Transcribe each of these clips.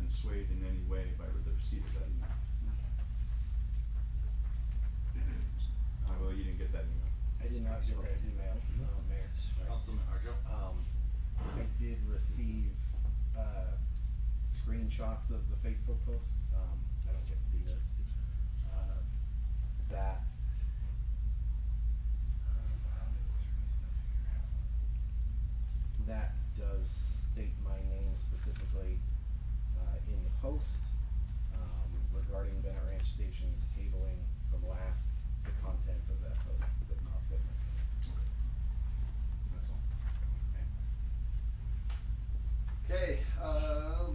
been swayed in any way by the receipt of that email. Well, you didn't get that email. I did not get that email, Mayor. Councilman Arjo? I did receive screenshots of the Facebook post. I don't get to see those. That does state my name specifically in the post regarding Bennett Ranch Station's tabling from last. The content of that post did not fit my name. That's all. Okay,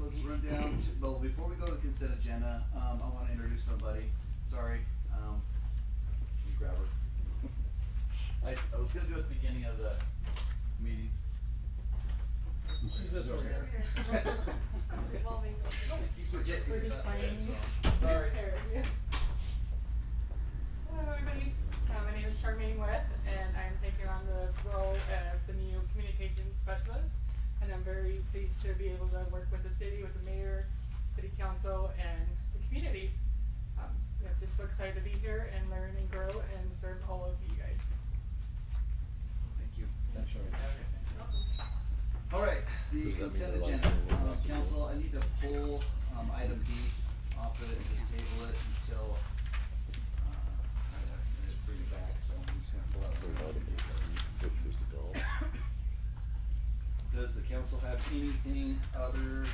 let's run down to, well, before we go to the consent agenda, I want to introduce somebody. Sorry, you grab her. I was going to do it at the beginning of the meeting. She's this over here. Keep forgetting We're just stuff, playing. so, sorry. Hello everybody, my name is Charmaine West and I'm taking on the role as the new communications specialist, and I'm very pleased to be able to work with the city, with the mayor, city council, and the community. Yeah, just so excited to be here and learn and grow and serve all of you guys. Thank you. Thanks, Charmaine. All right, the consent agenda. Council, I need to pull item B off of it and just table it until I just bring it back, so I'm just gonna pull out. Does the council have anything other, do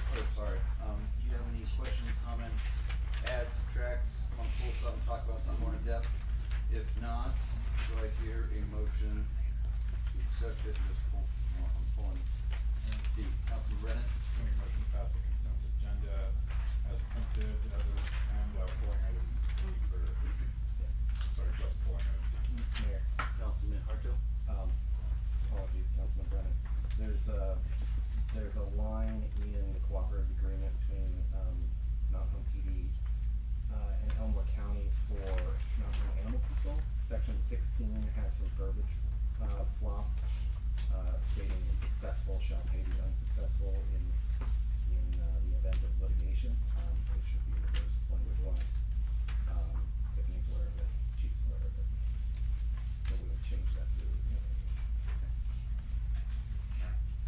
you have any questions, comments, adds, subtracts, want to pull something, talk about something more in depth? If not, do I hear a motion to accept it and just pull, I'm pulling D. Councilman Brennan? Make a motion to pass the consent agenda as printed, and pulling item D for, sorry, just pulling item D. Mayor, Councilman Harjo? apologies, Councilman Brennan. There's a line in the cooperative agreement between Mount Home PD and Elmwood County for Mountain Animal Control. Section 16 has some verbiage flop stating the successful shall pay the unsuccessful in the event of litigation. It should be reversed language-wise. Tiffany's aware of it, Chief's aware of it. So we would change that to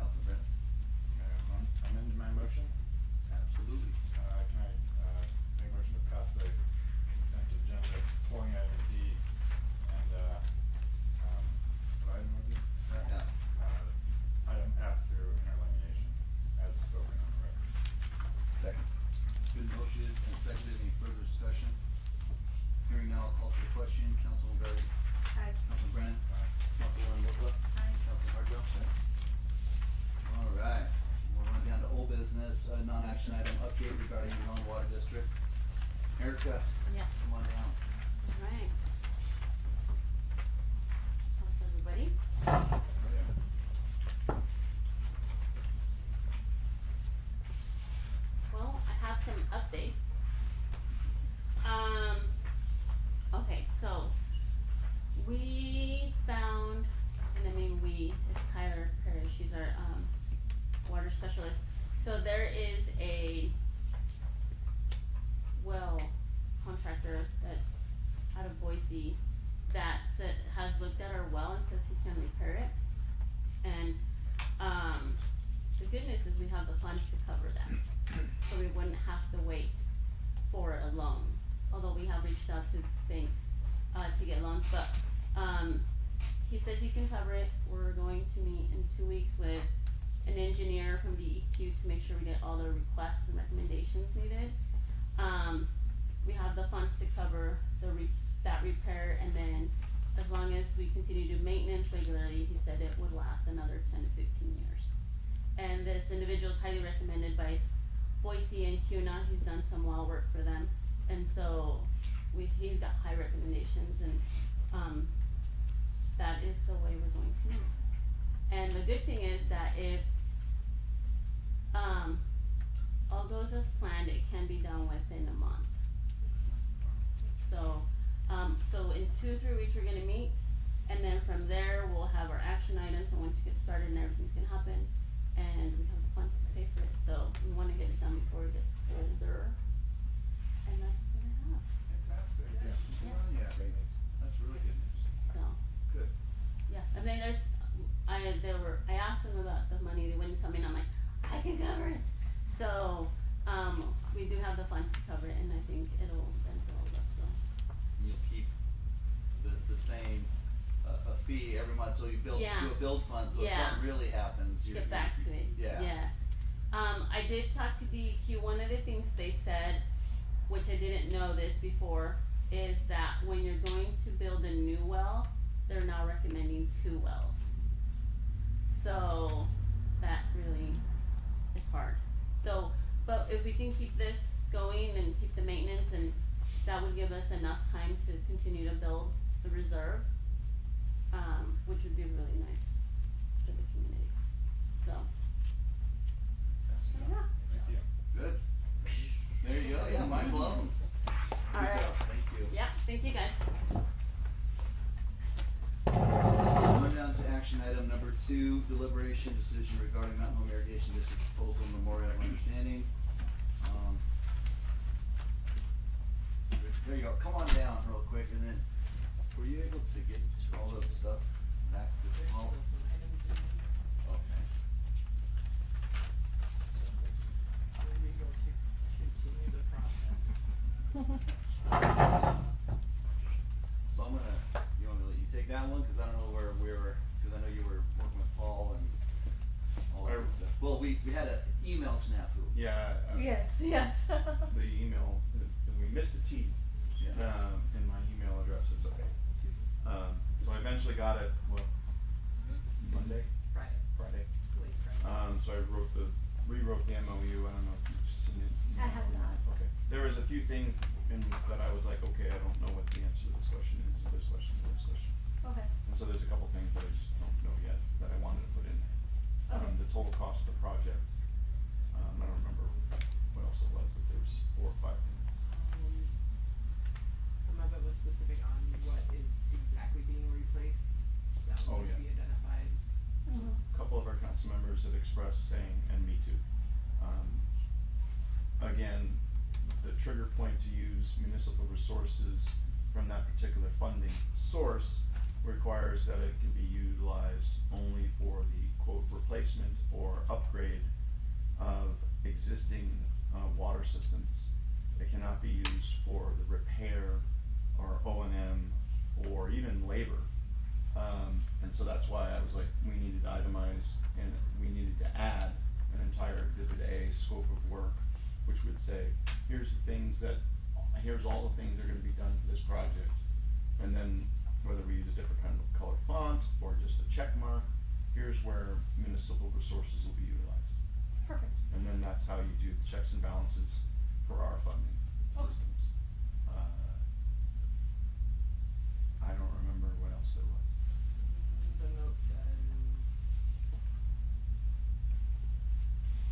Councilman Brennan? Amend my motion. Absolutely. Can I make a motion to pass the consent agenda, pulling item D, and what item was it? Yeah. Item F through interlineation, as spoken on the record. second. It's been motioned and seconded. Any further discussion? Hearing now, I'll call for the question. Councilman Berry? Hi. Councilman Brennan? Councilwoman Whitla? Hi. Councilman Harjo? All right, we'll run down to old business, non-action item update regarding the non-water district. Erica, Yes. come on down. Alright. How's everybody? Well, I have some updates. Okay, so we found, and I mean we, it's Tyler Parrish, he's our water specialist. So there is a well contractor that out of Boise that has looked at our well and says he's gonna repair it. And the good news is we have the funds to cover that, so we wouldn't have to wait for a loan. Although we have reached out to banks to get loans, but he says he can cover it. We're going to meet in 2 weeks with an engineer from DEQ to make sure we get all the requests and recommendations needed. We have the funds to cover that repair, and then as long as we continue to do maintenance regularly, he said it would last another 10 to 15 years. And this individual is highly recommended by Boise and CUNA. He's done some well work for them, and so he's got high recommendations, and that is the way we're going to move. And the good thing is that if all goes as planned, it can be done within a month. So in 2 or 3 weeks we're gonna meet, and then from there we'll have our action items and when to get started and everything's gonna happen, and we have the funds to pay for it. So we wanna get it done before it gets cold So, we do have the funds to cover it, and I think it'll benefit all of us, so. You'll keep the same, a fee every month, so you build, Yeah. do a build fund, so if Yeah. something really happens, you're. Get back to it. Yeah. Yes. I did talk to DEQ. One of the things they said, which I didn't know this before, is that when you're going to build a new well, they're now recommending 2 wells. So that really is hard. So, but if we can keep this going and keep the maintenance, and that would give us enough time to continue to build the reserve, which would be really nice for the community. So, yeah. Thank you. Good. There you go, yeah, mind blown. All right. Good job, thank you. Yeah, thank you guys. Going down to action item number 2, deliberation decision regarding Mountain Home Irrigation District proposal memorial of understanding. There you go, come on down real quick, and then, were you able to get all the stuff back to the hall? Okay. Were we able to continue the process? So I'm gonna, you want me to let you take that one, cause I don't know where we were, cause I know you were working with Paul and all that good stuff. Well, we had an email snafu. Yeah, Yes, yes. the email, we missed a T, Yeah. in my email address, it's okay. So I eventually got it, Monday, Friday. Late Friday. So I rewrote the MOU, I don't know if you've seen it. I have not. Okay, there was a few things that I was like, okay, I don't know what the answer to this question is, or this question, or this question. Okay. And so there's a couple things that I just don't know yet, that I wanted to put in there. Okay. The total cost of the project, I don't remember what else it was, but there was 4 or 5 things. Some of it was specific on what is exactly being replaced, that Oh, would yeah. be identified. A couple of our council members have expressed saying, and me too, again, the trigger point to use municipal resources from that particular funding source requires that it can be utilized only for the quote replacement or upgrade of existing water systems. It cannot be used for the repair or O&M or even labor. And so that's why I was like, we needed to itemize and we needed to add an entire Exhibit A scope of work, which would say, here's the things that, here's all the things that are gonna be done for this project. And then whether we use a different kind of color font or just a check mark, here's where municipal resources will be utilized. Perfect. And then that's how you do the checks and balances for our funding systems. I don't remember what else there was. The note says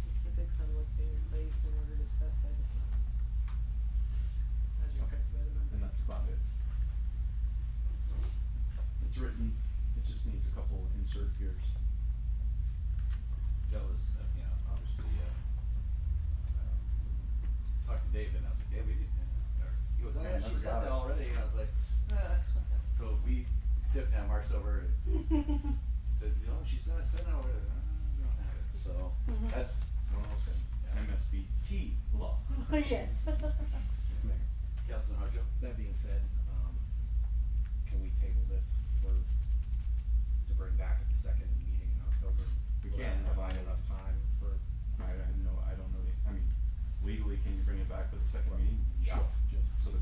specifics on what's being replaced in order to specify the funds. As requested by the members. And that's about it. It's written, it just needs a couple insert here's. That was, obviously, talked to David, and I was like, yeah, we did, or, he goes, oh yeah, she Never said got that it. already, and I was like, so Tiff and I marched over and said, she said, I said it already, we don't have it, so, That's one of those things, MSBT law. Yes. Mayor, Councilman Harjo? that being said, can we table this to bring back at the second meeting in October? We Will that can. provide enough time for, I don't know, legally, can you bring it back for the second meeting? Yeah. Sure. Just so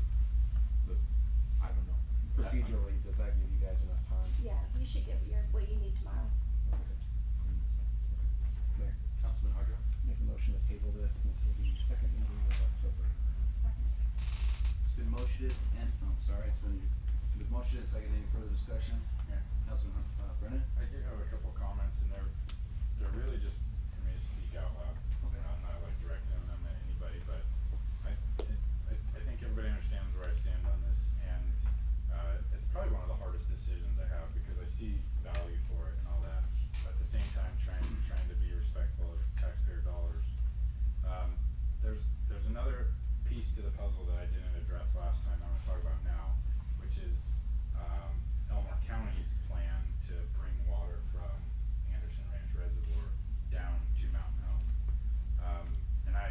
I don't know. procedurally, does that give you guys enough time? Yeah, you should give what you need tomorrow. Mayor, Councilman Harjo? make a motion to table this until the second meeting of October. Second. It's been motioned and, it's been motioned, second, any further discussion? Yeah. Councilman Brennan? I do have a couple comments, and they're really just for me to speak out loud. Okay. I'm not like directing them at anybody, but I think everybody understands where I stand on this, and it's probably one of the hardest decisions I have, because I see value for it and all that, but at the same time trying to be respectful of taxpayer dollars. There's another piece to the puzzle that I didn't address last time I want to talk about now, which is Elmore County's plan to bring water from Anderson Ranch Reservoir down to Mountain Home. And I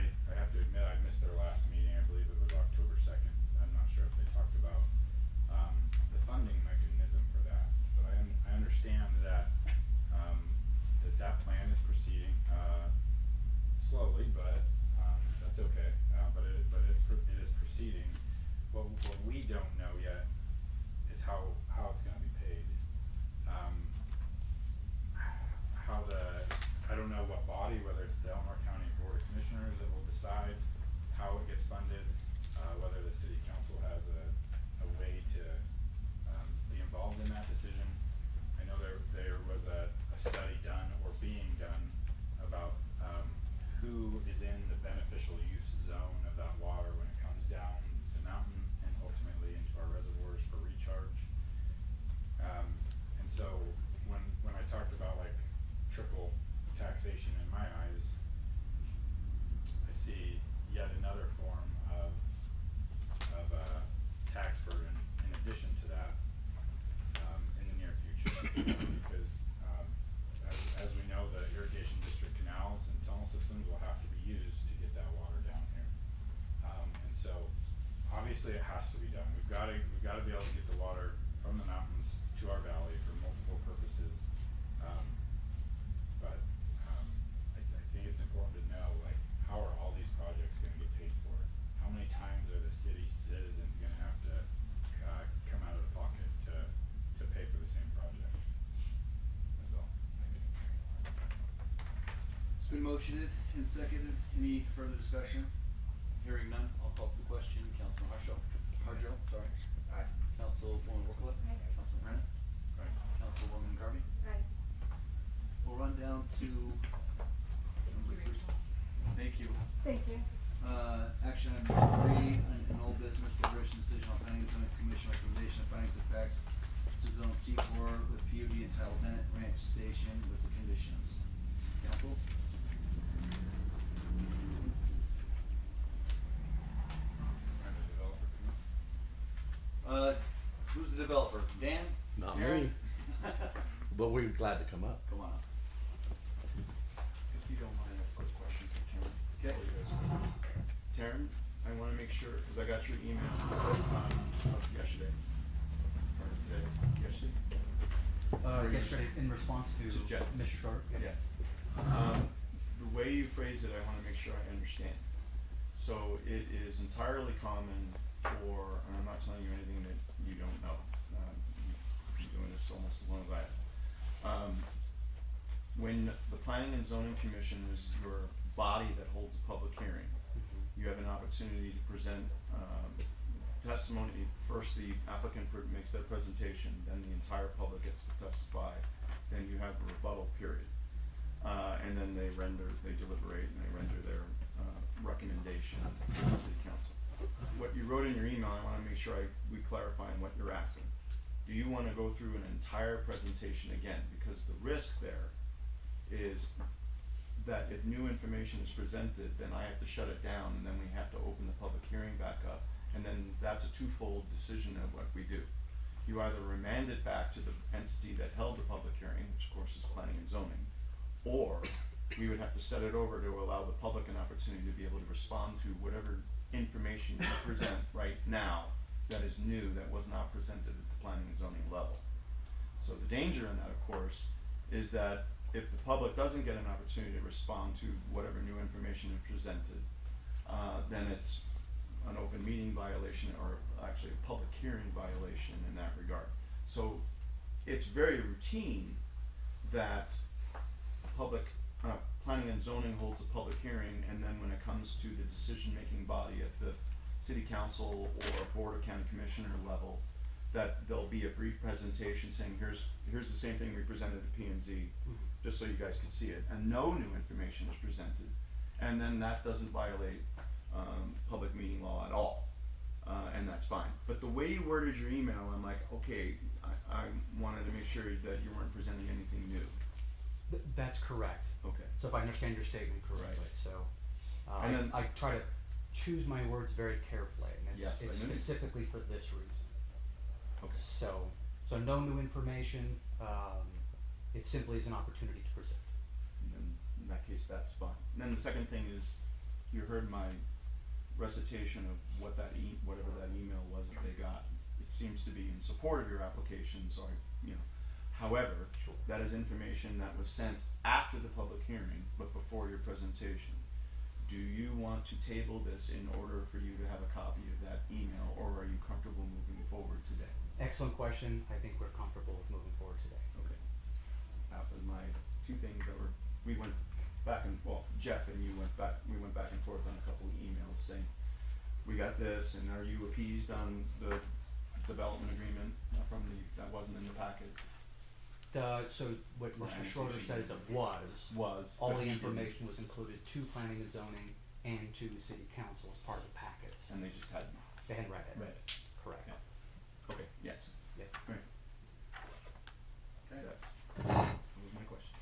proceeding. What we don't know yet is how it's gonna be paid. I don't know what body, whether it's the Elmore County Board of Commissioners that will decide how it gets funded, whether the city council has a way to be involved in that decision. I know there was a study done or being done about who is in the beneficial use zone of that water when it comes down the mountain and ultimately into our reservoirs for recharge. And so when I talked about like triple taxation in my eyes, I see yet another form of tax burden in addition to that in the near future. Because as we know, the irrigation district canals and tunnel systems will have to be used to get that water down here. And so obviously it has to be done. We've got to be able to get the water from the mountains to our valley for multiple purposes. But I think it's important to know, like, how are all these projects going to get paid for? How many times are the city citizens going to have to come out of the pocket to pay for the same project? That's all. It's been motioned and seconded. Any further discussion? Hearing none, I'll call for the question. Councilman Harjo, sorry. Aye. Councilwoman Workla. Aye. Councilman Brennan. Right. Councilwoman Garvey. Right. We'll run down to number 3. Thank you. Thank you. Action item 3, an old business deliberation decision on planning and zoning commission recommendation of findings of facts to zone C4 with PUD entitled Bennett Ranch Station with the conditions. Council? Who's the developer? Dan? Not Aaron? me, but we're glad to come up. Come on up. If you don't mind, I have a quick question for Karen. Okay. Taryn, I wanna make sure, cause I got your email, yesterday, or today, yesterday? Yesterday in response to To Jeff. Mr. Short. Yeah. The way you phrase it, I wanna make sure I understand. So it is entirely common for, and I'm not telling you anything that you don't know, you've been doing this almost as long as I have. When the Planning and Zoning Commission is your body that holds a public hearing, you have an opportunity to present testimony. First, the applicant makes their presentation, then the entire public gets to testify, then you have a rebuttal period. And then they deliberate and they render their recommendation to the city council. What you wrote in your email, I wanna make sure we clarify what you're asking. Do you wanna go through an entire presentation again? Because the risk there is that if new information is presented, then I have to shut it down, and then we have to open the public hearing back up, and then that's a twofold decision of what we do. You either remand it back to the entity that held the public hearing, which of course is planning and zoning, or we would have to set it over to allow the public an opportunity to be able to respond to whatever information you present right now that is new, that was not presented at the planning and zoning level. So the danger in that, of course, is that if the public doesn't get an opportunity to respond to whatever new information is presented, then it's an open meeting violation, or actually a public hearing violation in that regard. So it's very routine that planning and zoning holds a public hearing, and then when it comes to the decision-making body at the city council or board of county commissioner level, that there'll be a brief presentation saying, here's the same thing we presented at P&Z, just so you guys can see it, and no new information is presented, and then that doesn't violate public meeting law at all, and that's fine. But the way you worded your email, I'm like, okay, I wanted to make sure that you weren't presenting anything new. That's correct. Okay. So if I understand your statement correctly, Right. so, And then- I try to choose my words very carefully, and Yes, it's I knew you- specifically for this reason. Okay. So no new information, it simply is an opportunity to present. And then in that case, that's fine. And then the second thing is, you heard my recitation of what whatever that email was that they got. It seems to be in support of your application, so however, Sure. that is information that was sent after the public hearing, but before your presentation. Do you want want to table this in order for you to have a copy of that email, or are you comfortable moving forward today? Excellent question. I think we're comfortable with moving forward today. Okay. That was my two things that were, we went back and, well, Jeff and you we went back and forth on a couple of emails saying, we got this, and are you appeased on the development agreement that wasn't in the packet? So what Or Mr. Schroeder said is it was. All but the he didn't. information was included to planning and zoning and to the city council as part of the packets. And they just hadn't They hadn't read it. read it. Correct. Yeah. Okay, yes. Yeah. Right. Okay. That was my question.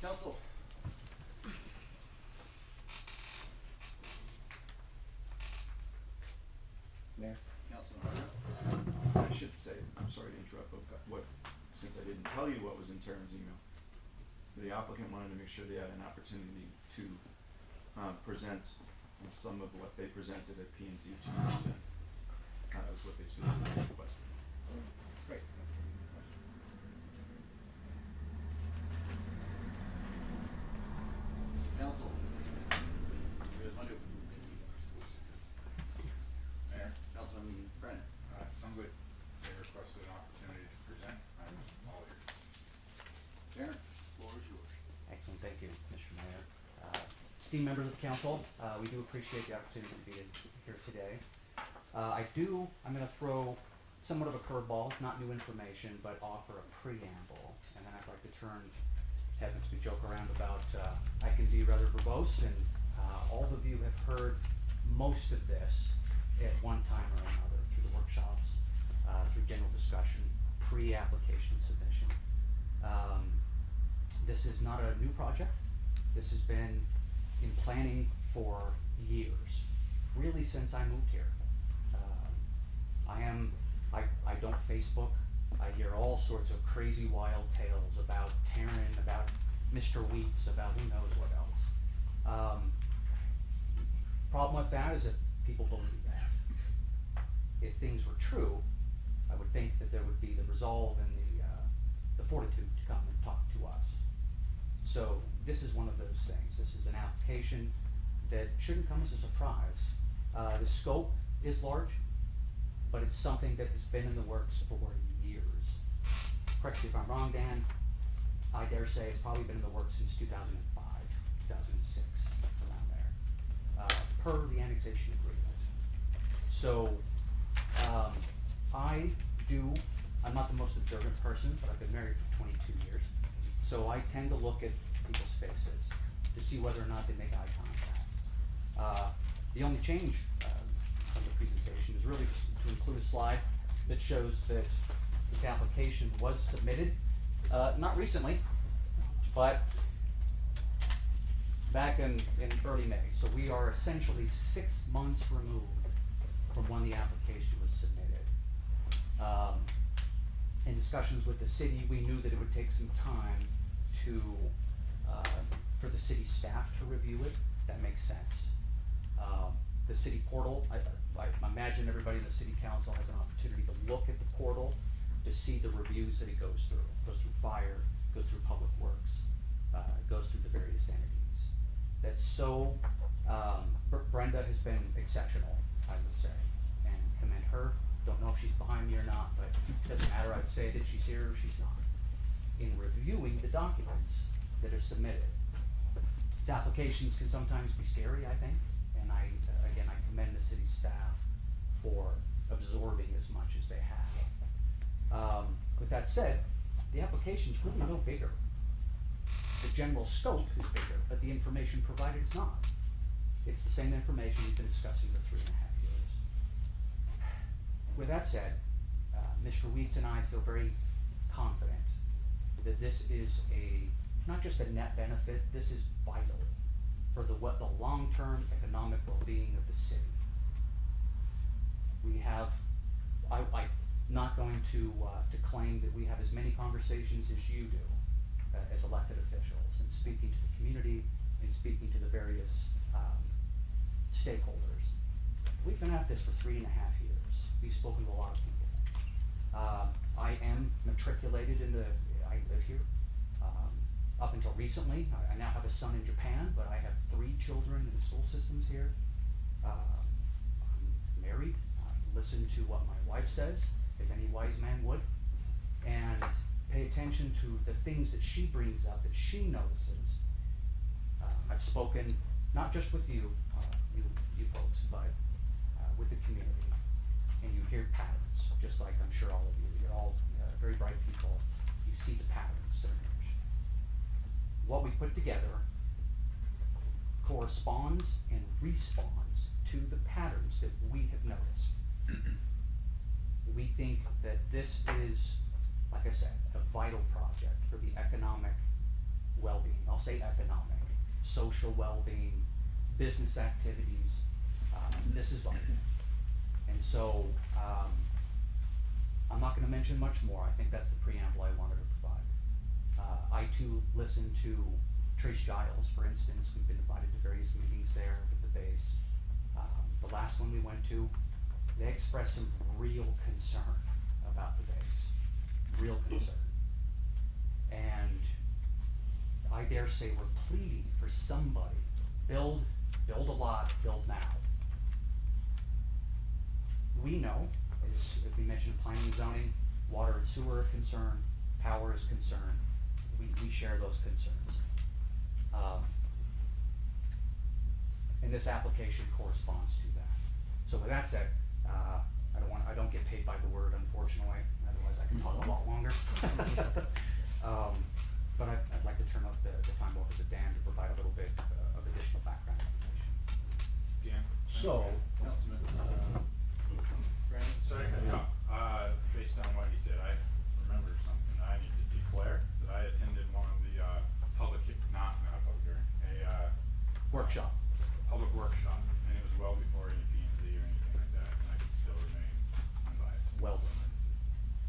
Council. Mayor? Councilman Harder. I should say, I'm sorry to interrupt, but since I didn't tell you what was in Taryn's email, the applicant wanted to make sure they had an opportunity to present some of what they presented at P and Z 2%. That was what they specifically requested. Great. Council. What do you guys want to do? Mayor, Councilman Brennan. sounds like they requested an opportunity to present. I'm all ears. Darren, floor is yours. Excellent, thank you, Mr. Mayor. Esteemed members of the council, we do appreciate the opportunity to be here today. I'm gonna throw somewhat of a curveball, not new information, but offer a preamble, and then I'd like to turn, heavens, we joke around about, I can be rather verbose, and all of you have heard most of this at one time or another, through the workshops, through general discussion, pre-application submission. This is not a new project. This has been in planning for years, really since I moved here. I don't Facebook. I hear all sorts of crazy wild tales about Taryn, about Mr. Wheats, about who knows what else. Problem with that is that people believe that. If things were true, I would think that there would be the resolve and the fortitude to come and talk to us. So this is one of those things. This is an application that shouldn't come as a surprise. The scope is large, but it's something that has been in the works for years. Correct me if I'm wrong, Dan. I dare say it's probably been in the works since 2005, 2006, around there, per the annexation agreement. So I'm not the most observant person, but I've been married for 22 years. So I tend to look at people's faces to see whether or not they make eye contact. The only change from the presentation is really to include a slide that shows that this application was submitted, not recently, but back in early May. So we are essentially 6 months removed from when the application was submitted. In discussions with the city, we knew that it would take some time for the city staff to review it. That makes sense. The city portal, I imagine everybody in the city council has an opportunity to look at the portal to see the reviews that it goes through. It goes through fire, goes through public works, goes through the various entities. That's so, Brenda has been exceptional, I would say, and commend her. Don't know if she's behind me or not, but it doesn't matter. I'd say that she's here or she's not. In reviewing the documents that are submitted. These applications can sometimes be scary, I think, and I commend the city staff for absorbing as much as they have. With that said, the application's really no bigger. The general scope is bigger, but the information provided is not. It's the same information we've been discussing for 3.5 years. With that said, Mr. Weeds and I feel very confident that this is not just a net benefit, this is vital for the long-term economic well-being of the city. We have, I'm not going to claim that we have as many conversations as you do as elected officials, and speaking to the community and speaking to the various stakeholders. We've been at this for 3.5 years. We've spoken to a lot of people. I am matriculated I live here. up until recently, I now have a son in Japan, but I have 3 children in the school systems here. I'm married, I listen to what my wife says, as any wise man would, and pay attention to the things that she brings up, that she notices. I've spoken not just with you, you folks, but with the community, and you hear patterns, just like I'm sure all of you. You're all very bright people. You see the patterns that emerge. What we put together corresponds and responds to the patterns that we have noticed. We think that this is, like I said, a vital project for the economic well-being. I'll say economic, social well-being, business activities. This is vital. And so, I'm not gonna mention much more. I think that's the preamble I wanted to provide. I too listen to Trace Giles, for instance. We've been invited to various meetings there with the base. The last one we went to, they expressed some real concern about the base, real concern. And I dare say we're pleading for somebody, build a lot, build now. We know, as we mentioned, planning and zoning, water and sewer are concerned, power is concerned. We share those concerns. And this application corresponds to that. So with that said, I don't get paid by the word, unfortunately, otherwise I can talk a lot longer. But I'd like to turn up the time over to Dan to provide a little bit of additional background information. Dan? So, Councilman, Brandon, sorry to cut you off. Based on what he said, I remember something I need to declare, that I attended one of the, not a public hearing, Workshop. public workshop, and it was well before any P and Z or anything like that, and I could still remain unbiased. Well done.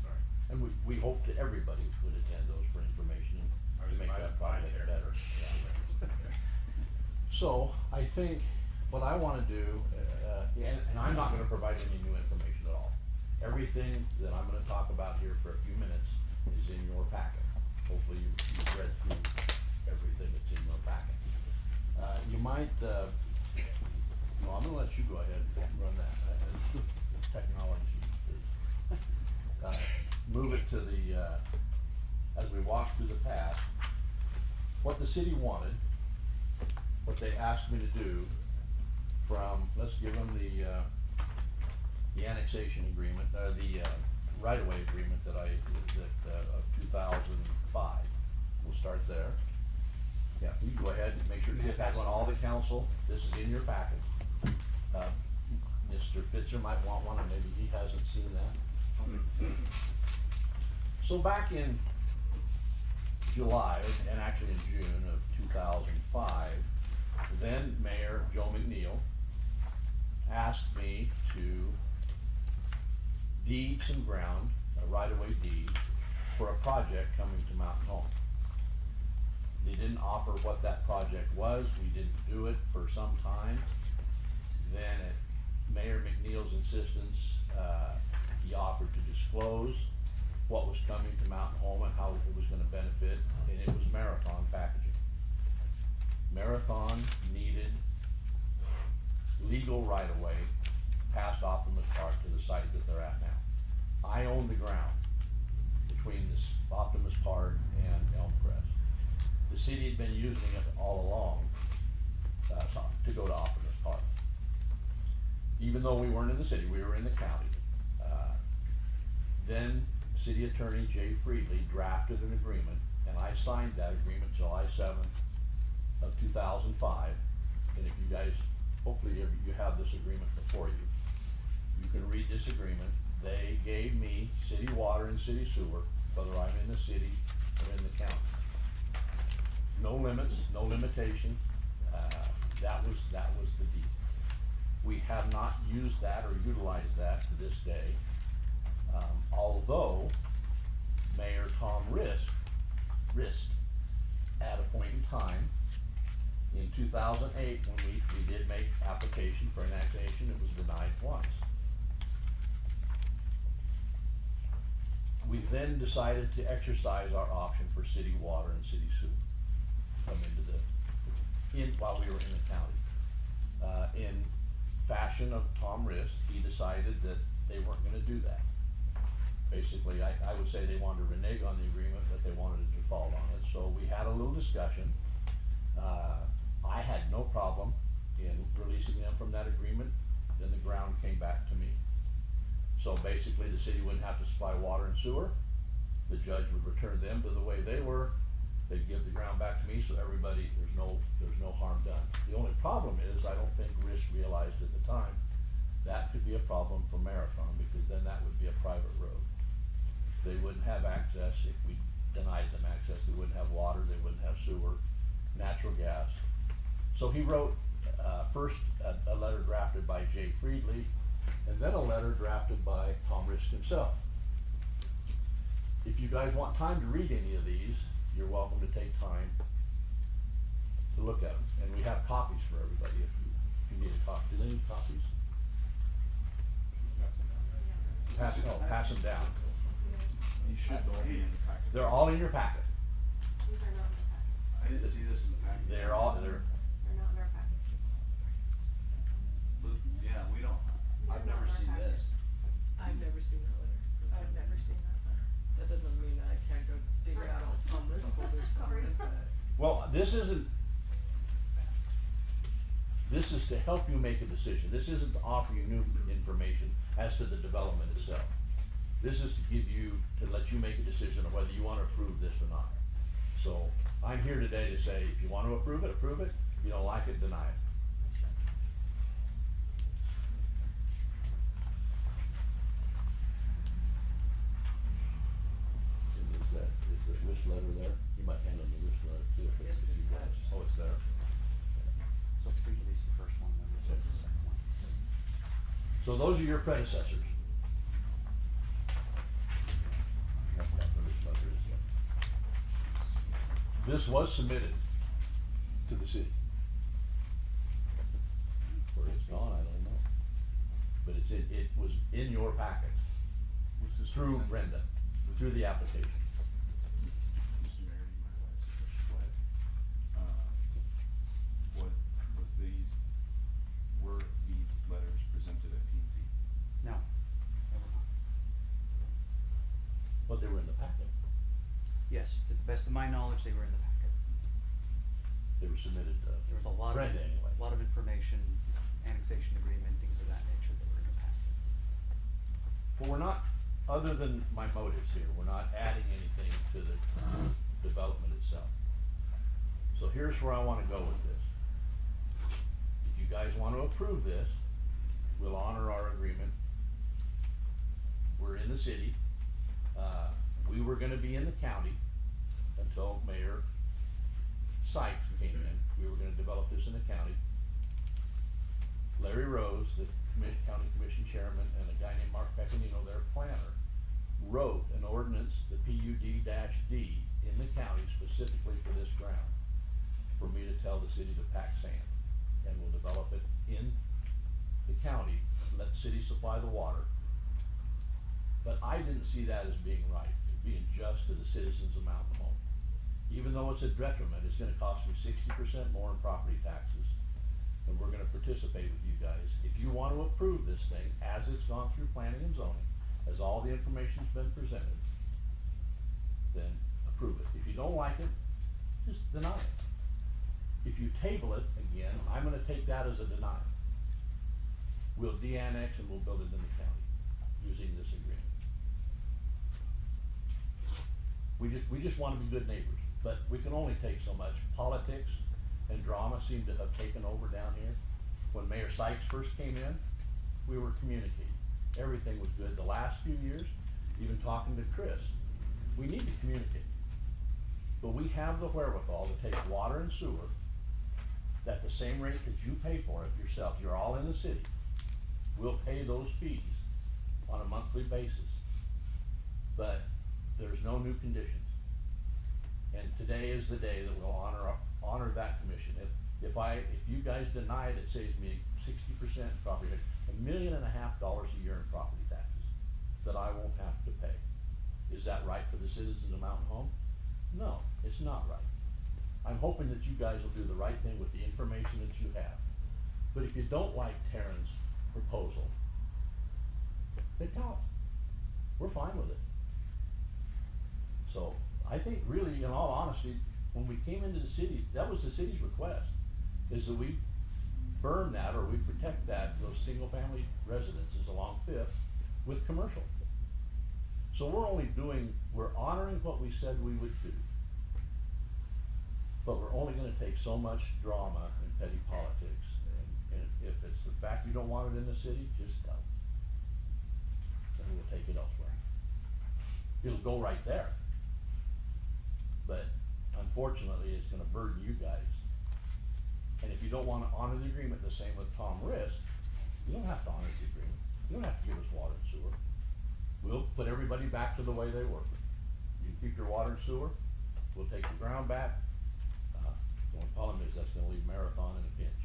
Sorry. and we hope that everybody would attend those for information I was to make invited that by project Terry. better. Yeah. So, I think what I wanna do, and I'm not gonna provide any new information at all. Everything that I'm gonna talk about here for a few minutes is in your packet. Hopefully you've read through everything that's in your packet. You might, no, I'm gonna let you go ahead and run that. Technology is, move it to the, as we walk through the path, what the city wanted, what they asked me to do from, let's give them the annexation agreement, the right-of-way agreement that of 2005. We'll start there. Yeah, you go ahead and make sure Tiff has one, all the council, this is in your packet. Mr. Fitzer might want one, or maybe he hasn't seen that. So back in July, and actually in June of 2005, then Mayor Joe McNeil asked me to deed some ground, a right-of-way deed, for a project coming to Mountain Home. They didn't offer what that project was, we didn't do it for some time. Then at Mayor McNeil's insistence, he offered to disclose what was coming to Mountain Home and how it was gonna benefit, and it was Marathon Packaging. Marathon needed legal right-of-way past Optimus Park to the site that they're at now. I own the ground between this Optimus Park and Elm Crest. The city had been using it all along, to go to Optimus Park. Even though we weren't in the city, we were in the county. Then City Attorney Jay Friedley drafted an agreement, and I signed that agreement July 7th of 2005. And if you guys, hopefully you have this agreement before you, you can read this agreement. They gave me city water and city sewer, whether I'm in the city or in the county. No limits, no limitation. That was the deal. We have not used that or utilized that to this day. Although Mayor Tom Rist, at a point in time, in 2008, when we did make application for annexation, it was denied twice. We then decided to exercise our option for city water and city sewer. come into while we were in the county. In fashion of Tom Rist, he decided that they weren't gonna do that. Basically, I would say they wanted to renege on the agreement, but they wanted to default on it, so we had a little discussion. I had no problem in releasing them from that agreement, then the ground came back to me. So basically, the city wouldn't have to supply water and sewer, the judge would return them to the way they were, they'd give the ground back to me, so everybody, there's no harm done. The only problem is, I don't think Risk realized at the time, that could be a problem for Marathon, because then that would be a private road. They wouldn't have access, if we denied them access, they wouldn't have water, they wouldn't have sewer, natural gas. So he wrote, first a letter drafted by Jay Friedley, and then a letter drafted by Tom Risk himself. If you guys want time to read any of these, you're welcome to take time to look at them. And we have copies for everybody if you need a copy. Do they need copies? Pass them down. You should all be in the packet. They're all in your packet. These are not in the packet. I didn't see this in the packet. They're They're not in our packet. Yeah, we don't, I've never seen this. I've never seen that letter. I've never seen that letter. That doesn't mean that I can't go dig it out of Tom Risk folder somewhere, but. Well, this is to help you make a decision. This isn't to offer you new information as to the development itself. This is to give you, to let you make a decision of whether you wanna approve this or not. So, I'm here today to say, if you wanna approve it, approve it. If you don't like it, deny it. Is the Risk letter there? You might hand them the Risk letter too. if Yes, you it's want. there. Oh, it's there. So Friedli's the first one, then Risk's the second one. So those are your predecessors. This was submitted to the city. Where it's gone, I don't know. But it was in your packet, Was this through presented- Brenda, through the application. Mr. Mayor, you might ask a question. Go ahead. Were these letters presented at P&Z? No, they were not. But they were in the packet. Yes, to the best of my knowledge, they were in the packet. They were submitted, There was a lot of, Brenda anyway. lot of information, annexation agreement, things of that nature that were in the packet. But we're not, other than my motives here, we're not adding anything to the development itself. So here's where I wanna go with this. If you guys wanna approve this, we'll honor our agreement. We're in the city. We were gonna be in the county until Mayor Sykes came in. We were gonna develop this in the county. Larry Rose, the county commission chairman, and a guy named Mark Pecanino, their planner, wrote an ordinance, the PUD-D, in the county specifically for this ground, for me to tell the city to pack sand. And we'll develop it in the county, let the city supply the water. But I didn't see that as being right, being just to the citizens of Mountain Home. Even though it's a detriment, it's gonna cost me 60% more in property taxes. And we're gonna participate with you guys. If you want to approve this thing as it's gone through planning and zoning, as all the information's been presented, then approve it. If you don't like it, just deny it. If you table it again, I'm gonna take that as a denial. We'll de-annex and we'll build it in the county using this agreement. We just wanna be good neighbors, but we can only take so much. Politics and drama seem to have taken over down here. When Mayor Sykes first came in, we were communicating. Everything was good. The last few years, even talking to Chris, we need to communicate. But we have the wherewithal to take water and sewer at the same rate that you pay for it yourself. You're all in the city. We'll pay those fees on a monthly basis. But there's no new conditions. And today is the day that we'll honor that commission. If you guys deny it, it saves me 60% property, $1.5 million a year in property taxes that I won't have to pay. Is that right for the citizens of Mountain Home? No, it's not right. I'm hoping that you guys will do the right thing with the information that you have. But if you don't like Taryn's proposal, then tell us. We're fine with it. So, I think really, in all honesty, when we came into the city, that was the city's request, is that we burn that, or we protect that, those single-family residences along Fifth with commercial. So we're honoring what we said we would do. But we're only gonna take so much drama and petty politics, and if it's the fact you don't want it in the city, just tell us. Then we'll take it elsewhere. It'll go right there. But unfortunately, it's gonna burden you guys. And if you don't wanna honor the agreement, the same with Tom Rist, you don't have to honor the agreement. You don't have to give us water and sewer. We'll put everybody back to the way they were. You keep your water and sewer, we'll take the ground back. The only problem is that's gonna leave Marathon in a pinch.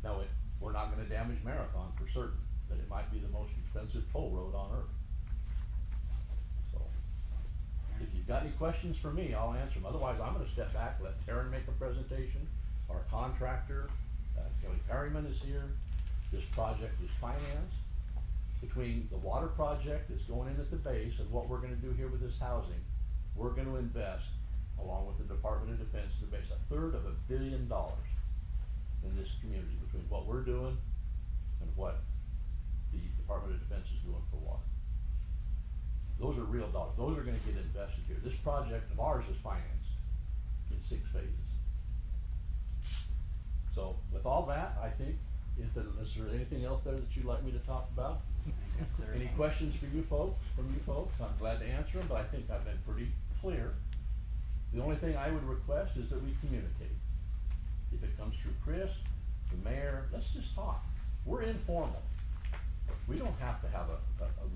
Now, we're not gonna damage Marathon for certain, but it might be the most expensive toll road on earth. So, if you've got any questions for me, I'll answer them. Otherwise, I'm gonna step back, let Taryn make a presentation. Our contractor, Kelly Perryman is here. This project is financed. Between the water project that's going in at the base and what we're gonna do here with this housing, we're gonna invest, along with the Department of Defense, to base $1/3 of $1 billion in this community, between what we're doing and what the Department of Defense is doing for water. Those are real dollars. Those are gonna get invested here. This project of ours is financed in 6 phases. So with all that, I think, is there anything else there that you'd like me to talk about? Any questions for you folks, I'm glad to answer them, but I think I've been pretty clear. The only thing I would request is that we communicate. If it comes through Chris, the mayor, let's just talk. We're informal. We don't have to have a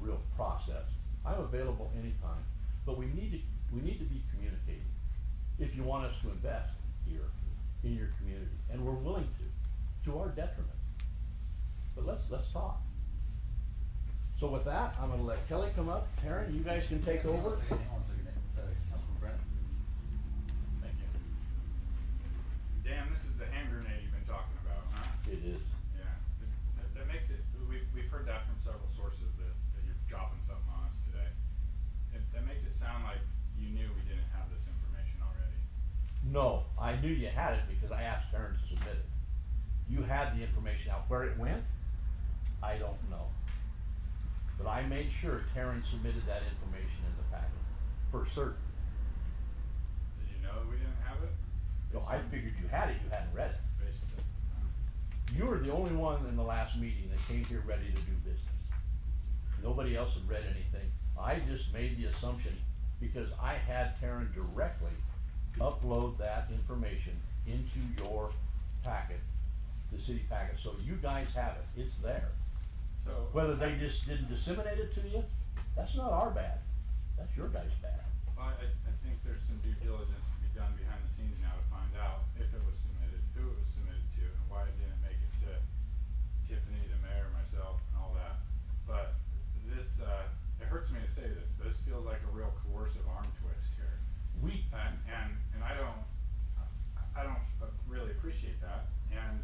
real process. I'm available anytime, but we need to be communicating. If you want us to invest here in your community, and we're willing to our detriment. But let's talk. So with that, I'm gonna let Kelly come up. Taryn, you guys can take over. Hang on one second, Councilman Brennan. Thank you. Dan, this is the hand grenade you've been talking about, huh? It is. Yeah, that makes it, we've heard that from several sources that you're dropping something on us today. That makes it sound like you knew we didn't have this information already. No, I knew you had it because I asked Taryn to submit it. You had the information out. Where it went, I don't know. But I made sure Taryn submitted that information in the packet, for certain. Did you know we didn't have it? No, I figured you had it, you hadn't read it. Basically. You were the only one in the last meeting that came here ready to do business. Nobody else had read anything. I just made the assumption, because I had Taryn directly upload that information into your packet, the city packet, so you guys have it, it's there. So Whether they just didn't disseminate it to you, that's not our bad, that's your guys' bad. I think there's some due diligence to be done behind the scenes now to find out if it was submitted, who it was submitted to, and why it didn't make it to Tiffany, the mayor, myself, and all that. But this, it hurts me to say this, but this feels like a real coercive arm twist here. And I don't really appreciate that. And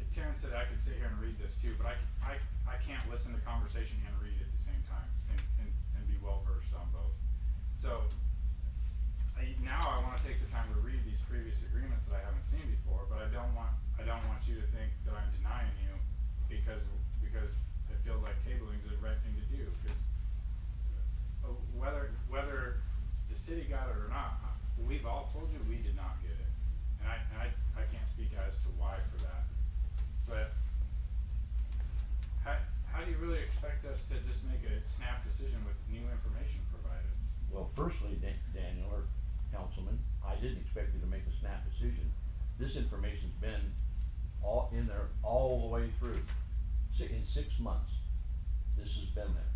Taryn said I could sit here and read this too, but I can't listen to conversation and read at the same time and be well versed on both. So now I want to take the time to read these previous agreements that I haven't seen before, but I don't want you to think that I'm denying you because it feels like tabling is the right thing to do. Because whether the city got it or not, we've all told you we did not get it, and I can't speak as to why for that. But how do you really expect us to just make a snap decision with new information provided? Well, firstly, Daniel, or Councilman, I didn't expect you to make a snap decision. This information's been all in there all the way through. In 6 months, this has been there.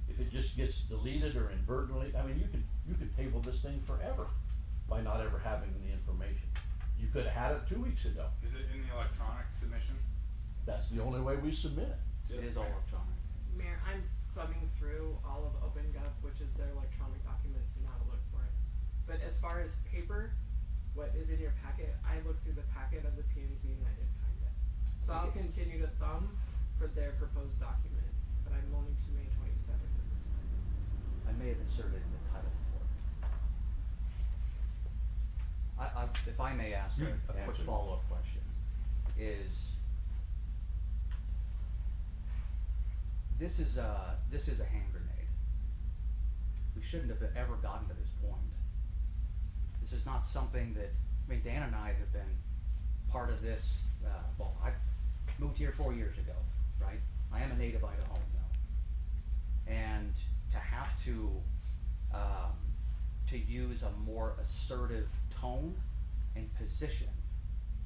If it just gets deleted or inadvertently, I mean, you could table this thing forever by not ever having the information. You could have had it 2 weeks ago. Is it in the electronic submission? That's the only way we submit it. It is all electronic. Mayor, I'm thumbing through all of OpenGov, which is their electronic documents, and now to look for it. But as far as paper, what is in your packet, I looked through the packet of the P and Z and I didn't find it. So I'll continue to thumb for their proposed document, but I'm only to May 27th of this time. I may have inserted in the title report. If I may ask a quick Absolutely. follow-up question, is this is a hand grenade. We shouldn't have ever gotten to this point. This is not something that, I mean, Dan and I have been part of this, well, I moved here 4 years ago, right? I am a native Idahoan though. And to have to use a more assertive tone and position,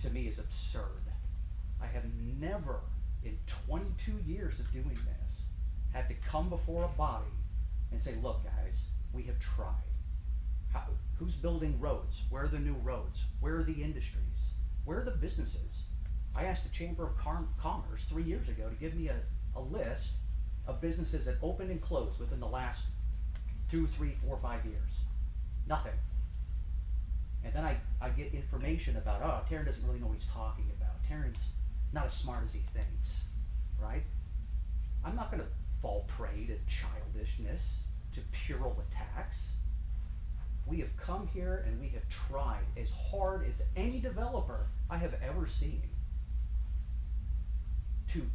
to me is absurd. I have never, in 22 years of doing this, had to come before a body and say, look guys, we have tried. Who's building roads? Where are the new roads? Where are the industries? Where are the businesses? I asked the Chamber of Commerce 3 years ago to give me a list of businesses that opened and closed within the last 2, 3, 4, 5 years. Nothing. And then I get information about, oh, Taryn doesn't really know what he's talking about. Taryn's not as smart as he thinks, right? I'm not gonna fall prey to childishness, to puerile attacks. We have come here and we have tried as hard as any developer I have ever seen to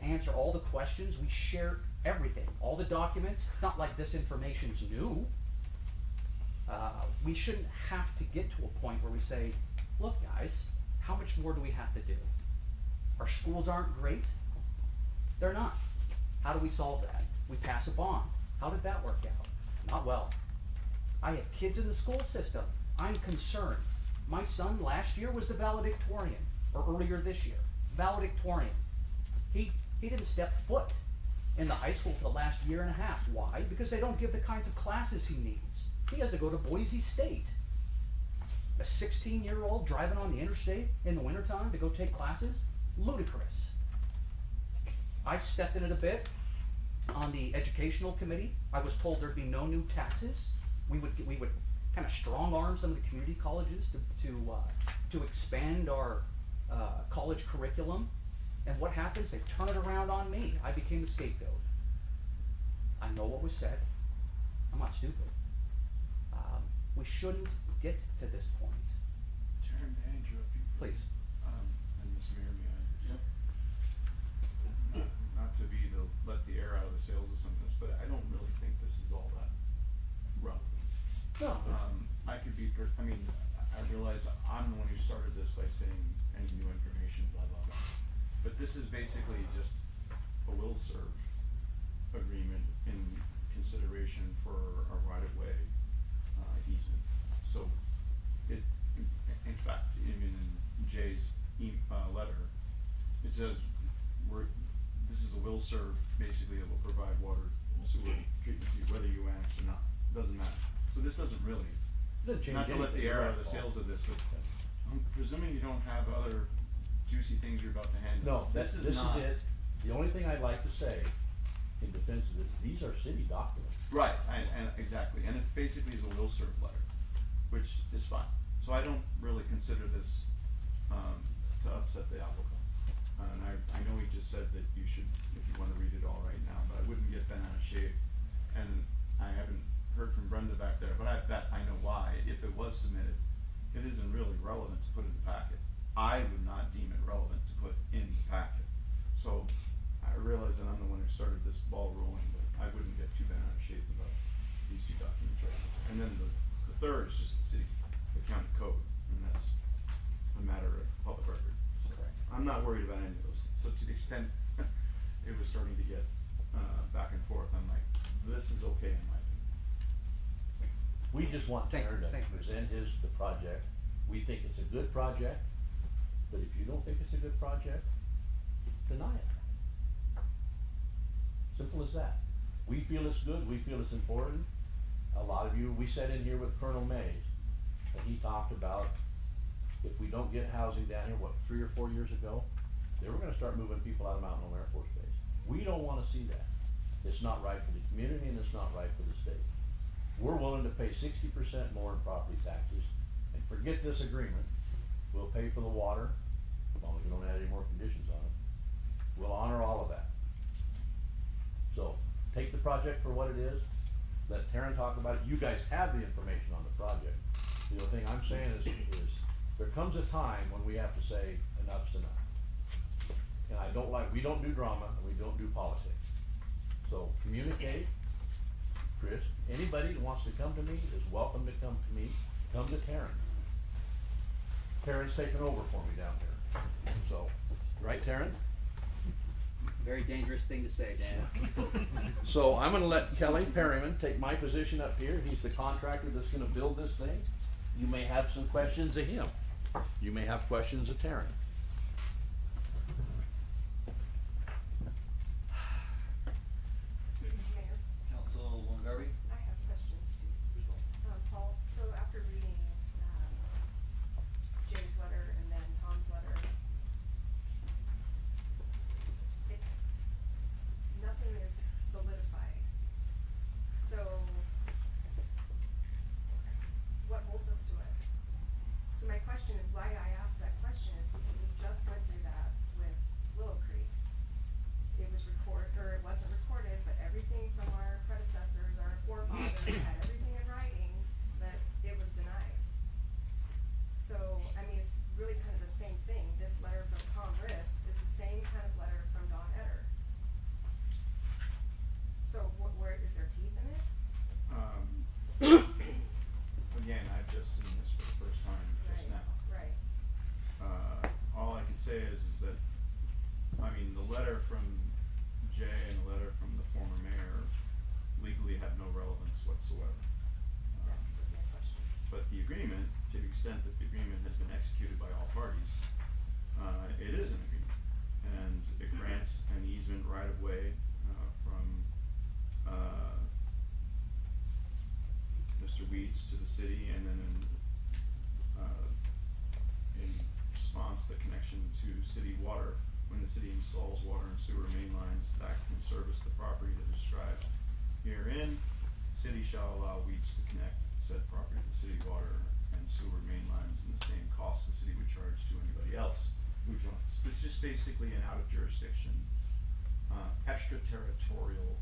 answer all the questions. We share everything, all the documents. It's not like this information's new. We shouldn't have to get to a point where we say, look guys, how much more do we have to do? Our schools aren't great. They're not. How do we solve that? We pass a bond. How did that work out? Not well. I have kids in the school system. I'm concerned. My son last year was the valedictorian, or earlier this year, valedictorian. He didn't step foot in the high school for the last year and a half. Why? Because they don't give the kinds of classes he needs. He has to go to Boise State. A 16-year-old driving on the interstate in the wintertime to go take classes? Ludicrous. I stepped in it a bit on the educational committee. I was told there'd be no new taxes. We would kind of strong arm some of the community colleges to expand our college curriculum. And what happens? They turn it around on me. I became the scapegoat. I know what was said. I'm not stupid. We shouldn't get to this point. Taryn, may I interrupt you? Please. And Ms. Mayor, may I? Not to be let the air out of the sails of some of this, but I don't really think this is all that relevant. No. I could be, I realize I'm the one who started this by saying any new information, blah, blah, blah. But this is basically just a will serve agreement in consideration for a right-of-way easement. So in fact, even in Jay's letter, it says this is a will serve, basically it will provide water and sewer treatment to you, whether you annex or not, doesn't matter. So this doesn't really, Doesn't change not to let the anything, air out right, of the Paul? sails of this, but I'm presuming you don't have other juicy things you're about to hand us. No, This this is not. it. The only thing I'd like to say in defense of this, these are city documents. Right, and exactly, and it basically is a will serve letter, which is fine. So I don't really consider this to upset the apple cart. And I know he just said that you should, if you wanna read it all right now, but I wouldn't get bent out of shape. And I haven't heard from Brenda back there, but I bet I know why. If it was submitted, it isn't really relevant to put in the packet. I would not deem it relevant to put in the packet. So I realize that I'm the one who started this ball rolling, but I wouldn't get too bent out of shape about these two documents right now. And then the third is just the county code, and that's a matter of public record. So I'm not worried about any of those. So to the extent it was starting to get back and forth, I'm like, this is okay in my opinion. We just want Tanner to Thank you. present the project. We think it's a good project, but if you don't think it's a good project, deny it. Simple as that. We feel it's good, we feel it's important. A lot of you, we sat in here with Colonel Mays, and he talked about if we don't get housing down here, 3 or 4 years ago, they were gonna start moving people out of Mountain Home Air Force Base. We don't wanna see that. It's not right for the community and it's not right for the state. we're willing to pay 60% more in property taxes and forget this agreement. We'll pay for the water, as long as we don't add any more conditions on it. We'll honor all of that. So, take the project for what it is, let Taryn talk about it, you guys have the information on the project. The only thing I'm saying is there comes a time when we have to say enough's enough. And I don't like, we don't do drama and we don't do politics. So communicate, Chris, anybody that wants to come to me is welcome to come to me, come to Taryn. Taryn's taking over for me down here, so, right Taryn? Very dangerous thing to say, Dan. So I'm gonna let Kelly Perryman take my position up here, he's the contractor that's gonna build this thing. You may have some questions of him, you may have questions of Taryn. Mayor, Councilwoman Garvey? I have questions to legal. Paul, so after reading, Jay's letter and then Tom's letter, nothing is solidified. So, what holds us to it? So my question, why I asked that question is because we just went through that with Willow Creek. It was it wasn't recorded, but everything from our predecessors, our forefathers, had everything in writing, but it was denied. So, I mean, it's really kind of the same thing. This letter from Tom Rist is the same kind of letter from Don Etter. So, where, is there teeth in it? Again, I've just seen this for the first time just now. Right. All I can say is that, I mean, the letter from Jay and the letter from the former mayor legally have no relevance whatsoever. That was my question. But the agreement, to the extent that the agreement has been executed by all parties, it is an agreement. And it grants an easement right of way, from, Mr. Weeds to the city, and then in response, the connection to city water, when the city installs water and sewer main lines that can service the property that is described herein, city shall allow Weeds to connect said property to city water and sewer main lines in the same cost the city would charge to anybody else who joins. This is basically an out of jurisdiction, extraterritorial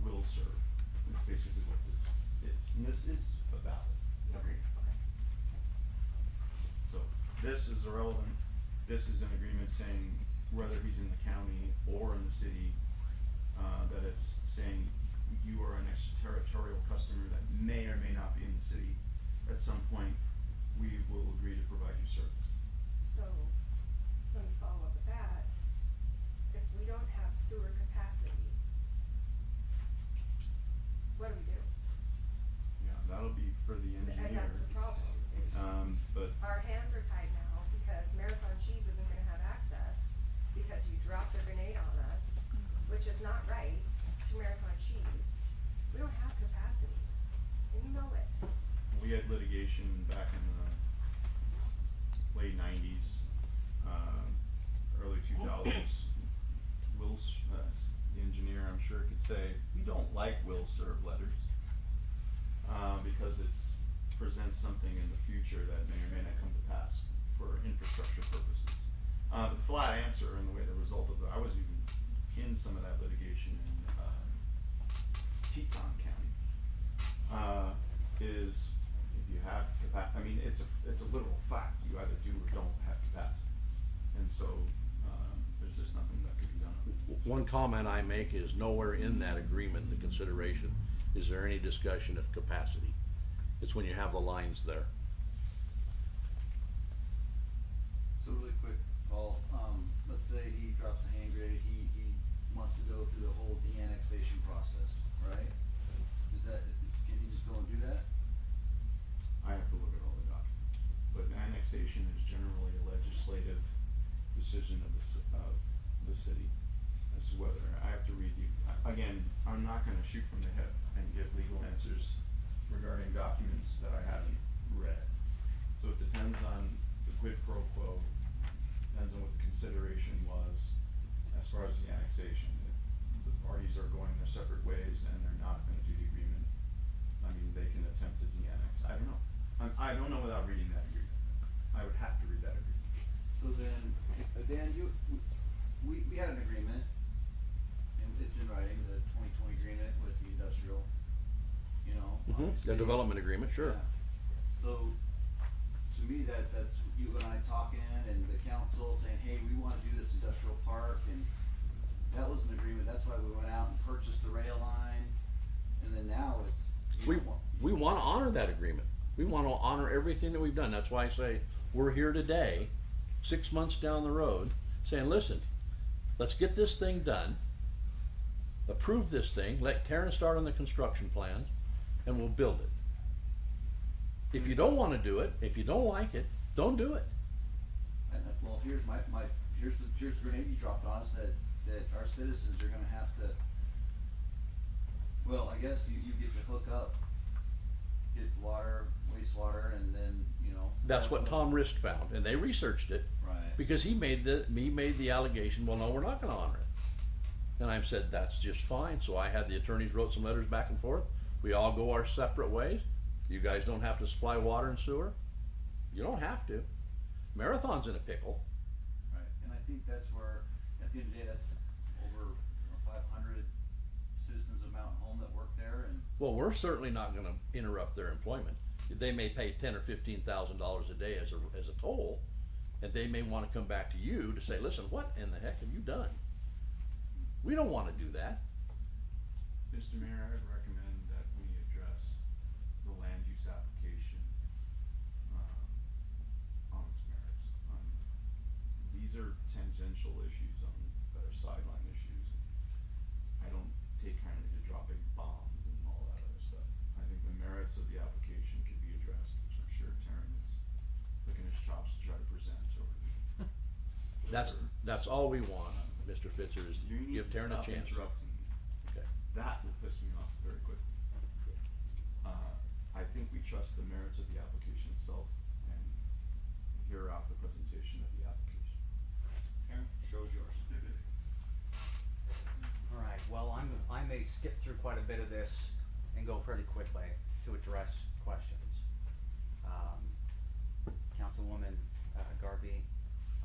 will serve, is basically what this is. And this is a valid agreement. So this is irrelevant. This is an agreement saying whether he's in the county or in the city, that it's saying you are an extraterritorial customer that may or may not be in the city. At some point, we will agree to provide you service. So, let me follow up with that. If we don't have sewer capacity, what do we do? Yeah, that'll be for the engineer. And that's the problem, is But our hands are tied now because Marathon Cheese isn't gonna have access because you dropped a grenade on us, which is not right to Marathon Cheese. We don't have capacity, and you know it. we had litigation back in the late '90s, early 2000s. The engineer, I'm sure, could say, we don't like will serve letters, because it's presents something in the future that may or may not come to pass for infrastructure purposes. But the flat answer, and the way the result of I was even in some of that litigation in Teton County, is if you have capacity, I mean, it's a literal fact. You either do or don't have capacity, and so there's just nothing that could be done. One comment I make is nowhere in that agreement, the consideration, is there any discussion of capacity. It's when you have the lines there. So really quick, Paul, let's say he drops a hand grenade, he wants to go through the whole de-annexation process, right? Can he just go and do that? I have to look at all the documents, but annexation is generally a legislative decision of the city as to whether, I have to read again, I'm not gonna shoot from the hip and give legal answers regarding documents that I haven't read. So it depends on the quid pro quo, depends on what the consideration was as far as the annexation. If the parties are going their separate ways and they're not gonna do the agreement, I mean, they can attempt to de-annex, I don't know. I don't know without reading that agreement. I would have to read that agreement. So then, Dan, we had an agreement, and it's in writing, the 2020 agreement with the industrial, you know. The obviously. development agreement, sure. Yeah. So, to me, that's you and I talking, and the council saying, hey, we wanna do this industrial park, and that was an agreement, that's why we went out and purchased the rail line, and then now it's. We wanna honor that agreement. We wanna honor everything that we've done. That's why I say, we're here today, 6 months down the road, saying, listen, let's get this thing done, approve this thing, let Karen start on the construction plans, and we'll build it. If you don't wanna do it, if you don't like it, don't do it. And, well, here's here's the grenade you dropped on us, that our citizens are gonna have to, well, I guess you get to hook up, get water, wastewater, and then, you know. That's what Tom Rist found, and they researched it. Right. Because he made the allegation, well, no, we're not gonna honor it. And I said, that's just fine, so I had the attorneys wrote some letters back and forth, we all go our separate ways. You guys don't have to supply water and sewer, you don't have to. Marathon's in a pickle. Right, and I think that's where, at the end of the day, that's over 500 citizens of Mountain Home that work there, and. Well, we're certainly not gonna interrupt their employment. They may pay $10,000 or $15,000 a day as a toll, and they may wanna come back to you to say, listen, what in the heck have you done? We don't wanna do that. Mr. Mayor, I would recommend that we address the land use application, on its merits. These are tangential issues that are sideline issues. I don't take kindly to dropping bombs and all that other stuff. I think the merits of the application can be addressed, which I'm sure Taryn is licking his chops to try to present, or. That's all we want, Mr. Fitzer, is You need give to Taryn a stop chance. interrupting me. Okay. That will piss me off very quickly. I think we trust the merits of the application itself and hear out the presentation of the application. Aaron, show's yours. All right, well, I may skip through quite a bit of this and go fairly quickly to address questions. Councilwoman Garvey,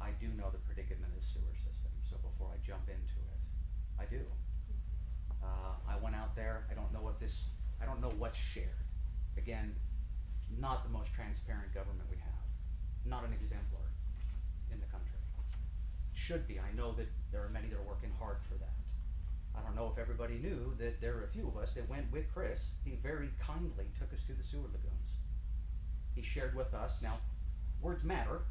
I do know the predicament of the sewer system, so before I jump into it, I do. I went out there, I don't know what's shared. Again, not the most transparent government we have, not an exemplar in the country. Should be, I know that there are many that are working hard for that. I don't know if everybody knew that there are a few of us that went with Chris. He very kindly took us to the sewer lagoons. He shared with us, now, words matter,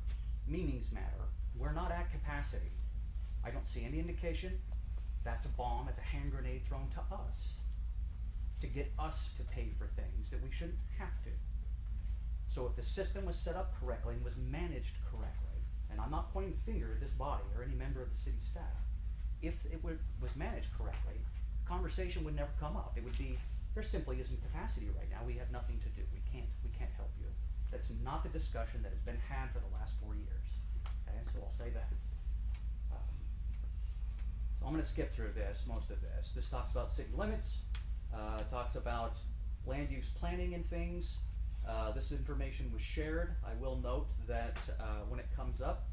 meanings matter. We're not at capacity. I don't see any indication that's a bomb, it's a hand grenade thrown to us to get us to pay for things that we shouldn't have to. So if the system was set up correctly and was managed correctly, and I'm not pointing the finger at this body or any member of the city staff, if it was managed correctly, conversation would never come up. It would be, there simply isn't capacity right now, we have nothing to do, we can't help you. That's not the discussion that has been had for the last 4 years, okay, so I'll say that. So I'm gonna skip through most of this. This talks about city limits, talks about land use planning and things. This information was shared. I will note that when it comes up,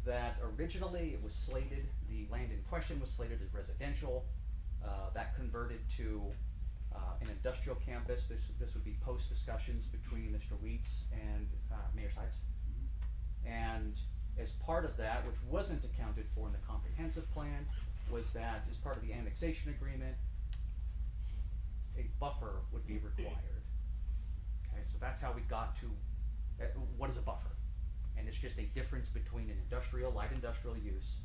that originally it was slated, the land in question was slated as residential. That converted to an industrial campus. This would be post discussions between Mr. Weitz and Mayor Sykes. And as part of that, which wasn't accounted for in the comprehensive plan, was that as part of the annexation agreement, a buffer would be required. Okay, so that's how we got to, what is a buffer? And it's just a difference between an industrial, light industrial use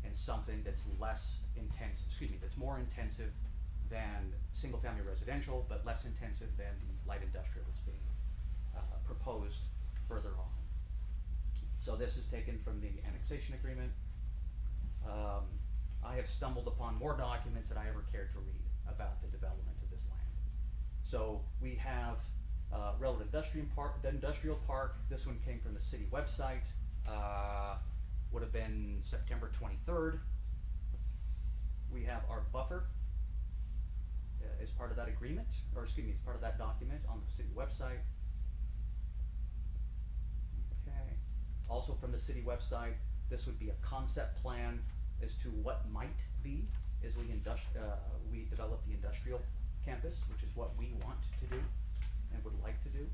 and something that's less intense, that's more intensive than single family residential, but less intensive than the light industrial that's being proposed further on. So this is taken from the annexation agreement. I have stumbled upon more documents than I ever cared to read about the development of this land. So we have relevant industrial park. This one came from the city website. Would have been September 23rd. We have our buffer. as part of that agreement, or excuse me, as part of that document on the city website. Okay. Also from the city website, this would be a concept plan as to what might be as we develop the industrial campus, which is what we want to do and would like to do.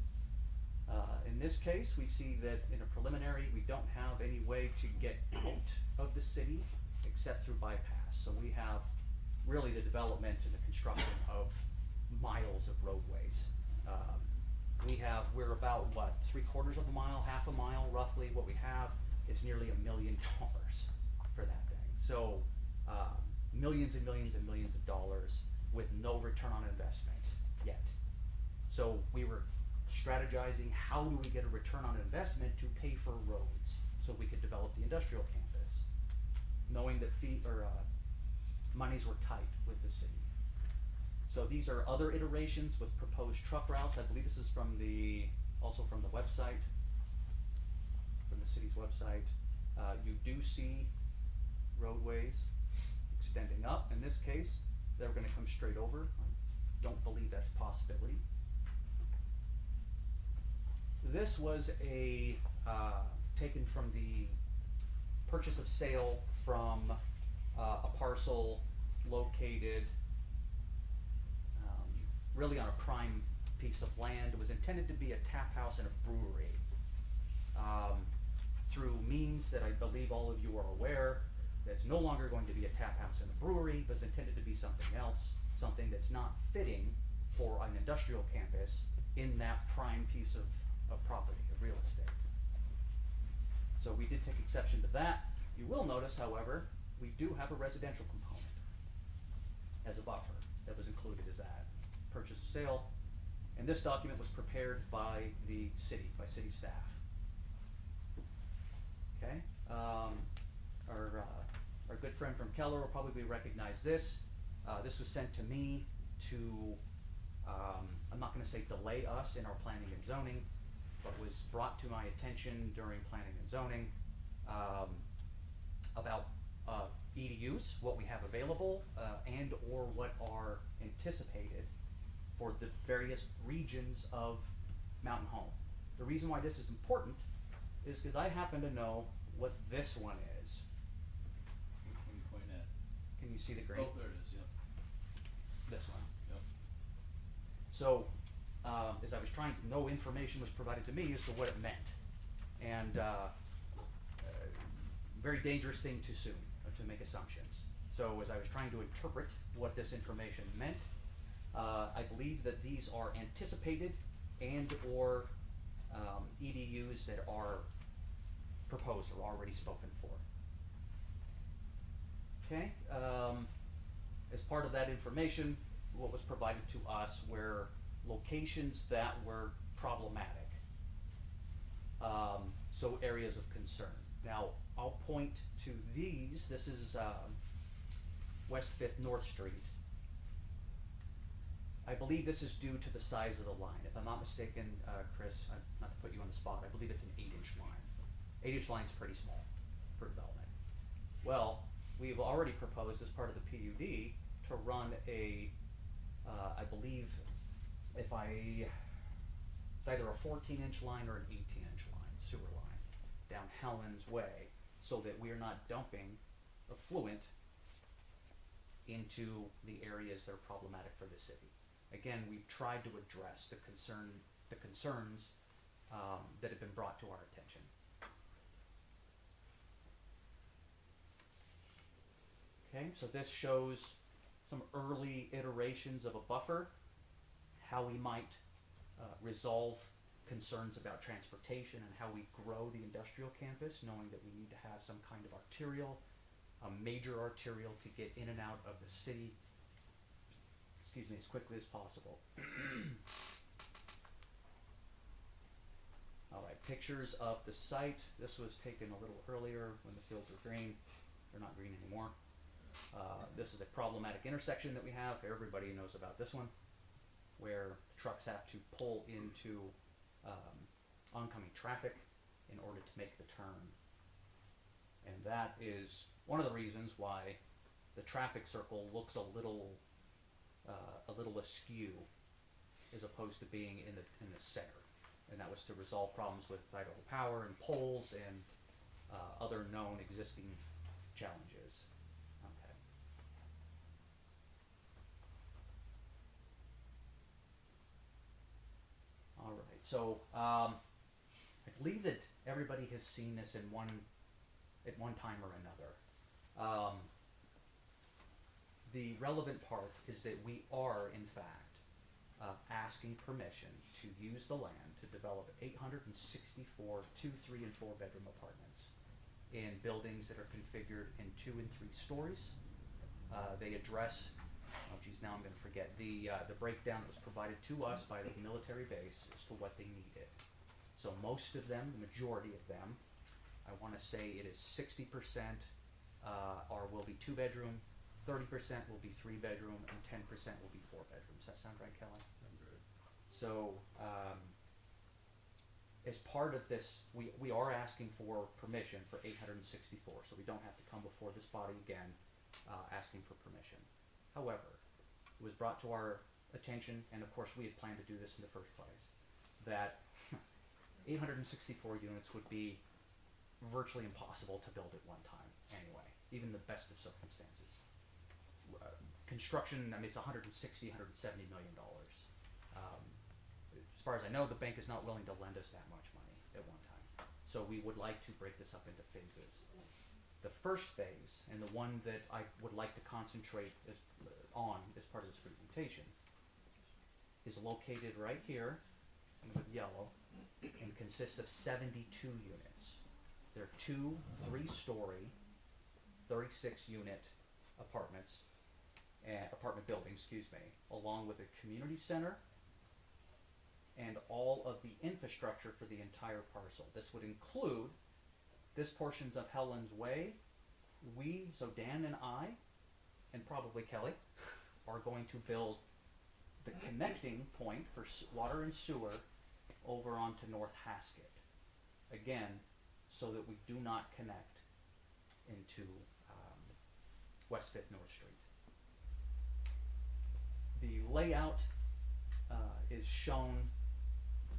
In this case, we see that in a preliminary, we don't have any way to get out of the city except through bypass. So we have really the development and the construction of miles of roadways. We're about what, 3/4 of a mile, half a mile roughly. What we have is nearly $1 million for that thing. So millions and millions and millions of dollars with no return on investment yet. So we were strategizing, how do we get a return on investment to pay for roads so we could develop the industrial campus, knowing that monies were tight with the city. So these are other iterations with proposed truck routes. I believe this is also from the website, from the city's website. You do see roadways extending up. In this case, they're gonna come straight over. I don't believe that's a possibility. This was taken from the purchase of sale from a parcel located really on a prime piece of land. It was intended to be a tap house and a brewery. Through means that I believe all of you are aware, that's no longer going to be a tap house and a brewery, but is intended to be something else, something that's not fitting for an industrial campus in that prime piece of property, of real estate. So we did take exception to that. You will notice, however, we do have a residential component as a buffer that was included as that purchase and sale. And this document was prepared by the city, by city staff. Okay, our good friend from Keller will probably recognize this. This was sent to me to, I'm not gonna say delay us in our planning and zoning, but was brought to my attention during planning and zoning about EDUs, what we have available, and or what are anticipated for the various regions of Mountain Home. The reason why this is important is because I happen to know what this one is. Can you point at? Can you see the green? Oh, there it is, yep. This one. Yep. So, as I was trying, no information was provided to me as to what it meant. And very dangerous thing to assume, to make assumptions. So as I was trying to interpret what this information meant, I believe that these are anticipated and or EDUs that are proposed or already spoken for. Okay, as part of that information, what was provided to us were locations that were problematic, so areas of concern. Now, I'll point to these. This is West 5th North Street. I believe this is due to the size of the line. If I'm not mistaken, Chris, not to put you on the spot, I believe it's an 8-inch line. 8-inch line's pretty small for development. Well, we've already proposed as part of the PUD to run a, I believe, it's either a 14-inch line or an 18-inch line, sewer line, down Helen's Way, so that we are not dumping effluent into the areas that are problematic for the city. Again, we've tried to address the concerns that have been brought to our attention. Okay, so this shows some early iterations of a buffer, how we might resolve concerns about transportation and how we grow the industrial campus, knowing that we need to have some kind of arterial, a major arterial to get in and out of the city, excuse me, as quickly as possible. All right, pictures of the site. This was taken a little earlier when the fields were green. They're not green anymore. This is a problematic intersection that we have. Everybody knows about this one, where trucks have to pull into oncoming traffic in order to make the turn. And that is one of the reasons why the traffic circle looks a little a little askew as opposed to being in the center. And that was to resolve problems with Idaho Power and poles and other known existing challenges. Okay. All right, so I believe that everybody has seen this at one time or another. The relevant part is that we are, in fact, asking permission to use the land to develop 864 2, 3, and 4 bedroom apartments in buildings that are configured in 2 and 3 stories. They address, oh geez, now I'm going to forget, the breakdown that was provided to us by the military base as to what they needed. So most of them, the majority of them, I want to say it is 60% will be 2 bedroom, 30% will be 3 bedroom, and 10% will be 4 bedrooms. Does that sound right, Kelly? Sound good. So as part of this, we are asking for permission for 864, so we don't have to come before this body again asking for permission. However, it was brought to our attention, and of course we had planned to do this in the first place, that 864 units would be virtually impossible to build at one time anyway, even the best of circumstances. Construction, I mean, it's 160, 170 million dollars. As far as I know, the bank is not willing to lend us that much money at one time. So we would like to break this up into phases. The first phase, and the one that I would like to concentrate on as part of this presentation, is located right here with yellow and consists of 72 units. They're 2 3-story, 36-unit apartments, apartment buildings, excuse me, along with a community center and all of the infrastructure for the entire parcel. This would include this portions of Helen's Way. So Dan and I, and probably Kelly, are going to build the connecting point for water and sewer over onto North Haskett. Again, so that we do not connect into West 5th North Street. The layout is shown,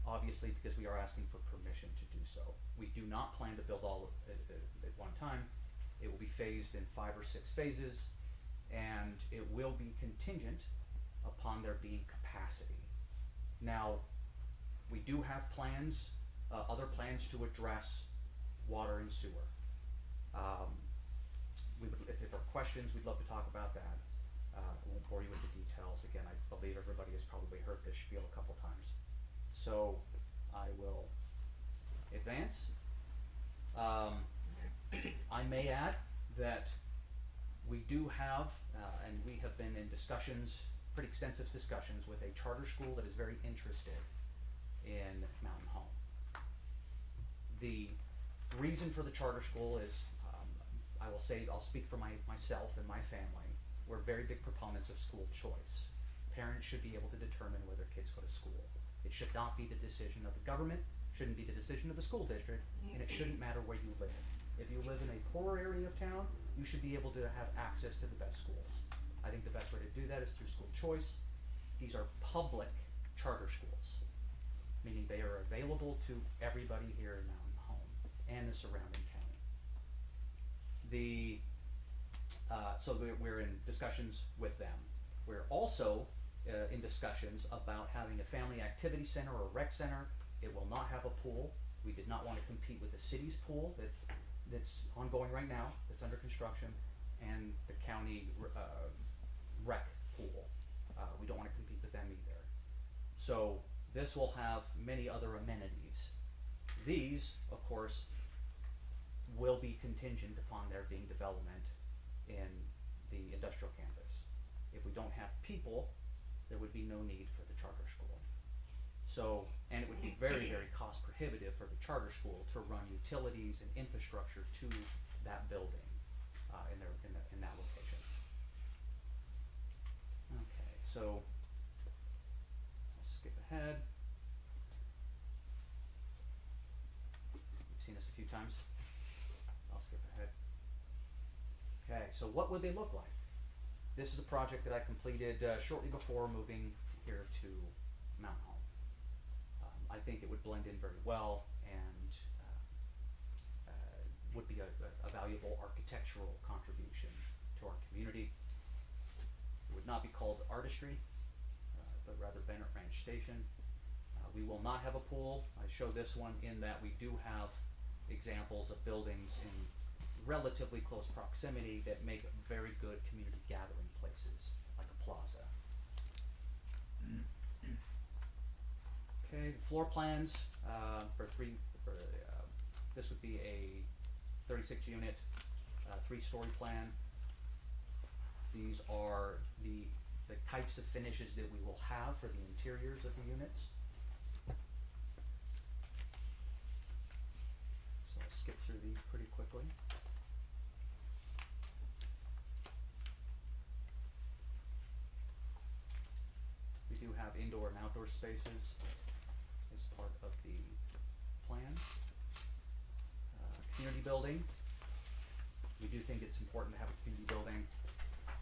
obviously, because we are asking for permission to do so. We do not plan to build all at one time. It will be phased in 5 or 6 phases, and it will be contingent upon there being capacity. Now, we do have plans, other plans to address water and sewer. If there are questions, we'd love to talk about that. I won't bore you with the details. Again, I believe everybody has probably heard this spiel a couple times. So I will advance. I may add that we do have, and we have been in discussions, pretty extensive discussions with a charter school that is very interested in Mountain Home. The reason for the charter school is, I'll speak for myself and my family. We're very big proponents of school choice. Parents should be able to determine where their kids go to school. It should not be the decision of the government, shouldn't be the decision of the school district, and it shouldn't matter where you live. If you live in a poor area of town, you should be able to have access to the best schools. I think the best way to do that is through school choice. These are public charter schools, meaning they are available to everybody here in Mountain Home and the surrounding county. So we're in discussions with them. We're also in discussions about having a family activity center or a rec center. It will not have a pool. We did not want to compete with the city's pool that's ongoing right now, that's under construction, and the county rec pool. We don't want to compete with them either. So this will have many other amenities. These, of course, will be contingent upon there being development in the industrial campus. If we don't have people, there would be no need for the charter school. So, and it would be very, very cost prohibitive for the charter school to run utilities and infrastructure to that building in that location. Okay, so I'll skip ahead. You've seen this a few times. I'll skip ahead. Okay, so what would they look like? This is a project that I completed shortly before moving here to Mountain Home. I think it would blend in very well and would be a valuable architectural contribution to our community. It would not be called artistry, but rather Bennett Ranch Station. We will not have a pool. I show this one in that we do have examples of buildings in relatively close proximity that make very good community gathering places, like a plaza. Okay, the floor plans this would be a 36 unit, 3-story plan. These are the types of finishes that we will have for the interiors of the units. So I'll skip through these pretty quickly. We do have indoor and outdoor spaces as part of the plan. Community building. We do think it's important to have a community building.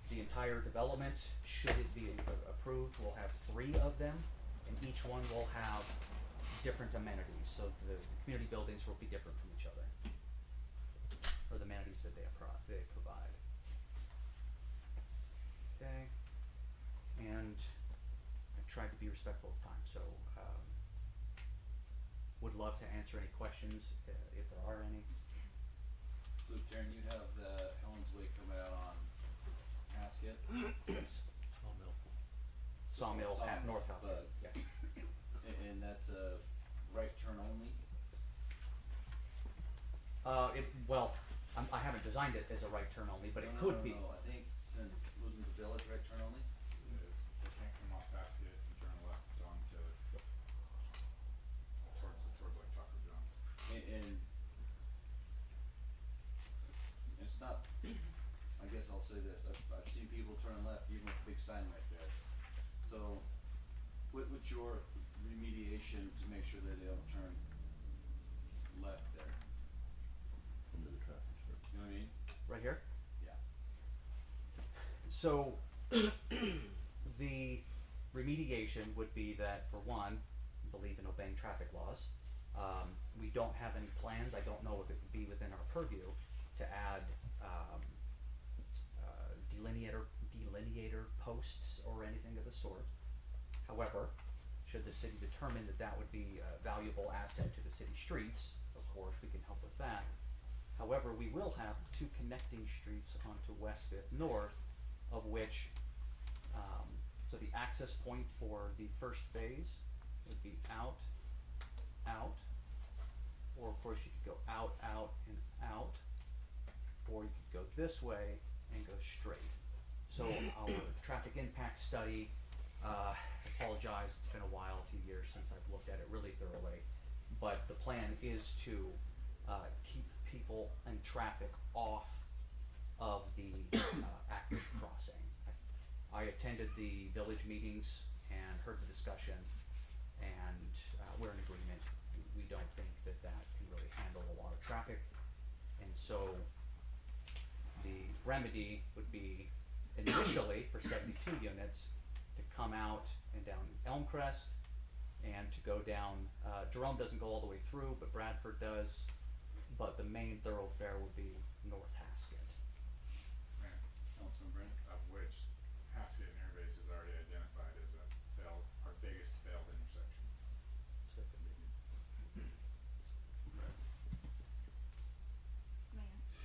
The entire development, should it be approved, will have 3 of them, and each one will have different amenities. So the community buildings will be different from each other, or the amenities that they provide. Okay, and I tried to be respectful of time, so would love to answer any questions if there are any. So Taryn, you have the Helen's Way coming out on Haskett. Yes. Sawmill at North House. But, Yeah. and that's a right turn only? Well, I haven't designed it as a right turn only, but it No, could no, be. no, I think since, wasn't the village right turn only? It is. They can't come off Basket and turn left onto towards like Taco John's. And it's not, I guess I'll say this, I've seen people turn left even with a big sign right there. So, what's your remediation to make sure that they don't turn left there? Into the traffic circle. You know what I mean? Right here? Yeah. So, the remediation would be that, for one, believe in obeying traffic laws. We don't have any plans, I don't know if it would be within our purview, to add delineator posts or anything of the sort. However, should the city determine that that would be a valuable asset to the city streets, of course, we can help with that. However, we will have 2 connecting streets onto West 5th North, of which, so the access point for the first phase would be out, or of course you could go out, and out, or you could go this way and go straight. So our traffic impact study, apologize, it's been a while, a few years since I've looked at it really thoroughly, but the plan is to keep people and traffic off of the active crossing. I attended the village meetings and heard the discussion, and we're in agreement. We don't think that that can really handle a lot of traffic, and so the remedy would be initially for 72 units to come out and down Elmcrest and to go down, Jerome doesn't go all the way through, but Bradford does, but the main thoroughfare would be North Haskett. Right. Councilman Brent? Of which Haskett and Airbase is already identified as our biggest failed intersection. Mayor.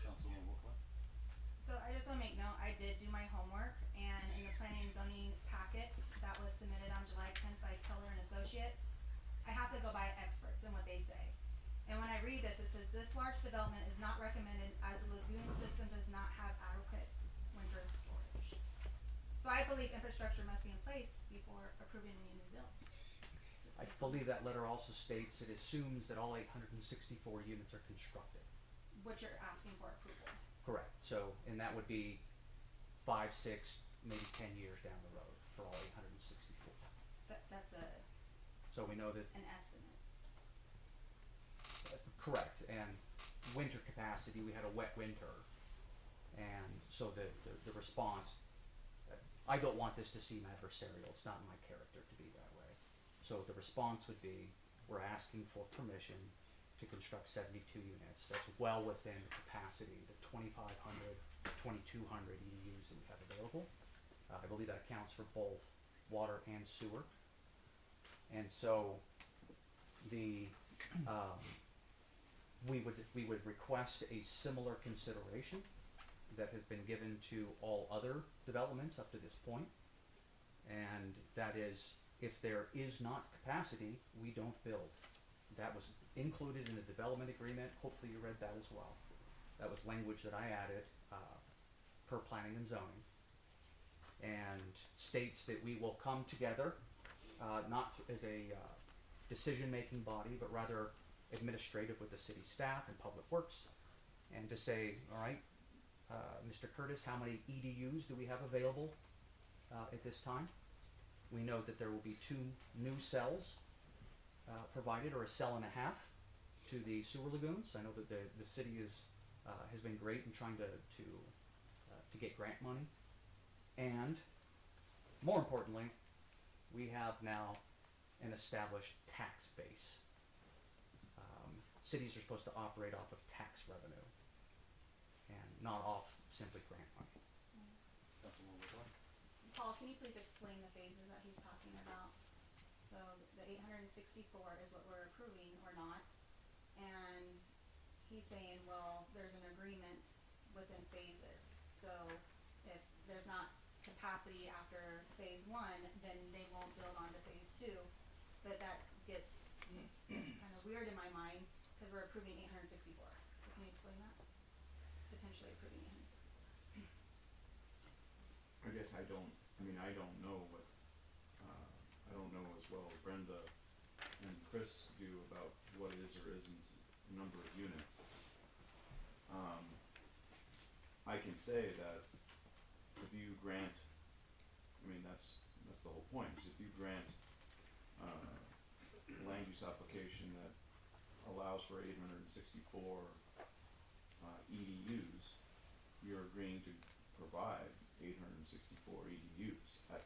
Councilwoman Wolcott? So I just wanna make note, I did do my homework, and in the planning and zoning packet that was submitted on July 10th by Keller and Associates, I have to go by experts and what they say. And when I read this, it says, this large development is not recommended as the lagoon system does not have adequate winter storage. So I believe infrastructure must be in place before approving any new builds. I believe that letter also states it assumes that all 864 units are constructed. What you're asking for approval. Correct. So, and that would be 5, 6, maybe 10 years down the road for all 864. That's So we know that, an estimate. correct, and winter capacity, we had a wet winter, and so the response, I don't want this to seem adversarial, it's not my character to be that way. So the response would be, we're asking for permission to construct 72 units. That's well within the capacity, the 2,500, 2,200 EDUs that we have available. I believe that accounts for both water and sewer. And so the, we would request a similar consideration that has been given to all other developments up to this point. And that is, if there is not capacity, we don't build. That was included in the development agreement. Hopefully you read that as well. That was language that I added per planning and zoning, and states that we will come together, not as a decision-making body, but rather administrative with the city staff and public works, and to say, all right, Mr. Curtis, how many EDUs do we have available at this time? We know that there will be 2 new cells provided, or a cell and a half, to the sewer lagoons. I know that the city is has been great in trying to get grant money, and more importantly, we have now an established tax base. Cities are supposed to operate off of tax revenue and not off simply grant money. Paul, can you please explain the phases that he's talking about? So the 864 is what we're approving or not, and he's saying, well, there's an agreement within phases. So if there's not capacity after phase 1, then they won't build on to phase 2. But that gets kind of weird in my mind because we're approving 864. So can you explain that? Potentially approving 864. I guess I don't know what, I don't know as well as Brenda and Chris do about what is or isn't the number of units. I can say that if you grant, that's the whole point, is if you grant a land use application that allows for 864 EDUs, you're agreeing to provide 864 EDUs at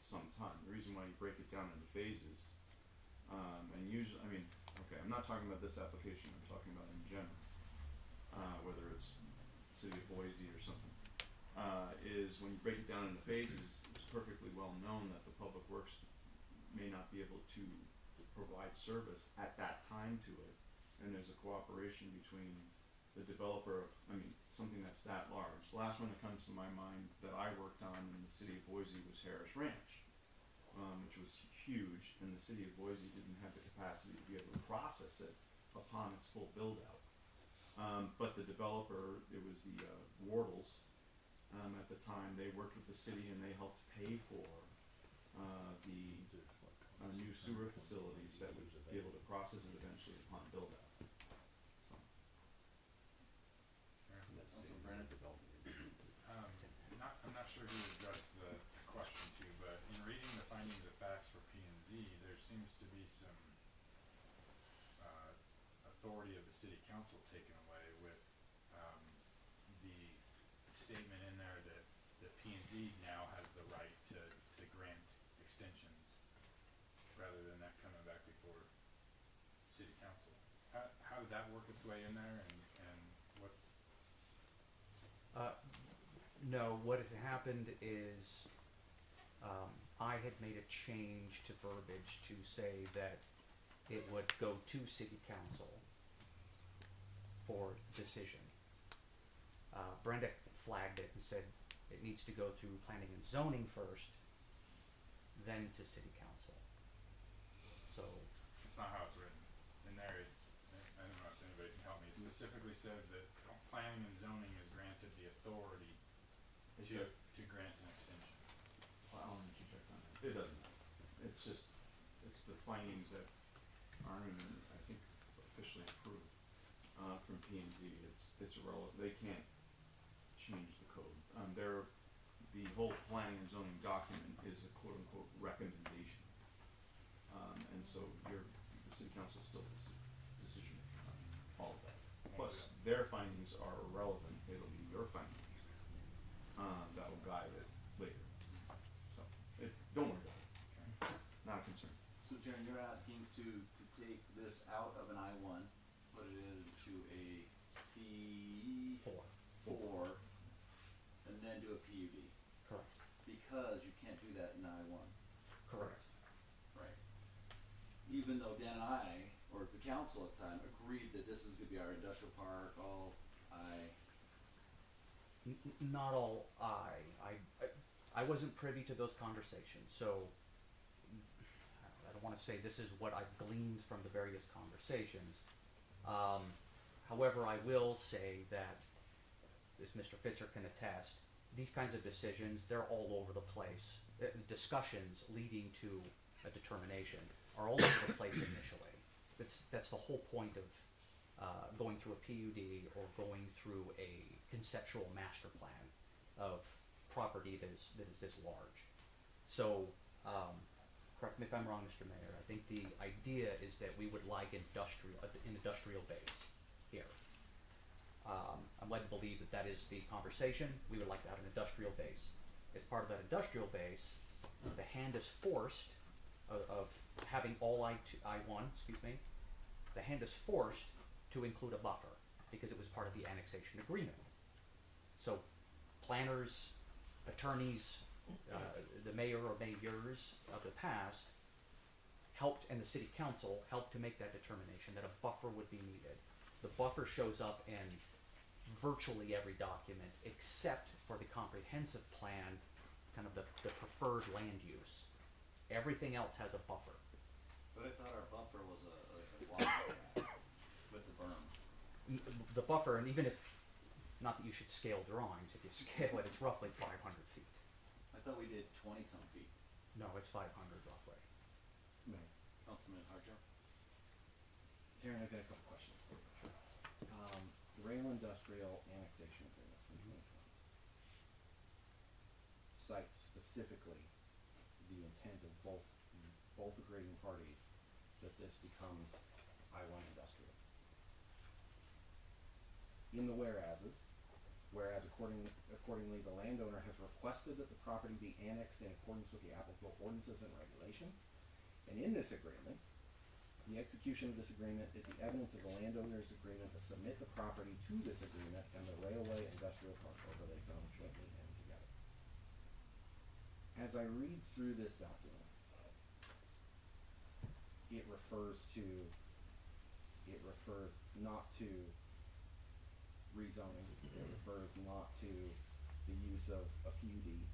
some time. The reason why you break it down into phases, and usually, okay, I'm not talking about this application, I'm talking about in general, whether it's City of Boise or something, is when you break it down into phases, it's perfectly well known that the Public Works may not be able to provide service at that time to it, and there's a cooperation between the developer of, something that's that large. The last one that comes to my mind that I worked on in the City of Boise was Harris Ranch, which was huge, and the City of Boise didn't have the capacity to be able to process it upon its full build-out. But the developer, it was the Wardles, at the time, they worked with the city and they helped pay for the new sewer facilities that would be able to process it eventually upon build-out. So. I'm not sure who addressed the question to, but in reading the findings of facts for P&Z, there seems to be some authority of the city council taken away with the statement in there that P&Z now has the right to grant extensions rather than that coming back before city council. How did that work its way in there, and what's... No, what had happened is I had made a change to verbiage to say that it would go to city council for decision. Brenda flagged it and said it needs to go through planning and zoning first, then to city council. So It's not how it's written. In there, I don't know if anybody can help me. It specifically says that planning and zoning is granted the authority to grant an extension. Well, I'll let you check on that. It doesn't matter. It's just, it's the findings that aren't even, I think, officially approved from P&Z. It's irrelevant. They can't change the code. The whole planning and zoning document is a quote-unquote recommendation. And so the city council still has decision on all of that. Plus, their findings are irrelevant. It'll be your findings that will guide it later. So Jaren, you're asking to take this out of an I-1, put it into a C4, and then do a PUD, Correct. because you can't do that in I-1. Correct. Right. Even though Dan and I, or the council at the time, agreed that this is gonna be our industrial park, all Not all I wasn't privy to those conversations, so I don't wanna say this is what I've gleaned from the various conversations. However, I will say that, as Mr. Fitzer can attest, these kinds of decisions, they're all over the place. Discussions leading to a determination are all over the place initially. That's the whole point of going through a PUD or going through a conceptual master plan of property that is this large. So, correct me if I'm wrong, Mr. Mayor, I think the idea is that we would like an industrial base here. I'm led to believe that that is the conversation. We would like to have an industrial base. As part of that industrial base, the hand is forced of having all I-1, the hand is forced to include a buffer because it was part of the annexation agreement. So planners, attorneys, the mayor or mayors of the past helped, and the city council helped to make that determination that a buffer would be needed. The buffer shows up in virtually every document except for the comprehensive plan, kind of the preferred land use. Everything else has a buffer. But I thought our buffer was a block with the berm. The buffer, and even if, not that you should scale drawings, if you scale it, it's roughly 500 feet. I thought we did 20-some feet. No, it's 500 roughly. Mayor. Councilman Harjo? Darren, I've got a couple questions for you. Rail Industrial Annexation Agreement from 2020 cites specifically the intent of both agreeing parties that this becomes I-1 industrial. In the whereas accordingly the landowner has requested that the property be annexed in accordance with the applicable ordinances and regulations. And in this agreement, the execution of this agreement is the evidence of the landowner's agreement to submit the property to this agreement and the railway industrial park overlay zone jointly and together. As I read through this document, it refers not to rezoning, it refers not to the use of a PUD,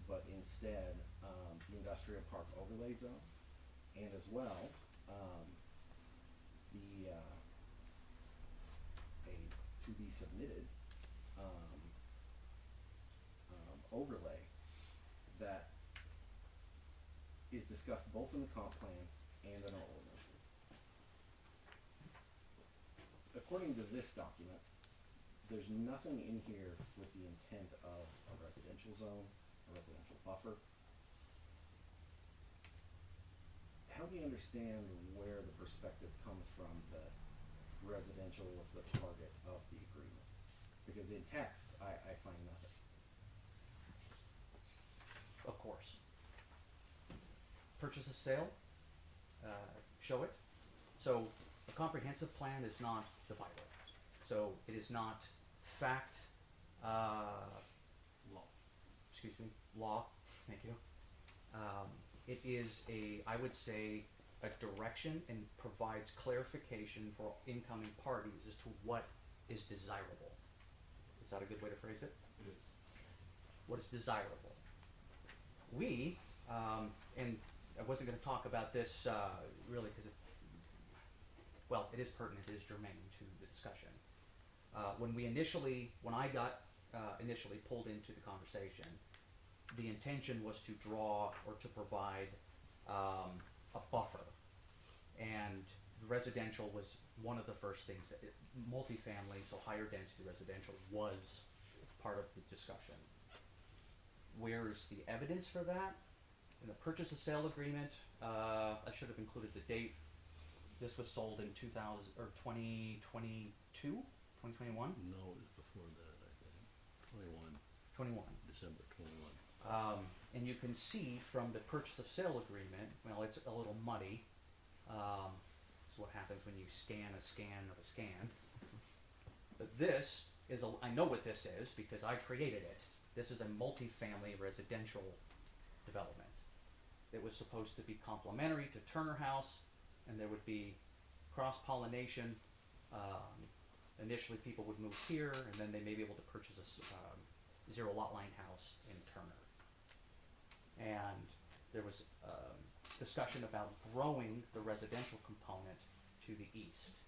but instead the industrial park overlay zone, and as well a to be submitted overlay that is discussed both in the comp plan and in our ordinances. According to this document, there's nothing in here with the intent of a residential zone, a residential buffer. Help me understand where the perspective comes from that residential was the target of the agreement. Because in text, I find nothing. Of course. Purchase of sale, show it. So a comprehensive plan is not the Bible. So it is not fact, law, thank you. It is I would say, a direction and provides clarification for incoming parties as to what is desirable. Is that a good way to phrase it? It is. What is desirable? We, and I wasn't going to talk about this really because it is pertinent, it is germane to the discussion. When I got initially pulled into the conversation, the intention was to draw or to provide a buffer, and residential was one of the first things. Multifamily, so higher density residential, was part of the discussion. Where's the evidence for that? In the purchase and sale agreement, I should have included the date. This was sold in 2022, 2021? No, it was before that, I think. 21. 21. December 21. And you can see from the purchase of sale agreement, well, it's a little muddy. It's what happens when you scan a scan of a scan. But this is, I know what this is because I created it. This is a multifamily residential development. It was supposed to be complementary to Turner House, and there would be cross-pollination. Initially, people would move here, and then they may be able to purchase a zero lot line house in Turner. And there was discussion about growing the residential component to the east.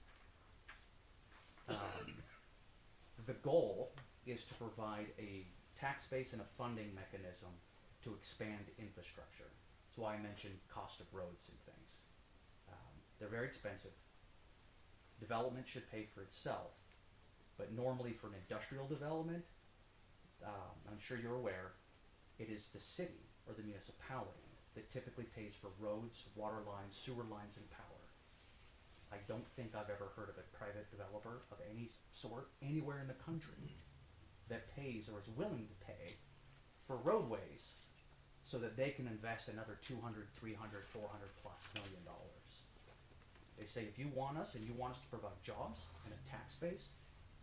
The goal is to provide a tax base and a funding mechanism to expand infrastructure. That's why I mentioned cost of roads and things. They're very expensive. Development should pay for itself, but normally for an industrial development, I'm sure you're aware, it is the city or the municipality that typically pays for roads, water lines, sewer lines, and power. I don't think I've ever heard of a private developer of any sort anywhere in the country that pays or is willing to pay for roadways so that they can invest another 200, 300, 400 plus million dollars. They say, if you want us and you want us to provide jobs and a tax base,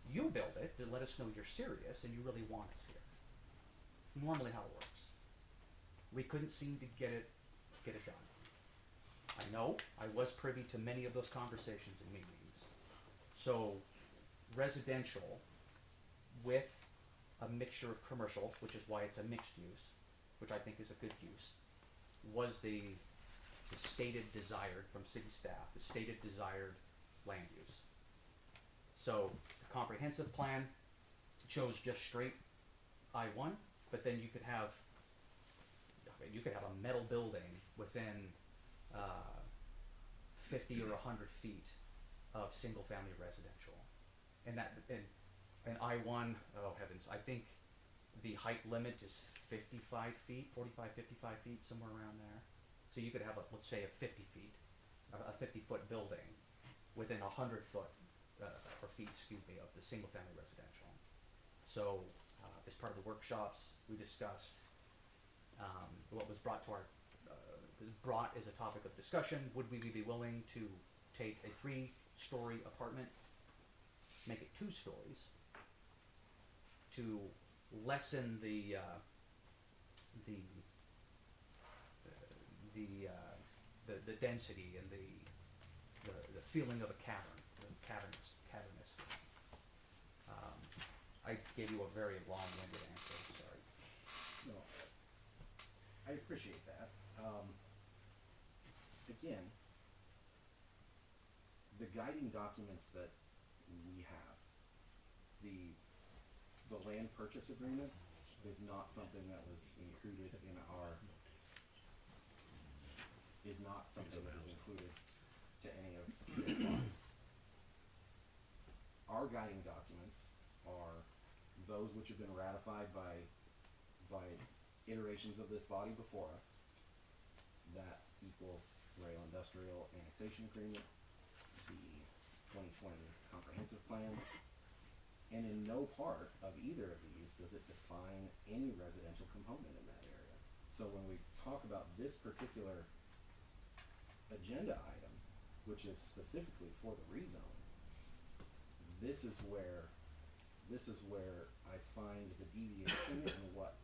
you build it to let us know you're serious and you really want us here. Normally how it works. We couldn't seem to get it done. I know, I was privy to many of those conversations and meetings. So residential with a mixture of commercial, which is why it's a mixed use, which I think is a good use, was the stated desired from city staff, the stated desired land use. So the comprehensive plan chose just straight I-1, but then you could have a metal building within 50 or 100 feet of single-family residential, and I-1, oh heavens, I think the height limit is 55 feet, 45, 55 feet, somewhere around there. So you could have, let's say, a 50-foot building within 100 foot or feet, excuse me, of the single-family residential. So as part of the workshops, we discussed what was brought to our brought as a topic of discussion. Would we be willing to take a 3-story apartment, make it 2 stories, to lessen the density and the feeling of a cavern, the cavernous. I gave you a very long-winded answer. Sorry. No, I appreciate that. Again, the guiding documents that we have, the land purchase agreement is not something that was included in is not something that was included to any of this body. Our guiding documents are those which have been ratified by iterations of this body before us. That equals rail industrial annexation agreement, the 2020 comprehensive plan, and in no part of either of these does it define any residential component in that area. So when we talk about this particular agenda item, which is specifically for the rezone, this is where I find the deviation in what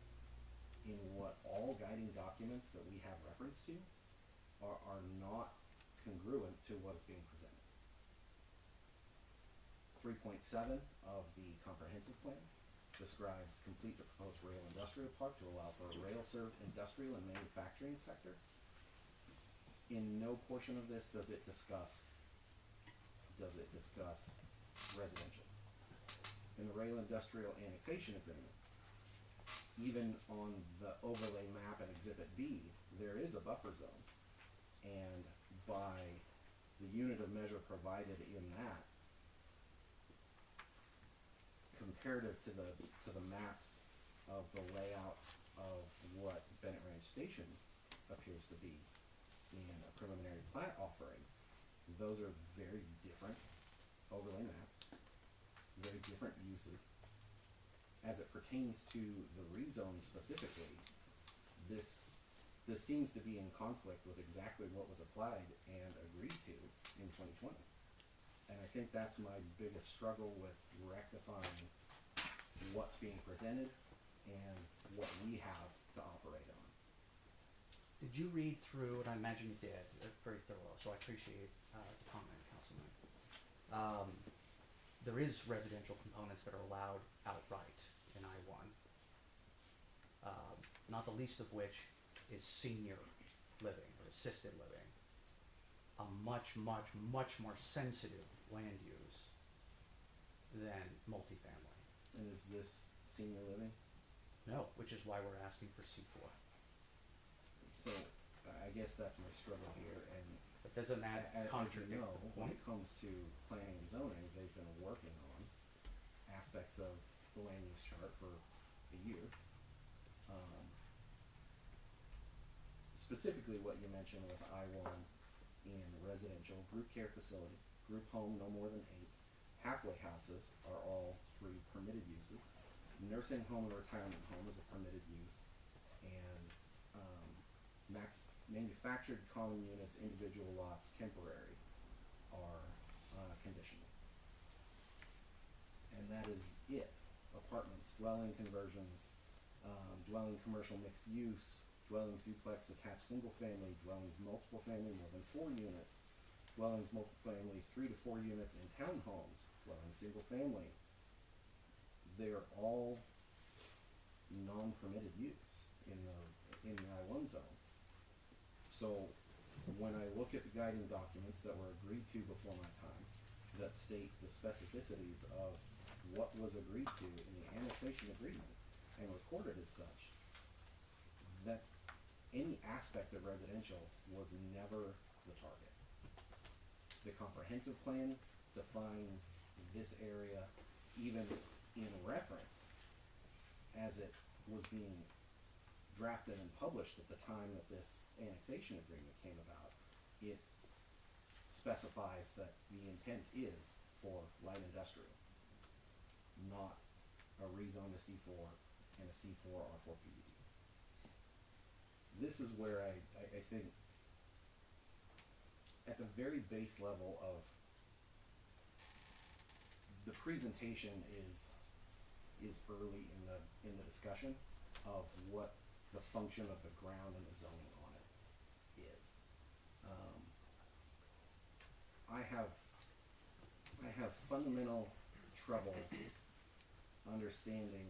all guiding documents that we have reference to are not congruent to what is being presented. 3.7 of the comprehensive plan describes complete the proposed rail industrial park to allow for a rail-served industrial and manufacturing sector. In no portion of this does it discuss residential. In the rail industrial annexation agreement, even on the overlay map in Exhibit B, there is a buffer zone, and by the unit of measure provided in that, comparative to the maps of the layout of what Bennett Ranch Station appears to be in a preliminary plat offering, those are very different overlay maps, very different uses. As it pertains to the rezone specifically, this seems to be in conflict with exactly what was applied and agreed to in 2020. And I think that's my biggest struggle with rectifying what's being presented and what we have to operate on. Did you read through, and I imagine you did, very thorough, so I appreciate the comment, Councilman. There is residential components that are allowed outright in I-1, not the least of which is senior living or assisted living, a much, much, much more sensitive land use than multifamily. And is this senior living? No, which is why we're asking for C4. So I guess that's my struggle here, and But doesn't that as you contradict know, the when point? it comes to planning and zoning, they've been working on aspects of the land use chart for a year. Specifically what you mentioned with I-1 in residential, group care facility, group home no more than 8, halfway houses are all 3 permitted uses, nursing home and retirement home is a permitted use, and manufactured common units, individual lots, temporary, are conditional. And that is it. Apartments, dwelling conversions, dwelling commercial mixed use, dwellings duplex attached single family, dwellings multiple family more than 4 units, dwellings multiple family 3 to 4 units in townhomes, dwellings single family. They're all non-permitted use in the I-1 zone. So when I look at the guiding documents that were agreed to before my time that state the specificities of what was agreed to in the annexation agreement and recorded as such, that any aspect of residential was never the target. The comprehensive plan defines this area even in reference as it was being drafted and published at the time that this annexation agreement came about. It specifies that the intent is for light industrial, not a rezone to C4 and a C4 R4 PUD. This is where I think at the very base level of the presentation is early in the discussion of what the function of the ground and the zoning on it is. I have fundamental trouble understanding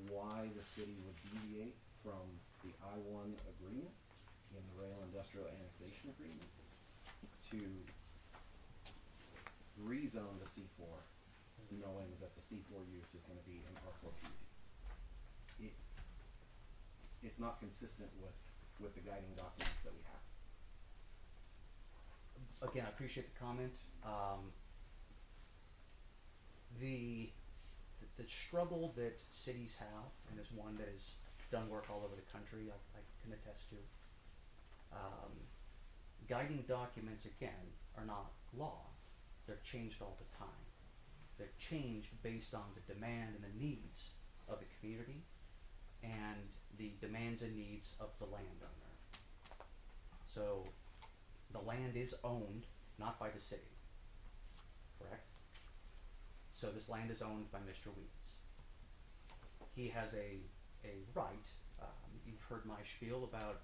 why the city would deviate from the I-1 agreement in the rail industrial annexation agreement to rezone the C4, knowing that the C4 use is going to be an R4 PUD. It's not consistent with the guiding documents that we have. Again, I appreciate the comment. The struggle that cities have, and is one that has done work all over the country, I can attest to. Guiding documents, again, are not law. They're changed all the time. They're changed based on the demand and the needs of the community and the demands and needs of the landowner. So the land is owned not by the city, correct? So this land is owned by Mr. Weeds. He has a right, you've heard my spiel about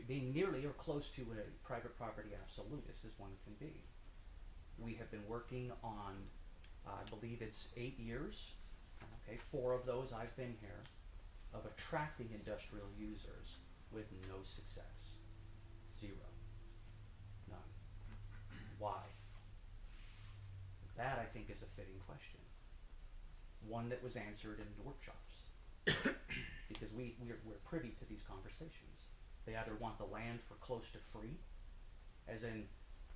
being nearly or close to a private property absolutist as one can be. We have been working on, I believe it's 8 years, okay, 4 of those I've been here, of attracting industrial users with no success. 0. None. Why? That, I think, is a fitting question. One that was answered in the workshops. Because we're privy to these conversations. They either want the land for close to free, as in,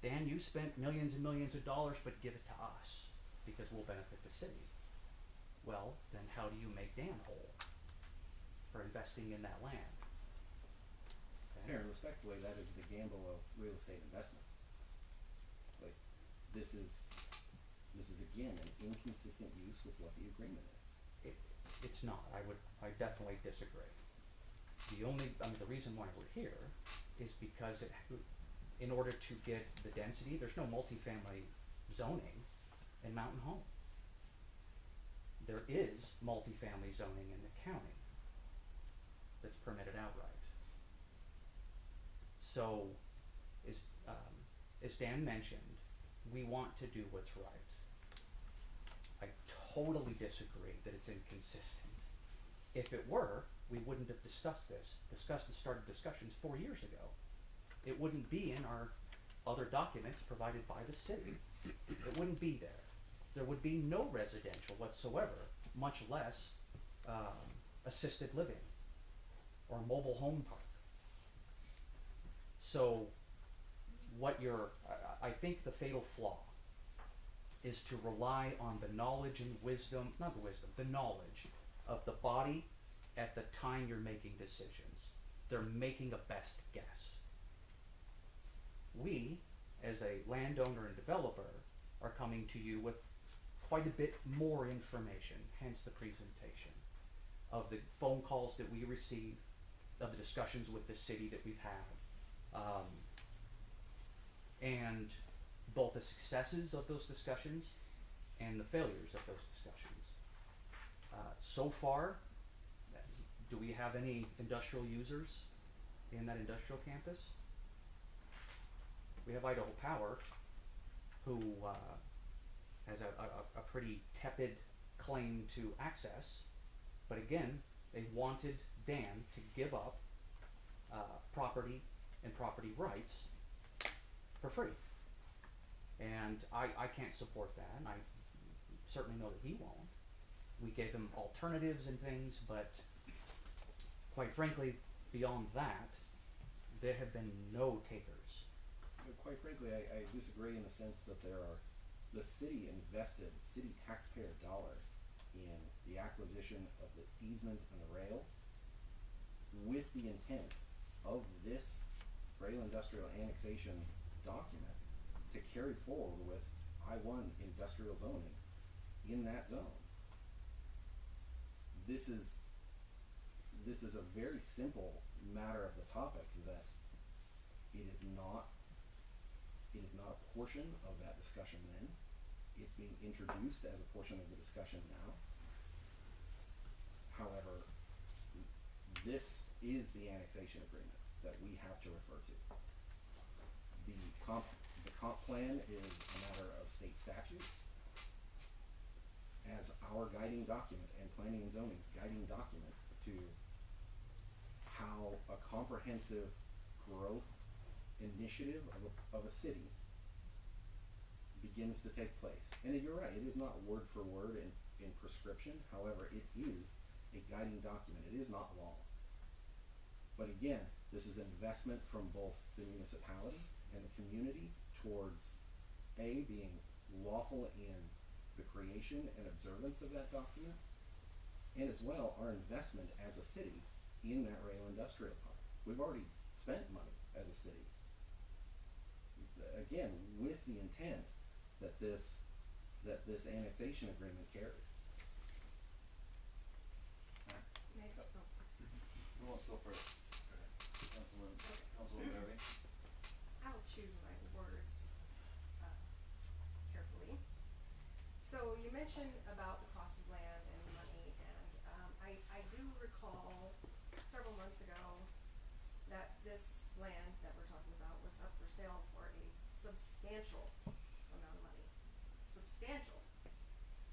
Dan, you spent millions and millions of dollars, but give it to us, because we'll benefit the city. Well, then how do you make Dan whole for investing in that land? Okay. Aaron, respectfully, that is the gamble of real estate investment. Like, this is again an inconsistent use with what the agreement is. It's not. I definitely disagree. The reason why we're here is because in order to get the density, there's no multifamily zoning in Mountain Home. There is multifamily zoning in the county that's permitted outright. So, as Dan mentioned, we want to do what's right. I totally disagree that it's inconsistent. If it were, we wouldn't have started discussions 4 years ago. It wouldn't be in our other documents provided by the city. It wouldn't be there. There would be no residential whatsoever, much less assisted living or mobile home park. So I think the fatal flaw is to rely on the knowledge and wisdom, the knowledge of the body at the time you're making decisions. They're making a best guess. We, as a landowner and developer, are coming to you with quite a bit more information, hence the presentation, of the phone calls that we receive, of the discussions with the city that we've had, and both the successes of those discussions and the failures of those discussions. So far, do we have any industrial users in that industrial campus? We have Idaho Power, who has a pretty tepid claim to access, but again, they wanted Dan to give up property and property rights for free. And I can't support that, and I certainly know that he won't. We gave him alternatives and things, but quite frankly, beyond that, there have been no takers. But quite frankly, I disagree in the sense that the city invested city taxpayer dollar in the acquisition of the easement and the rail with the intent of this rail industrial annexation document to carry forward with I-1 industrial zoning in that zone. This is a very simple matter of the topic that it is not a portion of that discussion then. It's being introduced as a portion of the discussion now. However, this is the annexation agreement that we have to refer to. The comp plan is a matter of state statute as our guiding document, and planning and zoning's guiding document to how a comprehensive growth initiative of a city begins to take place. And you're right, it is not word for word in prescription. However, it is a guiding document. It is not law. But again, this is investment from both the municipality and the community towards A, being lawful in the creation and observance of that document, and as well our investment as a city in that rail industrial park. We've already spent money as a city, again, with the intent that this annexation agreement carries. Who wants to go first? Go ahead. Councilwoman Garvey. I will choose my words carefully. So you mentioned about the cost of land and money, and I do recall several months ago that this land that we're talking about was up for sale for a substantial amount of money. Substantial.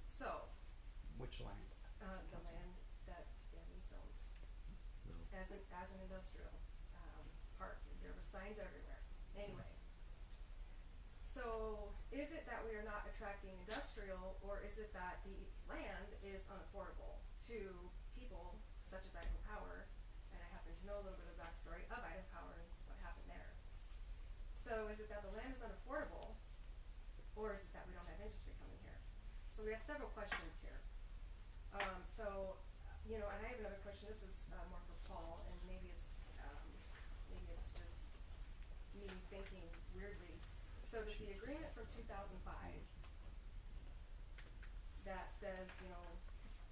So. Which land? The land that Dan Meats owns. No. As an industrial park. There were signs everywhere. Anyway. So is it that we are not attracting industrial, or is it that the land is unaffordable to people such as Idaho Power? And I happen to know a little bit of the backstory of Idaho Power and what happened there. So is it that the land is unaffordable, or is it that we don't have industry coming here? So we have several questions here. And I have another question. This is more for Paul, and maybe it's just me thinking weirdly. So does the agreement from 2005 that says,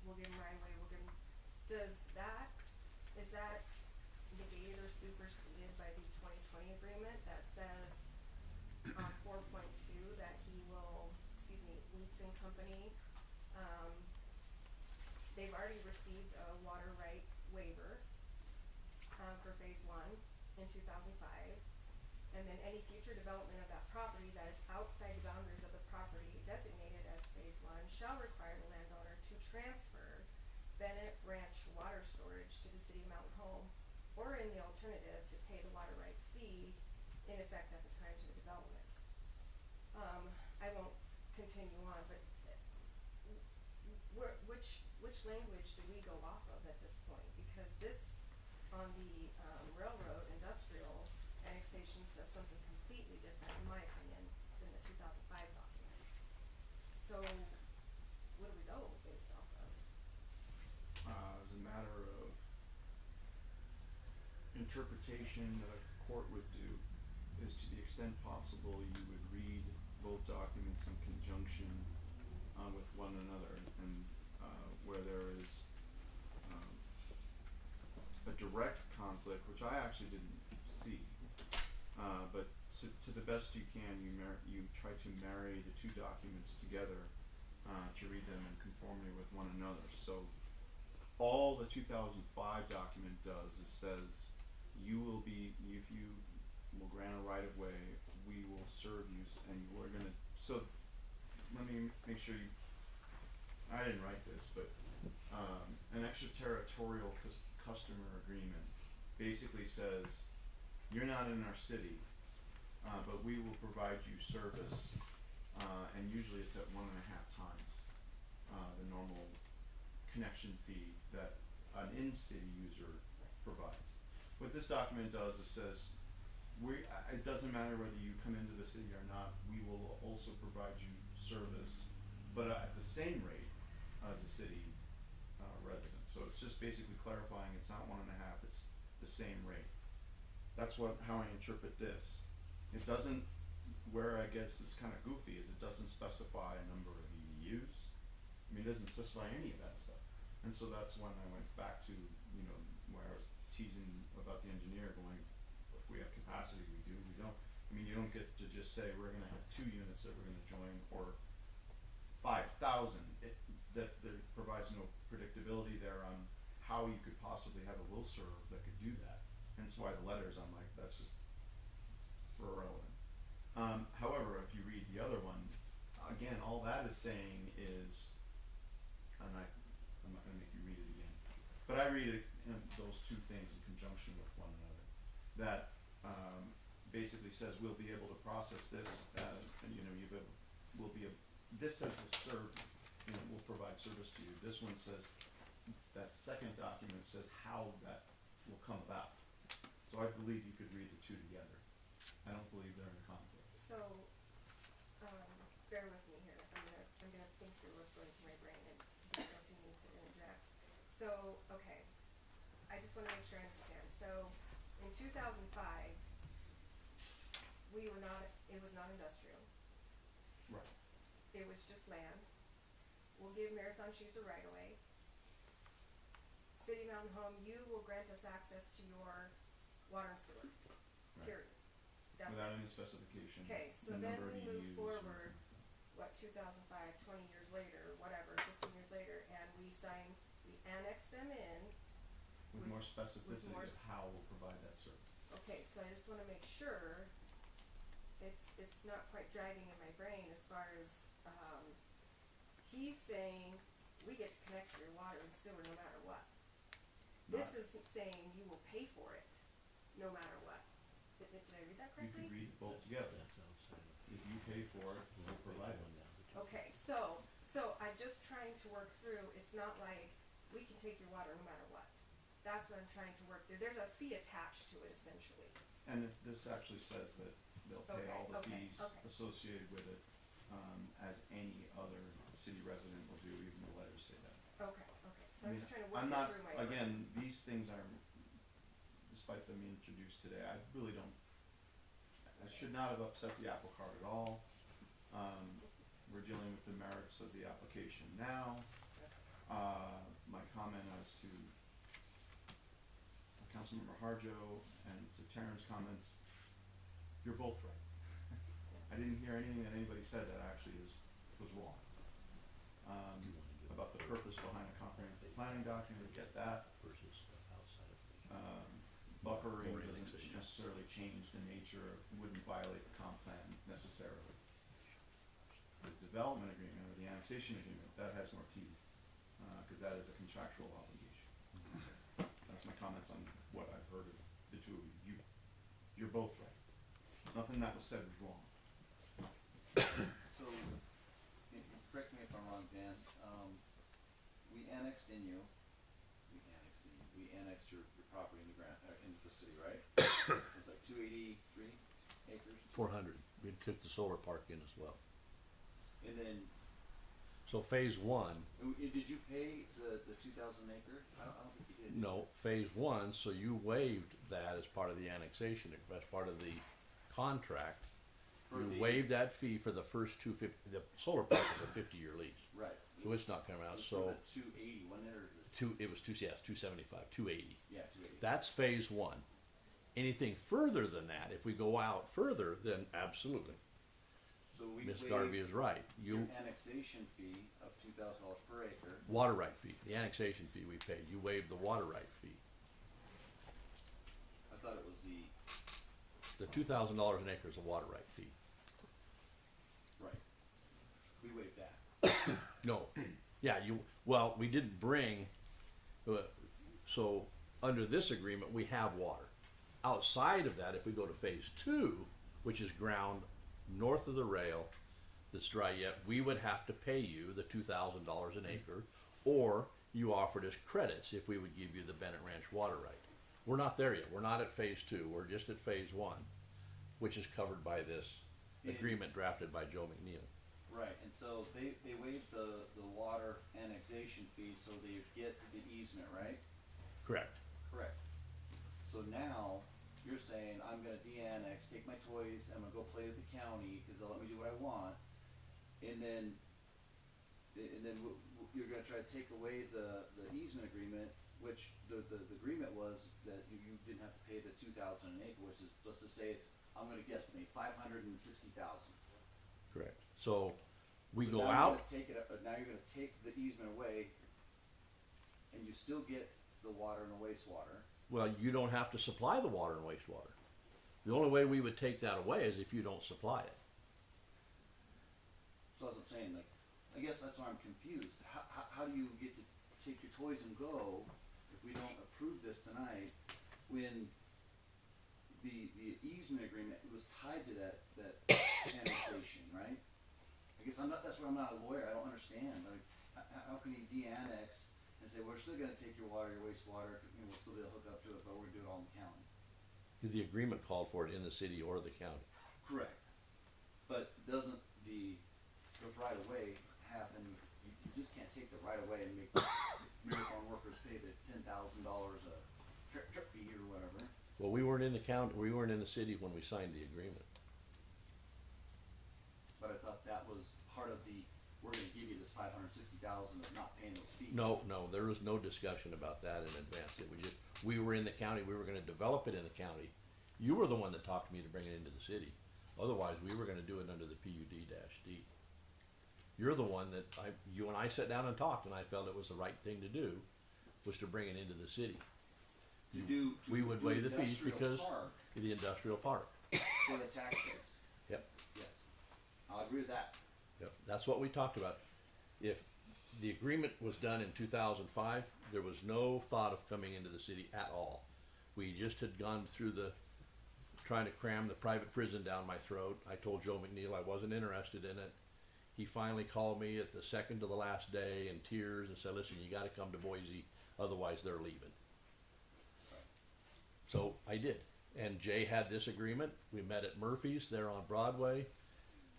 we'll give them right away, is that negated or superseded by the 2020 agreement that says on 4.2 that he will, Wheats and Company, they've already received a water right waiver for phase 1 in 2005. And then any future development of that property that is outside the boundaries of the property designated as phase 1 shall require the landowner to transfer Bennett Ranch water storage to the city of Mountain Home, or in the alternative, to pay the water right fee in effect at the time to the development. I won't continue on, but which language do we go off of at this point? Because this, on the railroad industrial annexation, says something completely different, in my opinion, than the 2005 document. So, what do we go based off of? As a matter of interpretation that a court would do, is to the extent possible you would read both documents in conjunction with one another, and where there is a direct conflict, which I actually didn't see, but to the best you can, you try to marry the two documents together to read them in conformity with one another. So all the 2005 document does is says you will be, if you will grant a right of way, we will serve you, and we're gonna. So let me make sure you. I didn't write this, but an extraterritorial customer agreement basically says you're not in our city, but we will provide you service, and usually it's at 1.5 times the normal connection fee that an in-city user provides. What this document does is says, it doesn't matter whether you come into the city or not, we will also provide you service, but at the same rate as a city resident. So it's just basically clarifying it's not 1.5, it's the same rate. That's how I interpret this. It doesn't, where I guess it's kind of goofy, is it doesn't specify a number of EUs. I mean, it doesn't specify any of that stuff. And so that's when I went back to, where I was teasing about the engineer going, if we have capacity, we do, we don't. I mean, you don't get to just say we're gonna have 2 units that we're gonna join, or 5,000. That there provides no predictability there on how you could possibly have a will serve that could do that. Hence why the letters, I'm like, that's just irrelevant. However, if you read the other one, again, all that is saying is, and I'm not gonna make you read it again, but I read it, those two things in conjunction with one another. That basically says we'll be able to process this, this says will serve, will provide service to you. This one says, that second document says how that will come about. So I believe you could read the two together. I don't believe they're in conflict. So, bear with me here. I'm gonna think through what's going through my brain, and I don't know if you need to interject. So, okay, I just wanna make sure I understand. So, in 2005, it was not industrial. Right. It was just land. We'll give Marathon Cheese a right of way. City Mountain Home, you will grant us access to your water and sewer, Right. period. That's Without it. any specification. Okay, so the then number we of move EUs forward, 2005, 20 years later, whatever, 15 years later, and we annex them in. with more specificity more of how we'll provide that service. Okay, so I just wanna make sure it's not quite dragging in my brain as far as, he's saying we get to connect to your water and sewer no matter what. This isn't saying you will pay for it no matter what. Did I read that You correctly? could read both together. That's what I'm saying. If you pay for it, we'll provide it. Okay, so I'm just trying to work through, it's not like we can take your water no matter what. That's what I'm trying to work through. There's a fee attached to it essentially. And this actually says that they'll pay Okay, all the okay, fees okay. associated with it, as any other city resident will do, even the letters say that. Okay, so I I'm mean, just trying to work I'm it not, through my brain. again, these things are, despite them being introduced today, I really don't, I should not have upset the apple cart at all. We're dealing with the merits of the application now. My comment as to Councilmember Harjo and to Taryn's comments, you're both right. I didn't hear anything that anybody said that actually was wrong. About the purpose behind a comprehensive planning document, get that. Versus outside of. Buffering Or doesn't annexation. necessarily change the nature, wouldn't violate the comp plan necessarily. The development agreement or the annexation agreement, that has more teeth, cause that is a contractual obligation. That's my comments on what I've heard of the two of you. You're both right. Nothing that was said was wrong. So, correct me if I'm wrong, Dan, we annexed your property in the into the city, right? It's like 283 acres. 400, we took the solar park in as well. And then, So phase one, did you pay the 2,000 acre? I don't think you did. no, phase one, so you waived that as part of the annexation, as part of the contract. For You the- waived that fee for the first the solar park is a 50-year lease, Right. so it's not coming out, It was so. for the 280, wasn't it, or the It was 275, 280. Yeah, 280. That's phase one. Anything further than that, if we go out further, then absolutely. So we Ms. waived Garvey is right. your You, annexation fee of $2,000 per acre. water right fee, the annexation fee we paid, you waived the water right fee. I thought it was The $2,000 an acre is a water right fee. right. We waived that. No, yeah, well, we didn't bring, so under this agreement, we have water. Outside of that, if we go to phase two, which is ground north of the rail that's dry yet, we would have to pay you the $2,000 an acre, or you offered us credits if we would give you the Bennett Ranch water right. We're not there yet, we're not at phase two, we're just at phase one, which is covered by this agreement drafted by Joe McNeil. Right, and so they waived the water annexation fee, so they get the easement, right? Correct. Correct. So now, you're saying, I'm gonna de-annex, take my toys, I'm gonna go play with the county, cause they'll let me do what I want, and then you're gonna try to take away the easement agreement, which the agreement was that you didn't have to pay the 2,000 an acre, which is, let's just say it's, I'm gonna guesstimate, 560,000. Correct. So we So go now you're out, gonna take it, now you're gonna take the easement away, and you still get the water and the wastewater. well, you don't have to supply the water and wastewater. The only way we would take that away is if you don't supply it. So that's what I'm saying, like, I guess that's why I'm confused. How do you get to take your toys and go if we don't approve this tonight when the easement agreement was tied to that annexation, right? I guess that's where I'm not a lawyer, I don't understand, like, how can you de-annex and say, we're still gonna take your water, your wastewater, we'll still be able to hook up to it, but we're gonna do it all in the county? The agreement called for it in the city or the county. Correct. But doesn't the right of way happen, you just can't take the right of way and make Marathon workers pay the $10,000 a trip fee or whatever. Well, we weren't in the county, we weren't in the city when we signed the agreement. But I thought that was part of the, we're gonna give you this 560,000 of not paying those fees. No, there was no discussion about that in advance. It was just, we were in the county, we were gonna develop it in the county. You were the one that talked to me to bring it into the city. Otherwise, we were gonna do it under the PUD-D. You're the one that you and I sat down and talked, and I felt it was the right thing to do, was to bring it into the city. We would waive the fees because of the industrial park. For the tax base. Yep, Yes. I'll agree with that. yep, that's what we talked about. If the agreement was done in 2005, there was no thought of coming into the city at all. We just had gone through trying to cram the private prison down my throat. I told Joe McNeil I wasn't interested in it. He finally called me at the second to the last day in tears and said, listen, you gotta come to Boise, otherwise they're leaving. So I did, and Jay had this agreement. We met at Murphy's there on Broadway.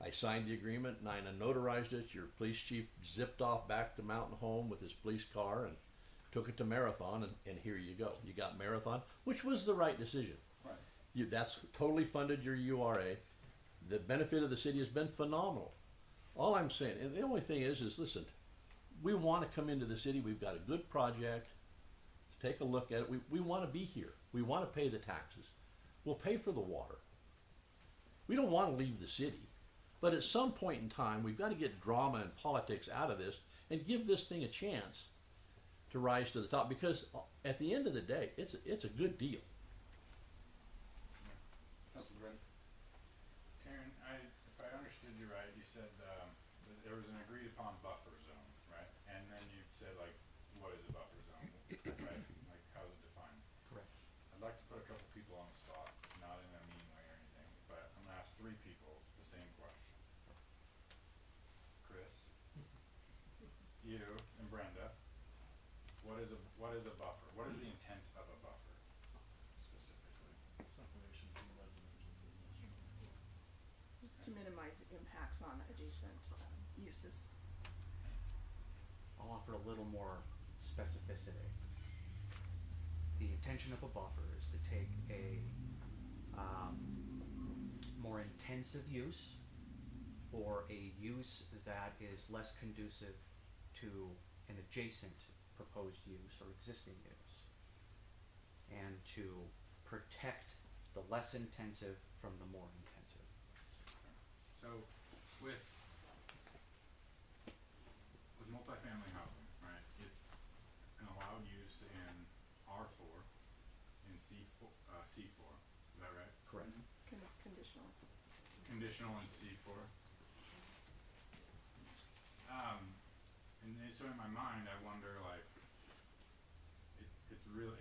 I signed the agreement, Nina notarized it. Your police chief zipped off back to Mountain Home with his police car and took it to Marathon, and here you go. You got Marathon, which was the right decision. Right. That's totally funded your URA. The benefit of the city has been phenomenal. All I'm saying, and the only thing is listen, we want to come into the city. We've got a good project. take a look at it. We wanna be here. We wanna pay the taxes. We'll pay for the water. We don't wanna leave the city. But at some point in time, we've gotta get drama and politics out of this and give this thing a chance to rise to the top, because at the end of the day, it's a good deal. Councilman Brennan? Taryn, if I understood you right, you said, that there was an agreed upon buffer zone, right? And then you said, like, what is a buffer zone? Right? Like, how's it defined? Correct. I'd like to put a couple people on the spot, not in a mean way or anything, but I'm gonna ask 3 people the same question. Chris, you, and Brenda, what is a buffer? What is the intent of a buffer specifically? Separation from residential to industrial. To minimize impacts on adjacent uses. I'll offer a little more specificity. The intention of a buffer is to take a more intensive use or a use that is less conducive to an adjacent proposed use or existing use, and to protect the less intensive from the more intensive. So, with multifamily housing, right, it's an allowed use in R4, in C4, is that right? Correct. Conditional. Conditional in C4. And then, so in my mind, I wonder, like, it's really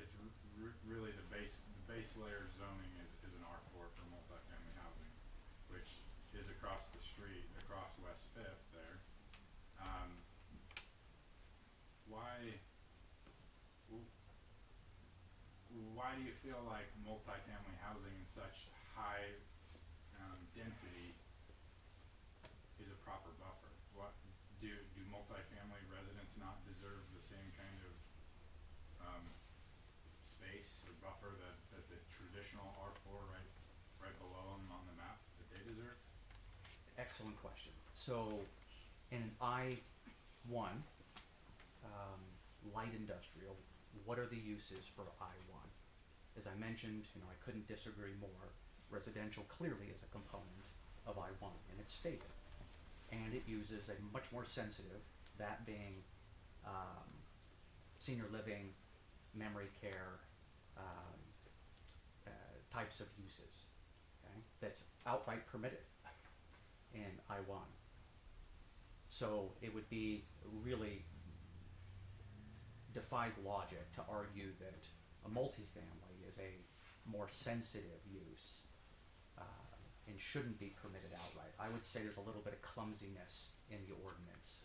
the base layer zoning is an R4 for multifamily housing, which is across the street, across West Fifth there. Why do you feel like multifamily housing in such high density is a proper buffer? What do multifamily residents not deserve the same kind of space or buffer that the traditional R4 right below them on the map that they deserve? Excellent question. So, in an I-1, light industrial, what are the uses for I-1? As I mentioned, I couldn't disagree more. Residential clearly is a component of I-1, and it's stated. And it uses a much more sensitive, that being senior living, memory care, types of uses, okay? That's outright permitted in I-1. So it would be really defies logic to argue that a multifamily is a more sensitive use and shouldn't be permitted outright. I would say there's a little bit of clumsiness in the ordinance.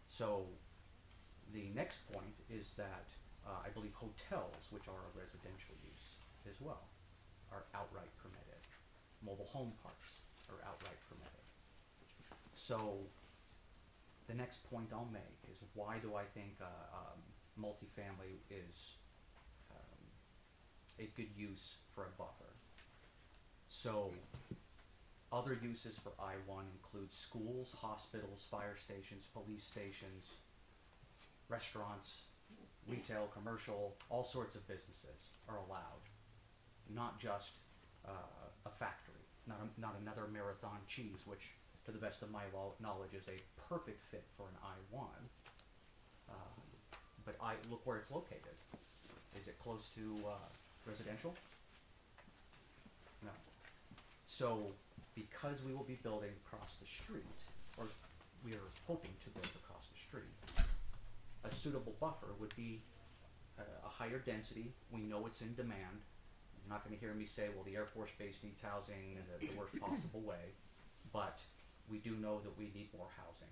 So the next point is that I believe hotels, which are a residential use as well, are outright permitted. Mobile home parks are outright permitted. So the next point I'll make is, why do I think multifamily is a good use for a buffer? So other uses for I-1 include schools, hospitals, fire stations, police stations, restaurants, retail, commercial, all sorts of businesses are allowed. Not just a factory, not another Marathon cheese, which to the best of my knowledge is a perfect fit for an I-1. But look where it's located. Is it close to residential? No. So because we will be building across the street, or we are hoping to build across the street, a suitable buffer would be a higher density. We know it's in demand. You're not going to hear me say, well, the Air Force Base needs housing in the worst possible way, but we do know that we need more housing.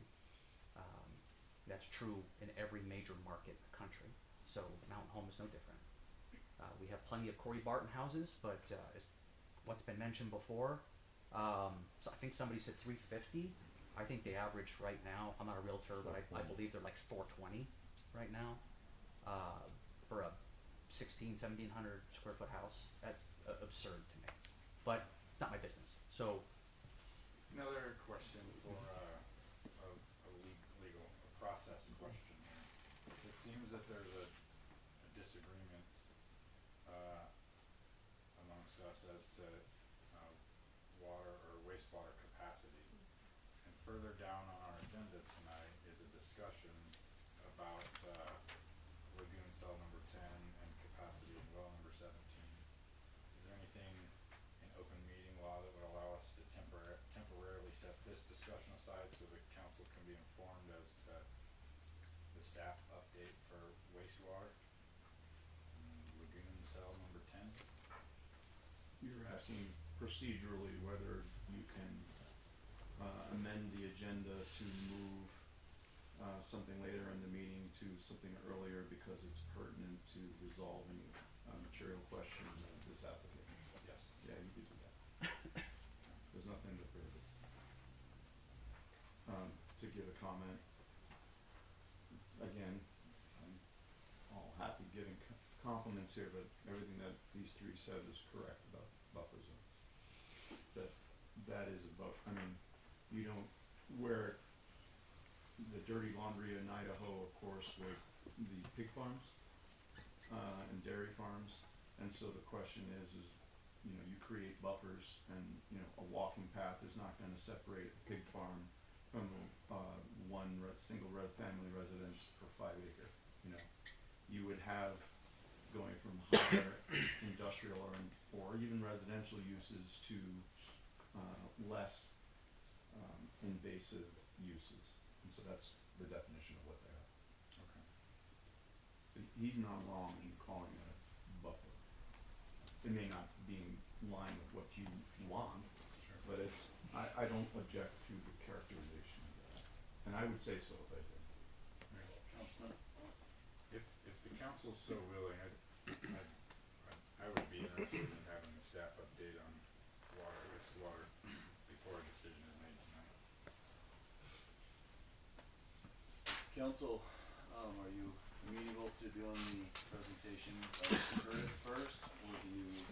That's true in every major market in the country. So Mountain Home is no different. We have plenty of Corey Barton houses, but what's been mentioned before, so I think somebody said 350. I think the average right now, I'm not a realtor, but I believe they're like 420 right now for a 1,700 square foot house. That's absurd to me, but it's not my business. So another question for a process question here. So it seems that there's a disagreement, amongst us as to, water or wastewater capacity. And further down on our agenda tonight is a discussion about, lagoon cell number 10 and capacity in well number 17. Is there anything in open meeting law that would allow us to temporarily set this discussion aside so the council can be informed as to the staff update for wastewater? Lagoon cell number 10? You're asking procedurally whether you can amend the agenda to move something later in the meeting to something earlier because it's pertinent to resolving material questions of this applicant. Yes. Yeah, you could do that. There's nothing that prohibits. To give a comment, again, I'm all happy giving compliments here, but everything that these three said is correct about buffer zones. That is about, I mean, you don't, where the dirty laundry in Idaho, of course, was the pig farms, and dairy farms, and so the question is, you know, you create buffers, and, you know, a walking path is not gonna separate a pig farm from single family residence per 5 acre, you know. You would have going from higher industrial or even residential uses to less invasive uses, and so that's the definition of what they are. Okay. But he's not wrong in calling it a buffer. It may not be in line with what you want, Sure. but it's, I don't object to the characterization of that, and I would say so if I did. Councilman? If the council's so willing, I would be interested in having the staff update on wastewater before a decision is made tonight. Council, are you amenable to doing the presentation by Mr. Curtis first, or do you need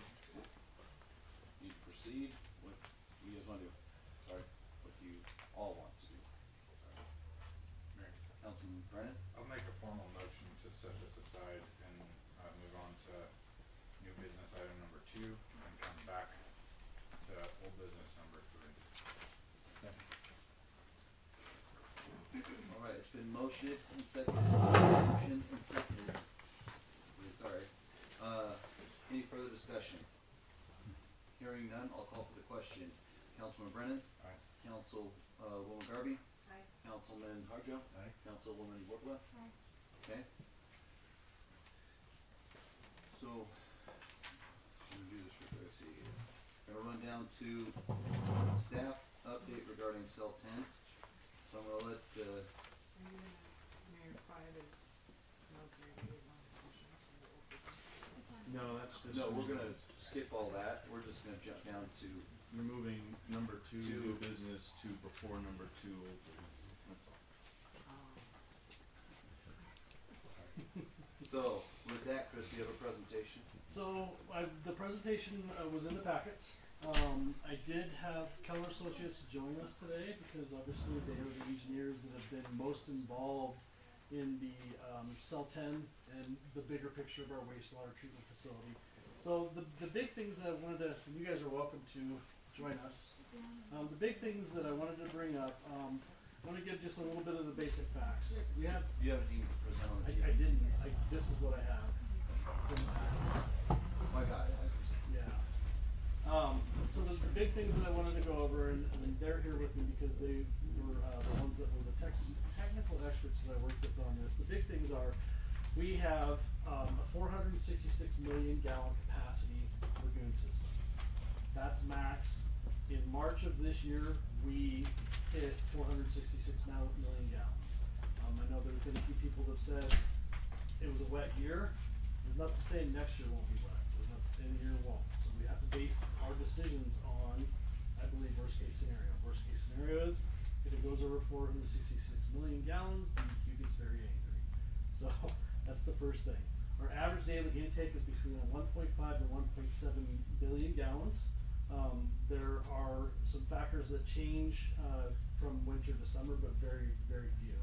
to proceed? What do you guys wanna do? Sorry, what do you all want to do? Sorry. Mayor, Councilman Brennan? I'll make a formal motion to set this aside and move on to new business item number 2 and come back to old business number 3. Second. Alright, it's been motioned and seconded. Motion and seconded. It's alright. Any further discussion? Hearing none, I'll call for the question. Councilman Brennan? Aye. Councilwoman Garvey? Aye. Councilman Harjo? Aye. Councilwoman Workla? Aye. Okay. So, I'm gonna do this real quick, see. Gonna run down to staff update regarding cell 10. So I'm gonna let, Mayor 5 is military liaison position in the old business. No, that's just. no, we're gonna skip all that. We're just gonna jump down to, You're moving number 2 new Two. business to before number 2 old business. that's all. So, with that, Chris, do you have a presentation? So, the presentation was in the packets. I did have Keller Associates join us today because obviously they are the engineers that have been most involved in the Cell 10 and the bigger picture of our wastewater treatment facility. So the big things that I wanted to, and you guys are welcome to join us. The big things that I wanted to bring up, I want to give just a little bit of the basic facts. We have, You have anything to present on the I didn't, this is what I have. It's in the packet. I got it. Yeah. So the big things that I wanted to go over, and they're here with me because they were the ones that were the technical experts that I worked with on this. The big things are, we have a 466 million gallon capacity lagoon system. That's max. In March of this year, we hit 466 million gallons. I know there's been a few people that said it was a wet year. There's nothing saying next year won't be wet. There's nothing saying the year won't. So we have to base our decisions on, I believe, worst case scenario. Worst case scenario is if it goes over 466 million gallons, DEQ gets very angry. So that's the first thing. Our average daily intake is between 1.5 and 1.7 billion gallons. There are some factors that change from winter to summer, but very, very few.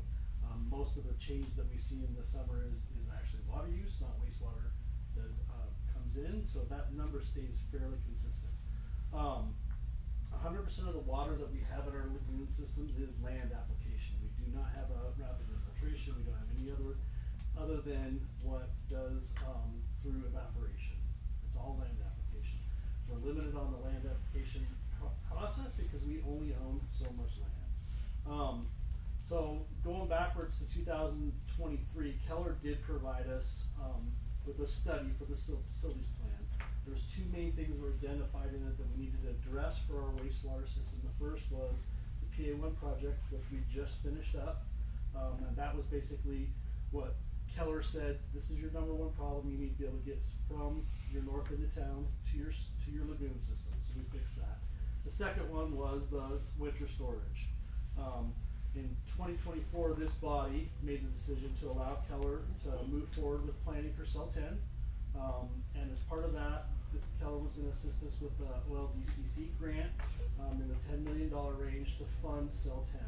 Most of the change that we see in the summer is actually water use, not wastewater that comes in, so that number stays fairly consistent. 100% of the water that we have in our lagoon systems is land application. We do not have a rapid infiltration. We don't have any other than what does through evaporation. It's all land application. We're limited on the land application process because we only own so much land. So going backwards to 2023, Keller did provide us with a study for the facilities plan. There's two main things that were identified in it that we needed to address for our wastewater system. The first was the PA1 project, which we just finished up. And that was basically what Keller said, this is your number one problem. You need to be able to get from your north end of town to your lagoon system. So we fixed that. The second one was the winter storage. In 2024, this body made the decision to allow Keller to move forward with planning for cell 10. And as part of that, Keller was going to assist us with the OLDCC grant in the $10 million range to fund cell 10.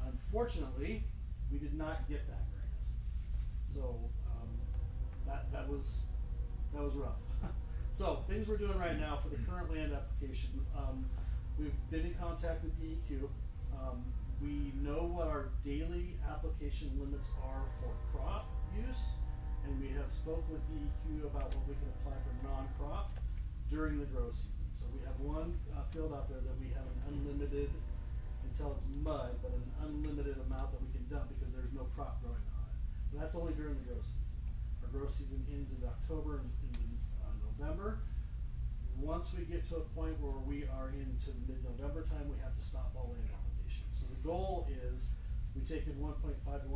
Unfortunately, we did not get that grant. So that was rough. So things we're doing right now for the current land application, we've been in contact with DEQ. We know what our daily application limits are for crop use, and we have spoke with DEQ about what we can apply for non-crop during the grow season. So we have one field out there that we have an unlimited, until it's mud, but an unlimited amount that we can dump because there's no crop growing on it. And that's only during the grow season. Our grow season ends in October and in November. Once we get to a point where we are into mid-November time, we have to stop all land applications. So the goal is, we take in 1.5 to 1.7,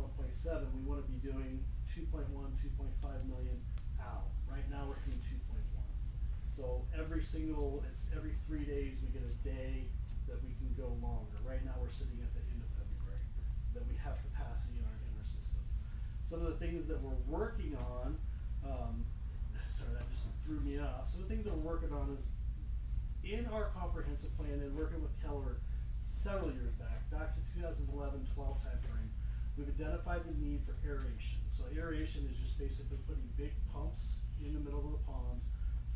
we want to be doing 2.1, 2.5 million out. Right now we're doing 2.1. So every 3 days we get a day that we can go longer. Right now we're sitting at the end of February, that we have capacity in our system. Some of the things that we're working on, sorry, that just threw me off. Some of the things that we're working on is in our comprehensive plan and working with Keller several years back to 2011-12 timeframe, we've identified the need for aeration. So aeration is just basically putting big pumps in the middle of the ponds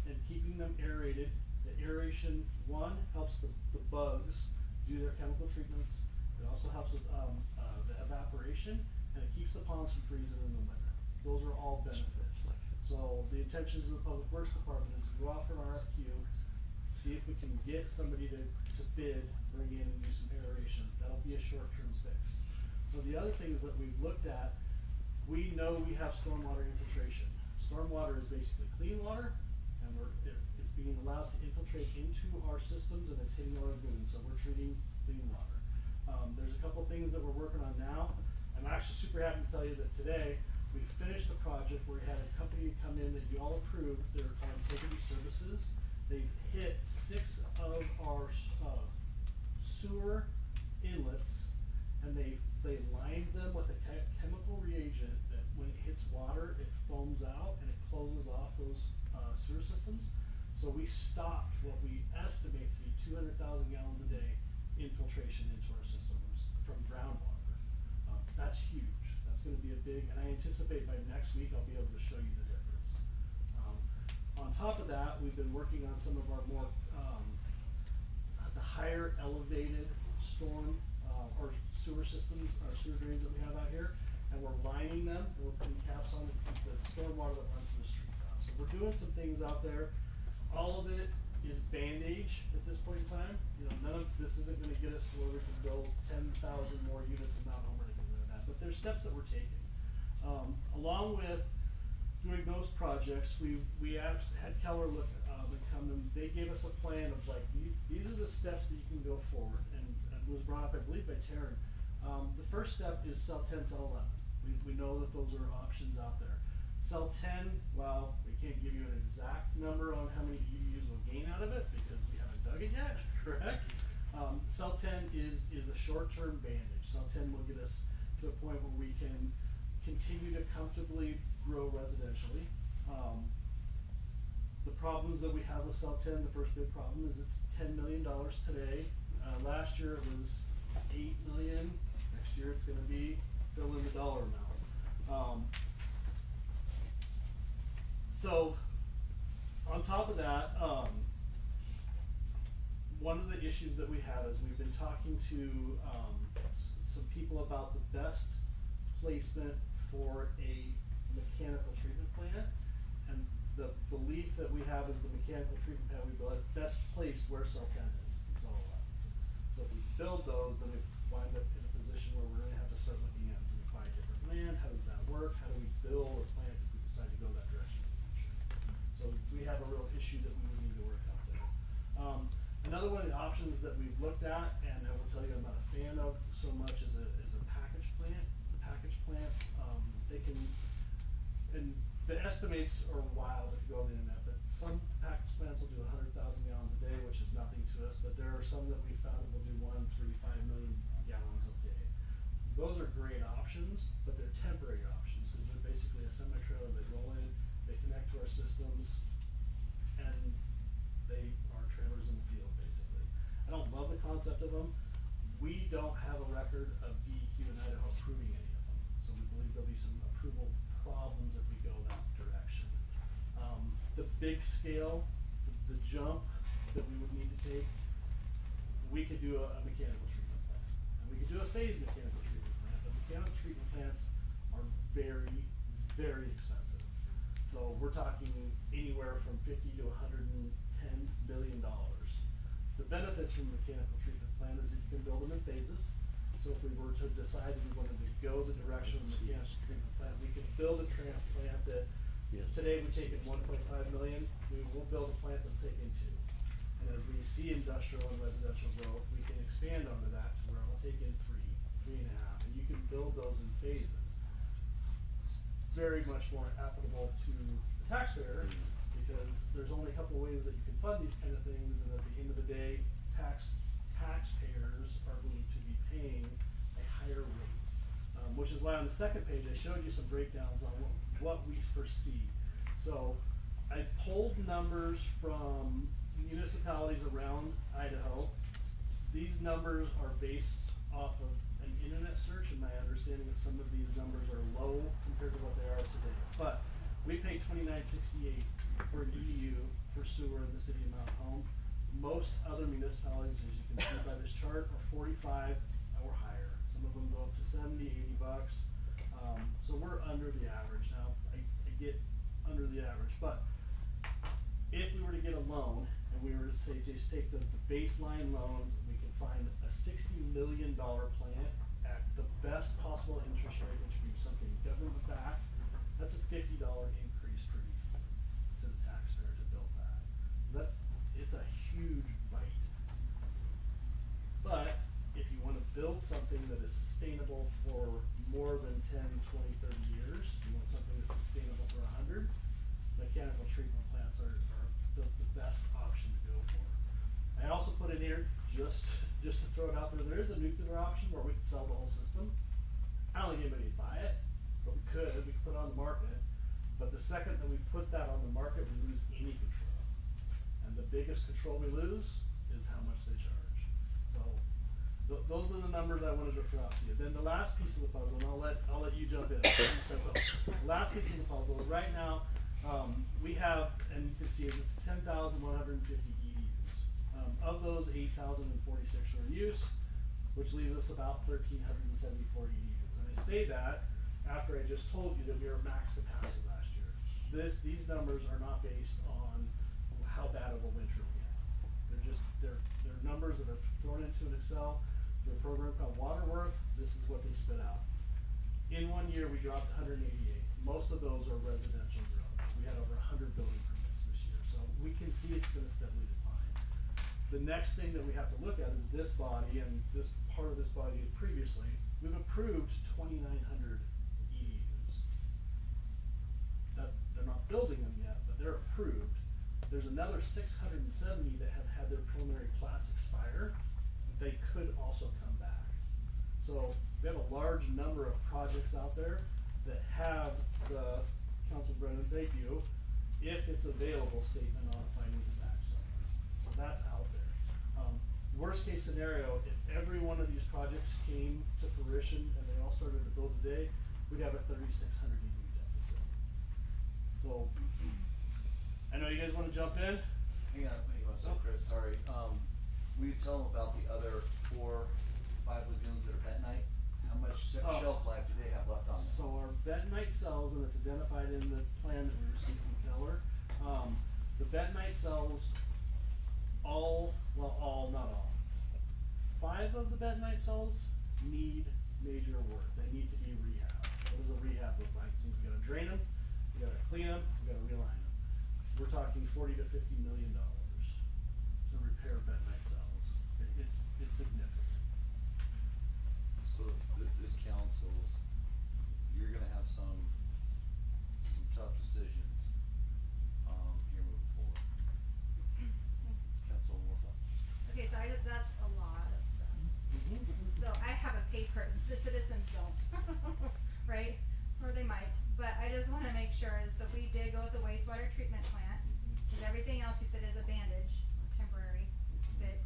and keeping them aerated. The aeration, one, helps the bugs do their chemical treatments. It also helps with the evaporation, and it keeps the ponds from freezing in the winter. Those are all benefits. So the intentions of the Public Works Department is to go out for an RFQ, see if we can get somebody to bid, bring in and do some aeration. That'll be a short-term fix. So the other things that we've looked at, we know we have stormwater infiltration. Stormwater is basically clean water, and it's being allowed to infiltrate into our systems, and it's hitting our lagoons, so we're treating clean water. There's a couple things that we're working on now. I'm actually super happy to tell you that today we finished a project where we had a company come in that you all approved. They're called Integrity Services. They've hit 6 of our sewer inlets, and they lined them with a chemical reagent that when it hits water, it foams out and it closes off those sewer systems. So we stopped what we estimate to be 200,000 gallons a day infiltration into our systems from groundwater. That's huge. That's going to be a big, and I anticipate by next week I'll be able to show you the difference. On top of that, we've been working on some of our more, the higher elevated storm or sewer systems, or sewer drains that we have out here, and we're lining them, and we're putting caps on to keep the stormwater that runs through the streets out. So we're doing some things out there. All of it is bandage at this point in time. You know, none of this isn't going to get us to where we can build 10,000 more units in Mount Homer or anything like that. But there's steps that we're taking. Along with doing those projects, we have had Keller look and come, and they gave us a plan of like these are the steps that you can go forward. And it was brought up, I believe, by Taryn. The first step is cell 10, cell 11. We know that those are options out there. Cell 10, well, we can't give you an exact number on how many EDUs will gain out of it because we haven't dug it yet, correct? Cell 10 is a short-term bandage. Cell 10 will get us to a point where we can continue to comfortably grow residentially. The problems that we have with cell 10, the first big problem is it's $10 million today. Last year it was $8 million. Next year it's going to be fill in the dollar amount. So, on top of that, one of the issues that we have is we've been talking to some people about the best placement for a mechanical treatment plant, and the belief that we have is the mechanical treatment plant we build best placed where cell 10 is and cell 11. So if we build those, then we wind up in a position where we're gonna have to start looking at, do we buy different land, how does that work, how do we build a plant if we decide to go that direction in the future. So we have a real issue that we would need to work out there. Another one of the options that we've looked at, and I will tell you I'm not a fan of so much, is a package plant. The package plants, they can, and the estimates are wild if you go on the internet, but some package plants will do 100,000 gallons a day, which is nothing to us, but there are some that we found that will do 1.35 million gallons a day. Those are great options, but they're temporary options, because they're basically a semi-trailer. They roll in, they connect to our systems, and they are trailers in the field, basically. I don't love the concept of them. We don't have a record of DEQ in Idaho approving any of them, so we believe there'll be some approval problems if we go that direction. The big scale, the jump that we would need to take, we could do a mechanical treatment plant, and we could do a phased mechanical treatment plant, but mechanical treatment plants are very, very expensive. So we're talking anywhere from $50 to $110 million. The benefits from a mechanical treatment plant is that you can build them in phases. So if we were to decide we wanted to go the direction of a mechanical treatment plant, we could build a plant that today we take in 1.5 million. We will build a plant that'll take in 2. And as we see industrial and residential growth, we can expand onto that to where we'll take in 3.5, and you can build those in phases. Very much more applicable to the taxpayer, because there's only a couple of ways that you can fund these kind of things, and at the end of the day, taxpayers are going to be paying a higher rate. Which is why on the second page I showed you some breakdowns on what we foresee. So I pulled numbers from municipalities around Idaho. These numbers are based off of an internet search, and my understanding is some of these numbers are low compared to what they are today. But we pay $29.68 for an EDU for sewer in the city of Mount Home. Most other municipalities, as you can see by this chart, are 45 or higher. Some of them go up to 70, 80 bucks. So we're under the average. Now, I get under the average, but if we were to get a loan, and we were to say, just take the baseline loan, we can find a $60 million plant at the best possible interest rate, which would be something government backed. That's a $50 increase per year to the taxpayer to build that. It's a huge bite. But if you want to build something that is sustainable for more than 10, 20, 30 years, you want something that's sustainable for 100, mechanical treatment plants are the best option to go for. I also put in here, just to throw it out there is a nuclear option where we could sell the whole system. I don't think anybody would buy it, but we could put it on the market. But the second that we put that on the market, we lose any control. And the biggest control we lose is how much they charge. So those are the numbers I wanted to throw out to you. Then the last piece of the puzzle, and I'll let you jump in. The last piece of the puzzle, right now, we have, and you can see it's 10,150 EDUs. Of those, 8,046 are in use, which leaves us about 1,374 EDUs. And I say that after I just told you that we were max capacity last year. These numbers are not based on how bad of a winter we had. They're numbers that are thrown into an Excel through a program called Waterworth. This is what they spit out. In 1 year, we dropped 188. Most of those are residential growth. We had over 100 building permits this year, so we can see it's going to steadily decline. The next thing that we have to look at is this body, and this part of this body previously. We've approved 2,900 EDUs. They're not building them yet, but they're approved. There's another 670 that have had their preliminary plats expire. They could also come back. So we have a large number of projects out there that have the, Councilman Brennan, thank you, if it's available statement on findings of fact somewhere. So that's out there. worst case scenario, if every one of these projects came to fruition and they all started to build today, we'd have a 3,600 EDU deficit. So, I know you guys wanna jump in? Hang on, Chris, sorry, will you tell them about the other 4, 5 lagoons that are bentonite? How much Oh. shelf life do they have left on them? So our bentonite cells, and it's identified in the plan that we received from Keller, the bentonite cells, not all. 5 of the bentonite cells need major work. They need to be rehabbed. What does a rehab look like? We gotta drain them, we gotta clean them, we gotta realign them. We're talking $40 to $50 million to repair bentonite cells. It's significant. So this council's, you're gonna have some tough decisions, here moving forward. Council Wolf. Okay, so that's a lot of stuff. So I have a paper, the citizens don't, right? Or they might, but I just wanna make sure, so we did go with the wastewater treatment plant, cause everything else you said is a bandage, or temporary fix.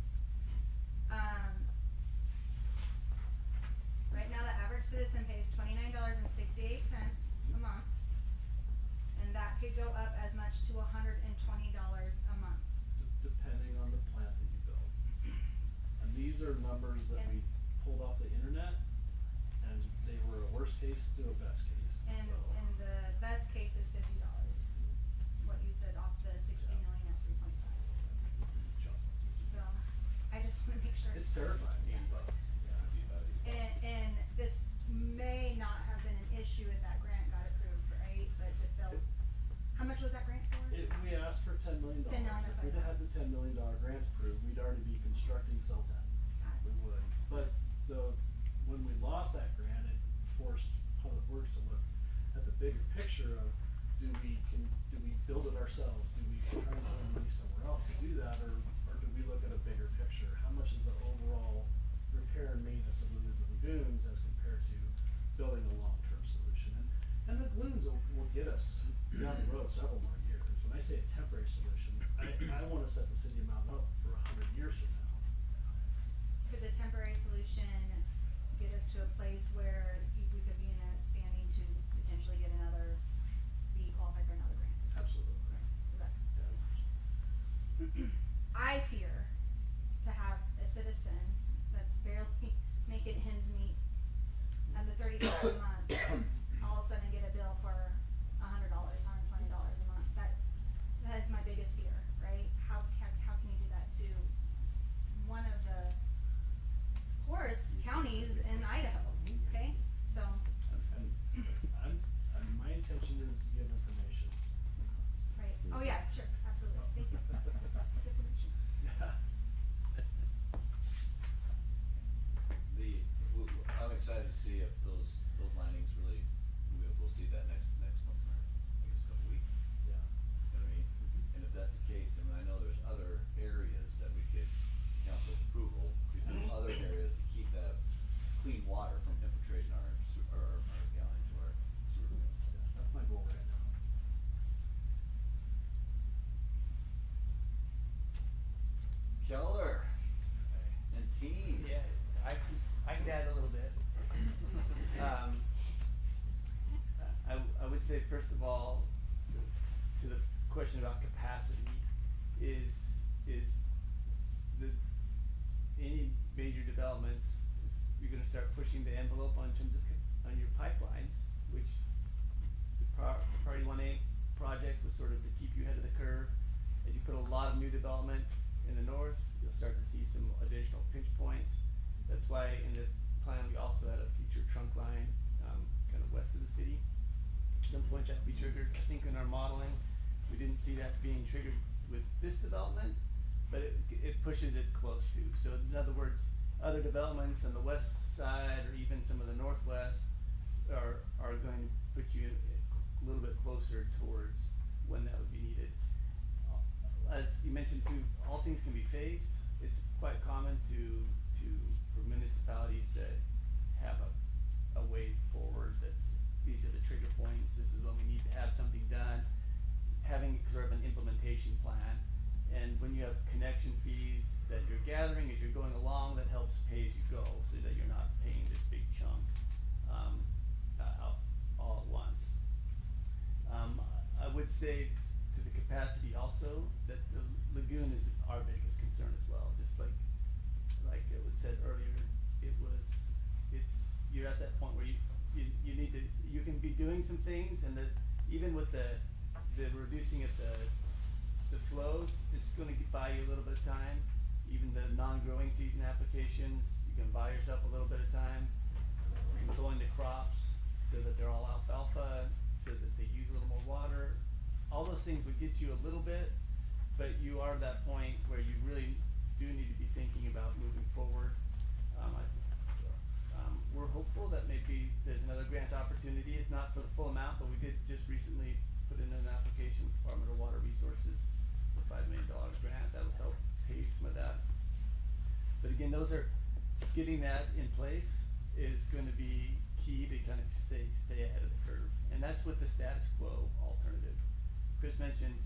Right now, the average citizen pays $29.68 a month, and that could go up as much to $120 a month. Depending on the plant that you build. And these are numbers that we pulled off the internet, and they were a worst case to a best case, And so. the best case is $50, what you said off the 60 million at 3.5. So, I just wanna make sure. It's terrifying. And this may not have been an issue if that grant got approved, right? But it fell, how much was that grant for? We asked for $10 million. $10 million, that's If we'd what I had the $10 million grant approved, we'd already be constructing cell 10. Got it. We would. But when we lost that grant, it forced Public Works to look at the bigger picture of, do we build it ourselves? Do we try and find money somewhere else to do that, or do we look at a bigger picture? How much is the overall repair and maintenance of these lagoons as compared to building a long-term solution? And the lagoons will get us down the road several more years. When I say a temporary solution, I wanna set the city of Mountain up for 100 years from now. Could the temporary solution get us to a place where we could be in a standing to potentially get be qualified for another grant? Absolutely. So that, Yeah. I fear to have a citizen that's barely making ends meet at the $30 a month, all of a sudden get a bill for $100, $120 a month. That is my biggest fear, right? How can you do that to one of the poorest counties in Idaho, okay? So, And my intention is to give information. right, oh yeah, sure, absolutely, thank you. Information. Yeah. I'm excited to see if those linings really, we'll see that next month, or I guess a couple weeks. Yeah. You know what I mean? And if that's the case, and I know there's other areas that we could, council's approval, we could do other areas to keep that clean water from infiltrating our into our sewer units. Yeah, that's my goal right now. Keller and team. Yeah, I can add a little bit. I would say, first of all, to the question about capacity, is any major developments, you're gonna start pushing the envelope on terms of, on your pipelines, which the priority 1A project was sort of to keep you ahead of the curve. As you put a lot of new development in the north, you'll start to see some additional pinch points. That's why in the plan, we also had a future trunk line, kind of west of the city. At some point that would be triggered. I think in our modeling, we didn't see that being triggered with this development, but it pushes it close to. So in other words, other developments on the west side or even some of the northwest are going to put you a little bit closer towards when that would be needed. As you mentioned too, all things can be phased. It's quite common for municipalities to have a way forward that's, these are the trigger points, this is when we need to have something done. Having sort of an implementation plan And when you have connection fees that you're gathering as you're going along, that helps pay as you go, so that you're not paying this big chunk, out all at once. I would say to the capacity also, that the lagoon is our biggest concern as well, just like it was said earlier, you're at that point where you need to, you can be doing some things, and that even with the reducing of the flows, it's gonna buy you a little bit of time. Even the non-growing season applications, you can buy yourself a little bit of time, controlling the crops so that they're all alfalfa, so that they use a little more water. All those things would get you a little bit, but you are at that point where you really do need to be thinking about moving forward. We're hopeful that maybe there's another grant opportunity. It's not for the full amount, but we did just recently put in an application with Department of Water Resources for $5 million grant that would help pay some of that. But again, getting that in place is going to be key to kind of stay ahead of the curve, and that's with the status quo alternative. Chris mentioned,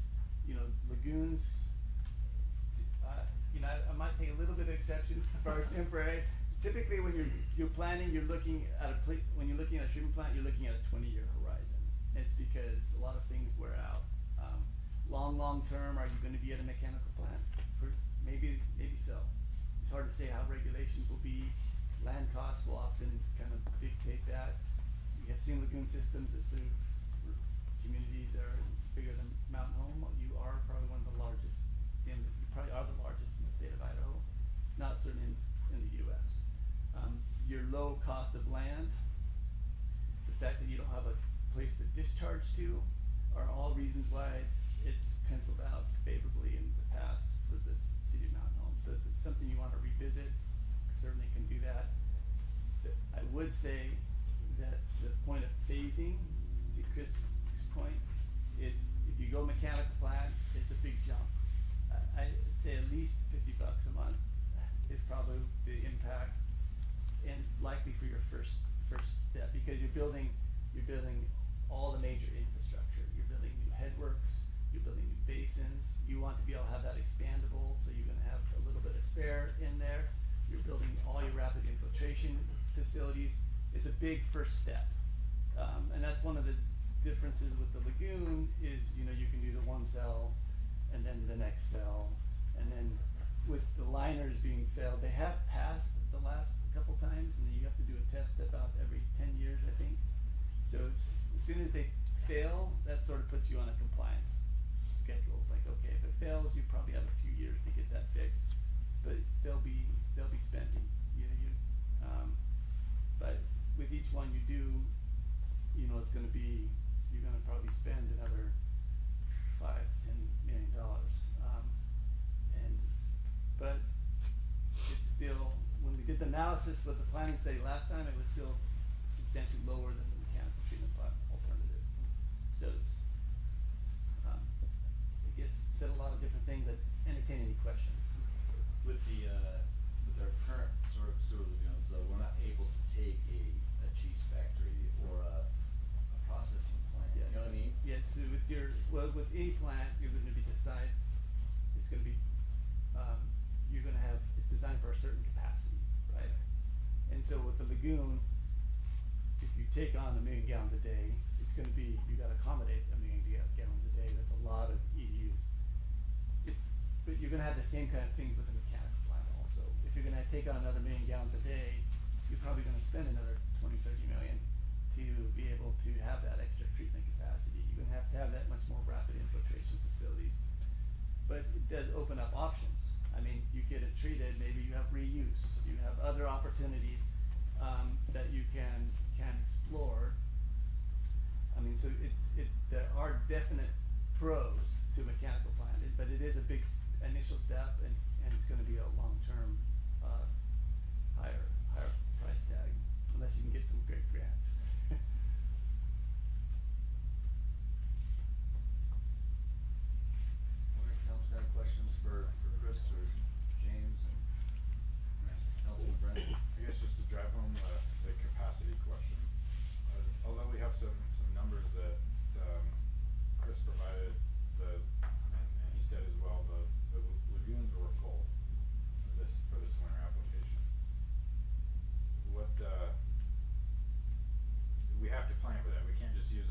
lagoons. I might take a little bit of exception as far as temporary. Typically, when you're planning, when you're looking at a treatment plant, you're looking at a 20-year horizon. It's because a lot of things wear out. Long term, are you going to be at a mechanical plant? Maybe so. It's hard to say how regulations will be. Land costs will often kind of dictate that. We have seen lagoon systems that serve communities that are bigger than Mountain Home. You are probably one of the largest you probably are the largest in the state of Idaho, not certainly in the U.S. Your low cost of land, the fact that you don't have a place to discharge to, are all reasons why it's penciled out favorably in the past for this city of Mountain Home. So if it's something you want to revisit, certainly can do that. I would say that the point of phasing, to Chris' point, if you go mechanical plant, it's a big jump. I'd say at least $50 a month is probably the impact, and likely for your first step, because you're building all the major infrastructure. You're building new headworks, you're building new basins. You want to be able to have that expandable, so you're going to have a little bit of spare in there. You're building all your rapid infiltration facilities. It's a big first step, and that's one of the differences with the lagoon is, you can do the one cell and then the next cell, and then with the liners being failed, they have passed the last couple times, and you have to do a test about every 10 years, I think. So as soon as they fail, that sort of puts you on a compliance schedule. It's like, okay, if it fails, you probably have a few years to get that fixed, but they'll be spent. But with each one you do, it's going to be, you're going to probably spend another $5 to $10 million. But it's still, when we did the analysis with the planning study last time, it was still substantially lower than the mechanical treatment plant alternative. So it's, I guess, said a lot of different things. I'd entertain any questions. With our current sewer lagoons, though, we're not able to take a cheese factory or a processing plant. Yes. You know what I mean? Yes. So with any plant, you're going to be it's going to be, you're going to have, it's designed for a certain capacity, right? And so with the lagoon, if you take on 1 million gallons a day, it's going to be, you got to accommodate 1 million gallons a day. That's a lot of EDUs. But you're going to have the same kind of things with a mechanical plant also. If you're going to take on another 1 million gallons a day, you're probably going to spend another 20, 30 million to be able to have that extra treatment capacity. You're going to have that much more rapid infiltration facilities. But it does open up options. I mean, you get it treated, maybe you have reuse, you have other opportunities that you can explore. I mean, so there are definite pros to mechanical plant, but it is a big initial step, and it's going to be a long-term higher price tag, unless you can get some great grants. Council got questions for Chris or James and Councilman Brennan? I guess just to drive home the capacity question. Although we have some numbers that Chris provided, and he said as well, the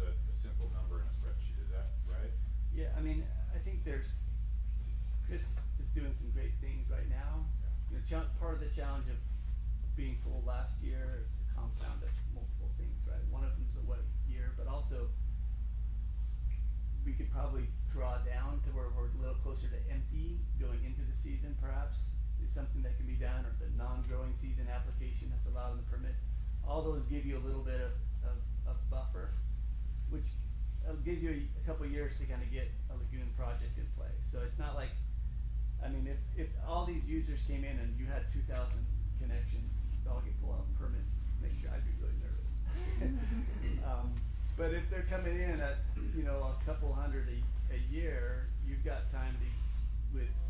a simple number in a spreadsheet, is that right? Yeah, I mean, I think Chris is doing some great things right now. You know, part of the challenge of being full last year is the compound of multiple things, right? One of them is a wet year, but also we could probably draw down to where we're a little closer to empty going into the season, perhaps, is something that can be done, or the non-growing season application that's allowed in the permit. All those give you a little bit of buffer, which gives you a couple of years to kind of get a lagoon project in place. So it's not like, I mean, if all these users came in and you had 2,000 connections, all get pulled out permits, make sure I'd be really nervous. But if they're coming in at, you know, a couple hundred a year, you've got time to,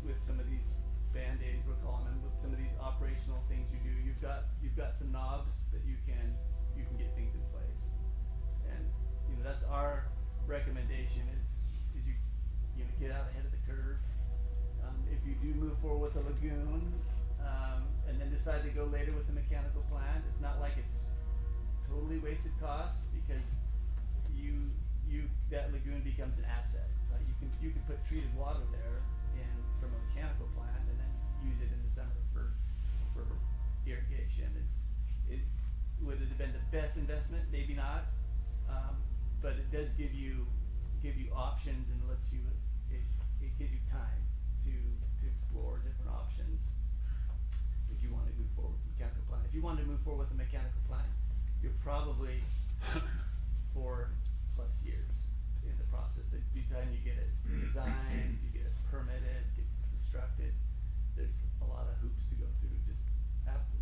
with some of these band-aids, we're calling them, with some of these operational things you do, you've got some knobs that you can get things in place. And, you know, that's our recommendation is you know, get out ahead of the curve. If you do move forward with a lagoon, and then decide to go later with the mechanical plant, it's not like it's totally wasted cost, because that lagoon becomes an asset, right? You can put treated water there from a mechanical plant and then use it in the summer for irrigation. Would it have been the best investment? Maybe not, but it does give you options, and lets you, it gives you time to explore different options if you want to move forward with the mechanical plant. If you want to move forward with the mechanical plant, you're probably 4+ years in the process. By the time you get it designed, you get it permitted, get it constructed, there's a lot of hoops to go through. Just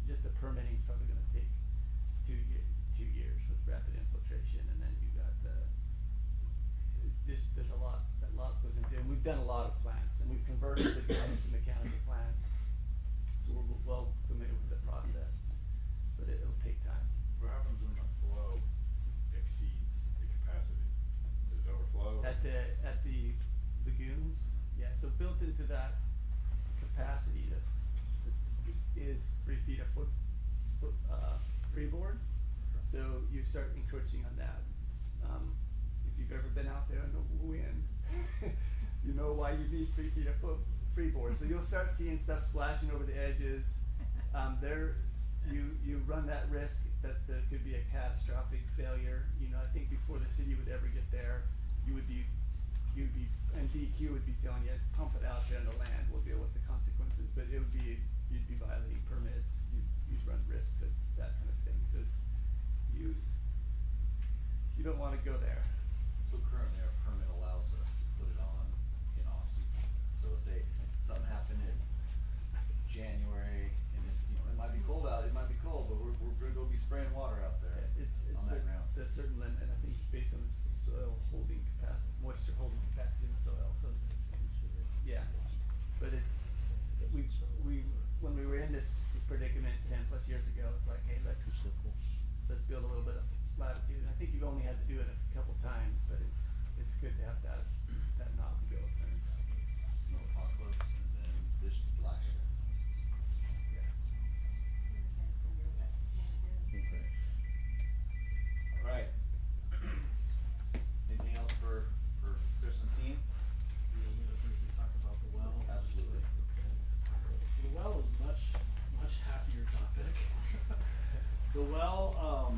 the permitting is probably going to take 2 years with rapid infiltration, and then you got there's a lot goes into it. And we've done a lot of plants, and we've converted the plants to mechanical plants, so we're well familiar with the process, but it'll take time. What happens when the flow exceeds the capacity? Does it overflow? At the lagoons, yeah. So built into that capacity is 3 feet of freeboard. So you start encroaching on that. If you've ever been out there in the wind, you know why you need 3 feet of freeboard. So you'll start seeing stuff splashing over the edges. You run that risk that there could be a catastrophic failure. You know, I think before the city would ever get there, and DEQ would be telling you, pump it out there in the land, we'll deal with the consequences. But you'd be violating permits, you'd run risks of that kind of thing. So you don't want to go there. So currently our permit allows us to put it on in off-season. So let's say something happened in January, and it's, you know, it might be cold out, but we're gonna go be spraying water out there on that ground. A certain limit, and I think it's based on the soil holding capacity, moisture holding capacity in the soil. So it's, yeah, but when we were in this predicament 10+ years ago, it's like, hey, let's build a little bit of latitude. I think you've only had to do it a couple times, but it's good to have that knob to go with. Snow apocalypse, and then this last year. Yeah. Okay. All right. Anything else for Chris and team? You want me to briefly talk about the well? Absolutely. So the well is much happier topic. The well,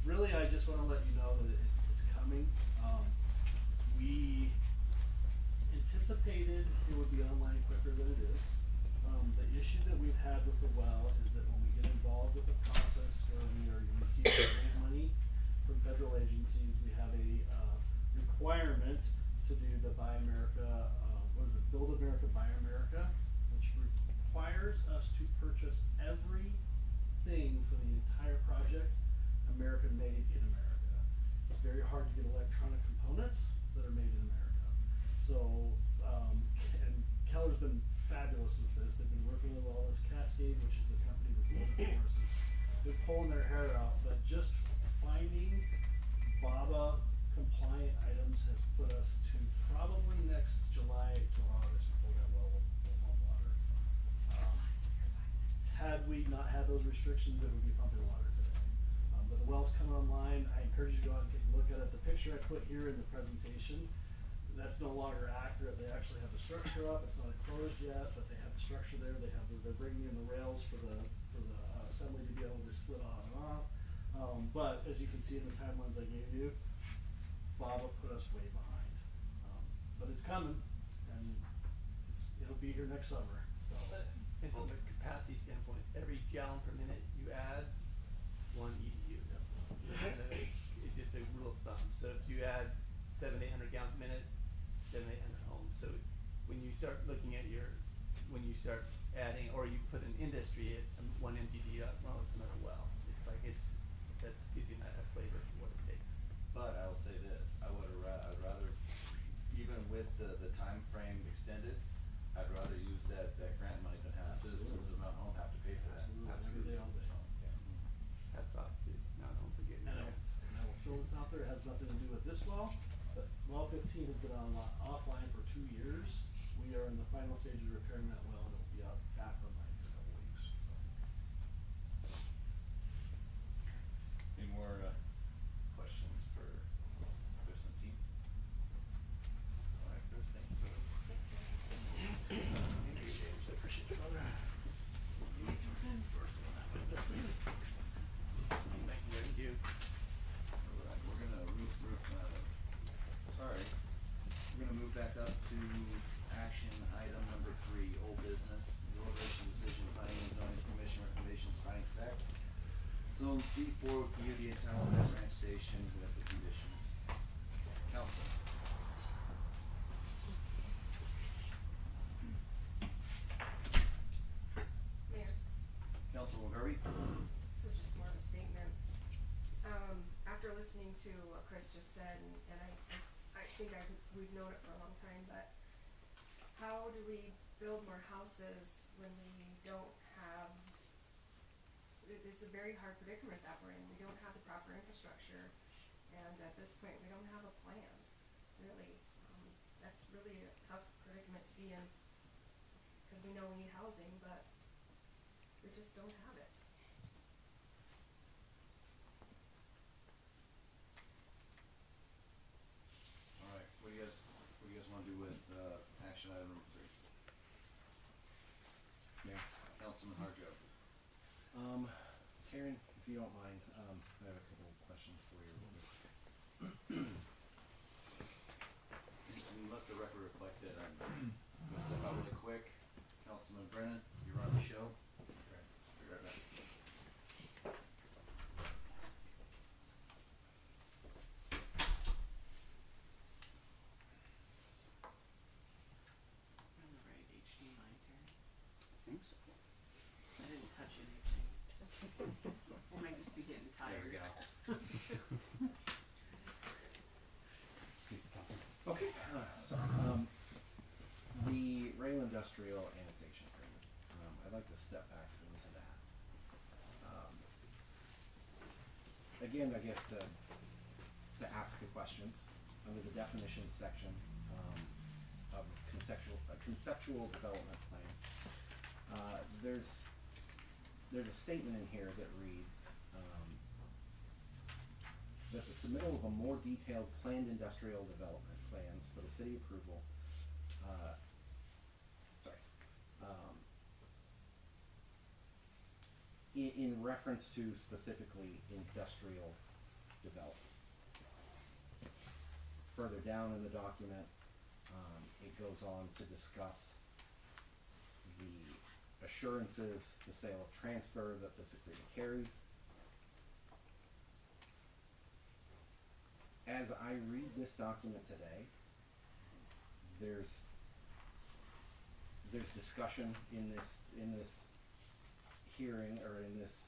really, I just want to let you know that it's coming. We anticipated it would be online quicker than it is. The issue that we've had with the well is that when we get involved with the process where we are receiving grant money from federal agencies, we have a requirement to do the Buy America, Build America, Buy America, which requires us to purchase everything for the entire project American made in America. It's very hard to get electronic components that are made in America. So, and Keller's been fabulous with this. They've been working with all this Cascade, which is the company that's building it for us, is they're pulling their hair out. But just finding BABA compliant items has put us to probably next July to August before that well will pump water. Had we not had those restrictions, it would be pumping water today. But the wells coming online, I encourage you to go out and take a look at it. The picture I put here in the presentation, that's no longer accurate. They actually have the structure up. It's not enclosed yet, but they have the structure there. They're bringing in the rails for the assembly to be able to slid on and off. But as you can see in the timelines I gave you, Bob will put us way behind. But it's coming, and it'll be here next summer. So. And from a capacity standpoint, every gallon per minute you add, 1 EDU. Yep. So kind of, it's just a rule of thumb. So if you add 700-800 gallons a minute, 700-800 homes. So when you start looking at when you start adding, or you put an industry at 1 MGD up, well, it's another well. It's like that gives you a flavor for what it takes. But I will say this, I'd rather, even with the time frame extended, I'd rather use that grant money than have citizens of Mount Home have to pay for that. Absolutely, every day all day. That's off to Mount Home for getting And grants. I will throw this out there, it has nothing to do with this well, but well 15 has been offline for 2 years. We are in the final stage of repairing that well, and it will be back online in a couple weeks. Any more questions for Chris and team? All right, Chris, thank you, brother. Thank you. We're gonna move back up to action item number 3, old business, deliberation decision, planning and zoning commission recommendations, findings of fact. Zone C4 with community in town, Bennett Ranch Station with the conditions. Council. Mayor, Councilwoman Garvey? this is just more of a statement. After listening to what Chris just said, and I think we've known it for a long time, but how do we build more houses when we don't have, it's a very hard predicament that we're in. We don't have the proper infrastructure, and at this point, we don't have a plan, really. That's really a tough predicament to be in, because we know we need housing, but we just don't have it. All right, what do you guys wanna do with, action item number 3? Mayor. Councilman Harjo. Karen, if you don't mind, I have a couple of questions for you. And let the record reflect that I'm gonna step out really quick. Councilman Brennan, you're on the show. Okay. Be right back. On the right HDMI, Terry? I think so. I didn't touch anything. I might just be getting tired. There we go. Okay, so, the rail industrial annexation agreement, I'd like to step back into that. Again, I guess to ask the questions, under the definitions section, of a conceptual development plan, there's a statement in here that reads, that the submittal of a more detailed planned industrial development plans for the city approval, in reference to specifically industrial development. Further down in the document, it goes on to discuss the assurances, the sale of transfer that this agreement carries. As I read this document today, there's discussion in this hearing, or in this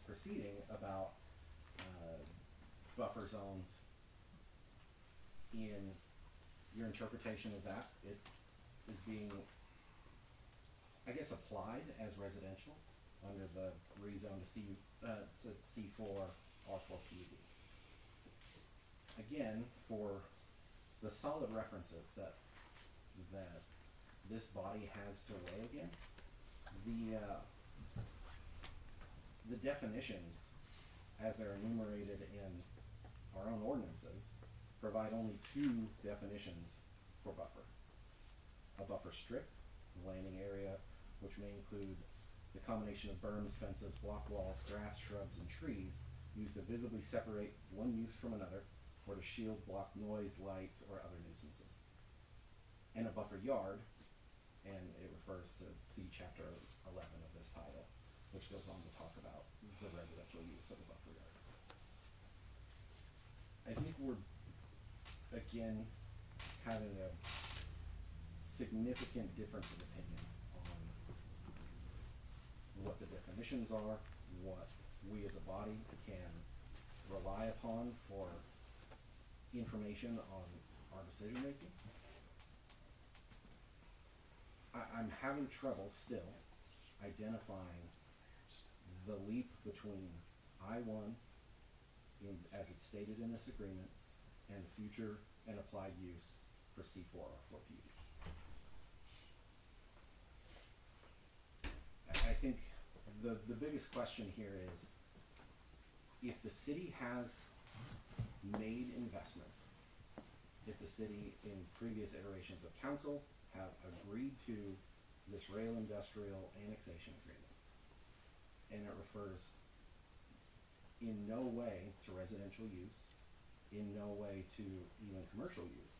proceeding, about buffer zones. In your interpretation of that, it is being, I guess, applied as residential under the rezone to C4 R4 PUD. Again, for the solid references that this body has to weigh against, the definitions as they're enumerated in our own ordinances, provide only two definitions for buffer. A buffer strip, the landing area, which may include the combination of berms, fences, block walls, grass, shrubs, and trees used to visibly separate one use from another, or to shield, block noise, lights, or other nuisances. And a buffer yard, and it refers to see chapter 11 of this title, which goes on to talk about the residential use of the buffer yard. I think we're, again, having a significant difference of opinion on what the definitions are, what we as a body can rely upon for information on our decision making. I'm having trouble still identifying the leap between I-1 as it's stated in this agreement and future and applied use for C4 or 4PUD. I think the biggest question here is, if the city has made investments, if the city in previous iterations of council have agreed to this rail industrial annexation agreement, and it refers in no way to residential use, in no way to even commercial use,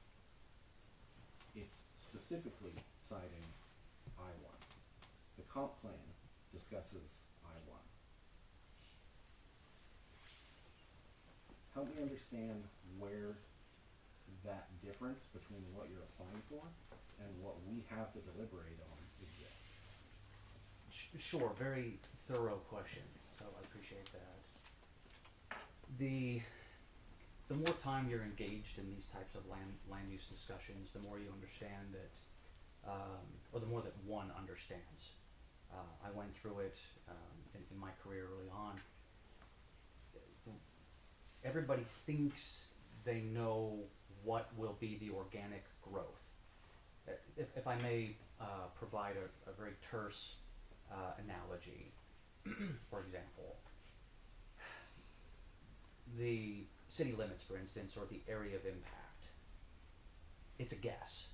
it's specifically citing I-1. The comp plan discusses I-1. Help me understand where that difference between what you're applying for and what we have to deliberate on exists. Sure, very thorough question, so I appreciate that. The more time you're engaged in these types of land use discussions, the more you understand that, or the more that one understands. I went through it in my career early on. Everybody thinks they know what will be the organic growth. If I may provide a very terse analogy, for example, the city limits, for instance, or the area of impact, it's a guess.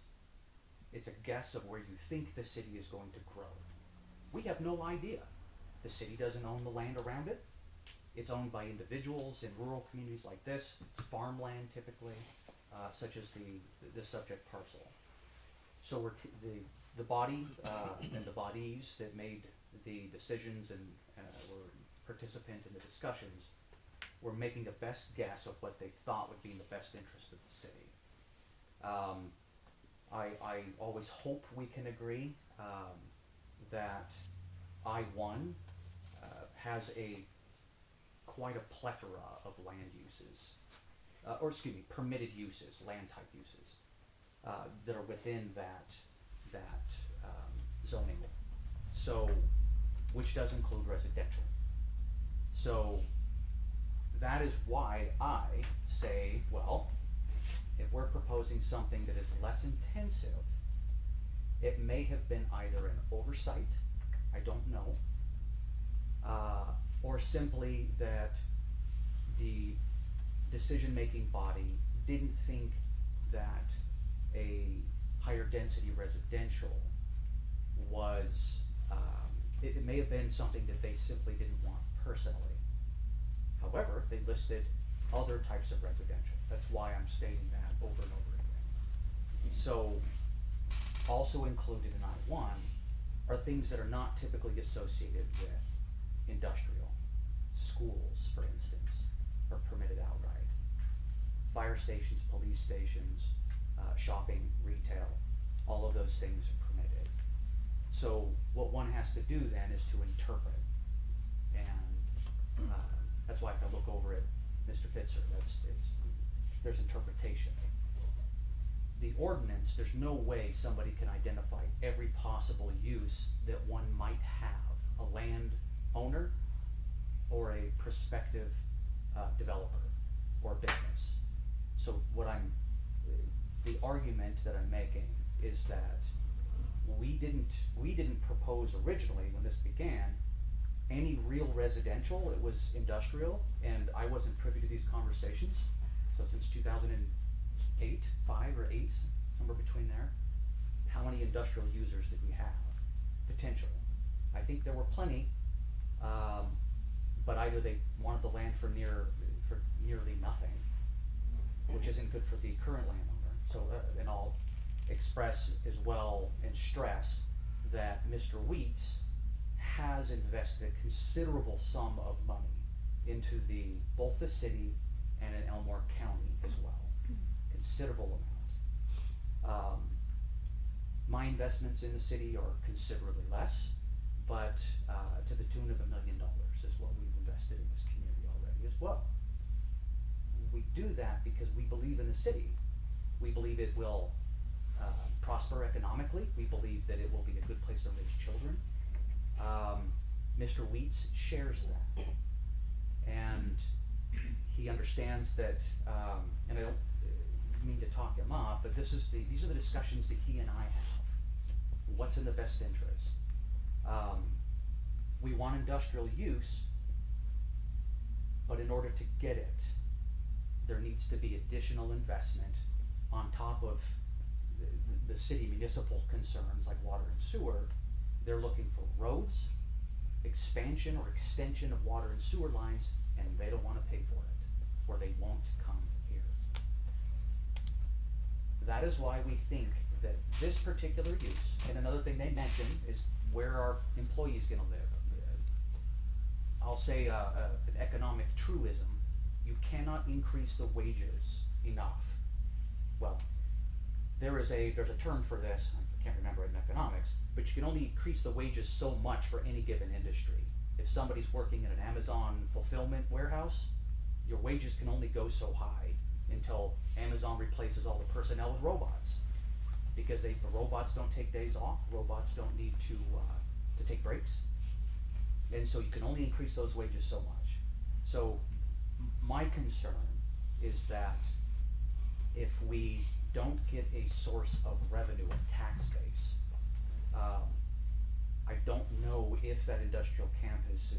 It's a guess of where you think the city is going to grow. We have no idea. The city doesn't own the land around it. It's owned by individuals in rural communities like this. It's farmland typically, such as the subject parcel. So we're the body and the bodies that made the decisions and were participant in the discussions were making the best guess of what they thought would be in the best interest of the city. I always hope we can agree that I-1 has quite a plethora of land uses, or excuse me, permitted uses, land type uses, that are within that zoning. So, which does include residential. So, that is why I say, well, if we're proposing something that is less intensive, it may have been either an oversight, I don't know, or simply that the decision-making body didn't think that a higher density residential was, it may have been something that they simply didn't want personally. However, they listed other types of residential. That's why I'm stating that over and over again. So, also included in I-1 are things that are not typically associated with industrial. Schools, for instance, are permitted outright. Fire stations, police stations, shopping, retail, all of those things are permitted. So what one has to do then is to interpret. And that's why if I look over at Mr. Fitzer, there's interpretation. The ordinance, there's no way somebody can identify every possible use that one might have, a land owner or a prospective developer or business. So the argument that I'm making is that we didn't propose originally when this began any real residential, it was industrial, and I wasn't privy to these conversations. So since 2008, 5 or 8, somewhere between there, how many industrial users did we have? Potential. I think there were plenty, but either they wanted the land for nearly nothing, which isn't good for the current landowner. So, and I'll express as well and stress that Mr. Wheats has invested a considerable sum of money into both the city and in Elmore County as well. Considerable amount. My investments in the city are considerably less, but to the tune of $1 million is what we've invested in this community already as well. We do that because we believe in the city. We believe it will prosper economically. We believe that it will be a good place to raise children. Mr. Wheats shares that. And he understands that, and I don't mean to talk him up, but these are the discussions that he and I have. What's in the best interest? We want industrial use, but in order to get it, there needs to be additional investment on top of the city municipal concerns like water and sewer. They're looking for roads, expansion or extension of water and sewer lines, and they don't want to pay for it, or they won't come here. That is why we think that this particular use, and another thing they mentioned is where are employees going to live. I'll say an economic truism. You cannot increase the wages enough. Well, there's a term for this, I can't remember it in economics, but you can only increase the wages so much for any given industry. If somebody's working in an Amazon fulfillment warehouse, your wages can only go so high until Amazon replaces all the personnel with robots. Because the robots don't take days off, robots don't need to take breaks. And so you can only increase those wages so much. So my concern is that if we don't get a source of revenue, a tax base, I don't know if that industrial campus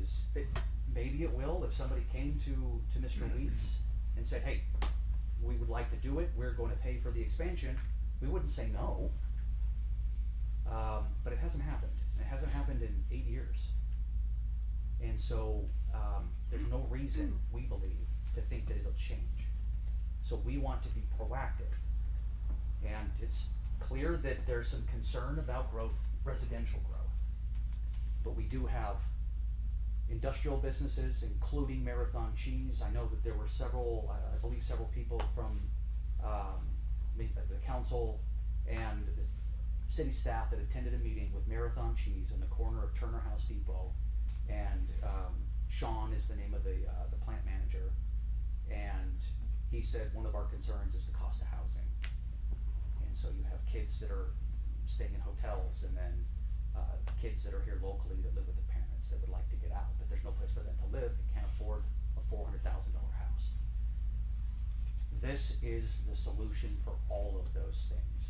maybe it will, if somebody came to Mr. Wheats and said, hey, we would like to do it, we're going to pay for the expansion, we wouldn't say no. But it hasn't happened. It hasn't happened in 8 years. And so there's no reason, we believe, to think that it'll change. So we want to be proactive. And it's clear that there's some concern about growth, residential growth. But we do have industrial businesses, including Marathon Cheese. I know that there were several, I believe several people from the council and the city staff that attended a meeting with Marathon Cheese in the corner of Turner House Depot. And Sean is the name of the plant manager. And he said one of our concerns is the cost of housing. And so you have kids that are staying in hotels, and then kids that are here locally that live with the parents that would like to get out, but there's no place for them to live. They can't afford a $400,000 house. This is the solution for all of those things.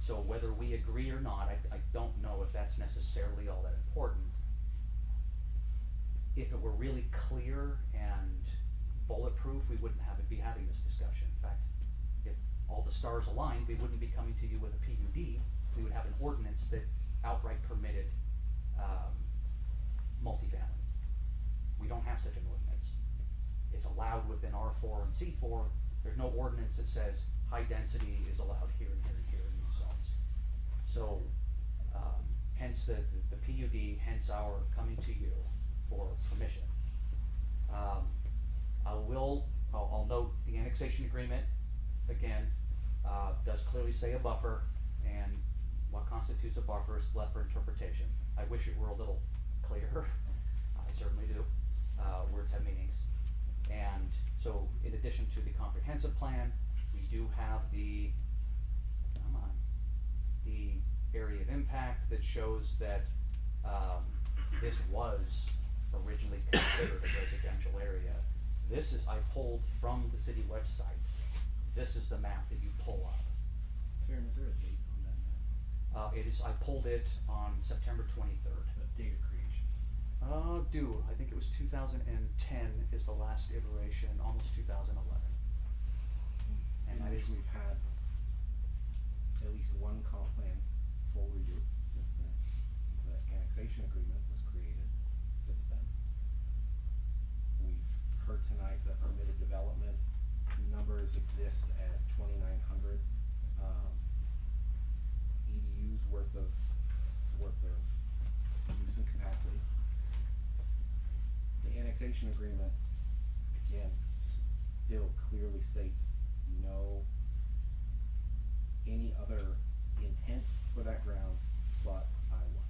So whether we agree or not, I don't know if that's necessarily all that important. If it were really clear and bulletproof, we wouldn't be having this discussion. In fact, if all the stars aligned, we wouldn't be coming to you with a PUD. We would have an ordinance that outright permitted multifamily. We don't have such an ordinance. It's allowed within R4 and C4. There's no ordinance that says high density is allowed here and here and here in these zones. So hence the PUD, hence our coming to you for permission. I'll note the annexation agreement, again, does clearly say a buffer, and what constitutes a buffer is left for interpretation. I wish it were a little clearer. I certainly do. Words have meanings. And so in addition to the comprehensive plan, we do have the area of impact that shows that this was originally considered a residential area. This is, I pulled from the city website. This is the map that you pull up. Karen, is there a date on that map? I pulled it on September 23rd. The date of creation. I think it was 2010 is the last iteration, almost 2011. And In that which is, we've had at least one comp plan full review since then. The annexation agreement was created since then. We've heard tonight that permitted development numbers exist at 2,900 EDUs worth of use and capacity. The annexation agreement, again, still clearly states no any other intent for that ground but I-1.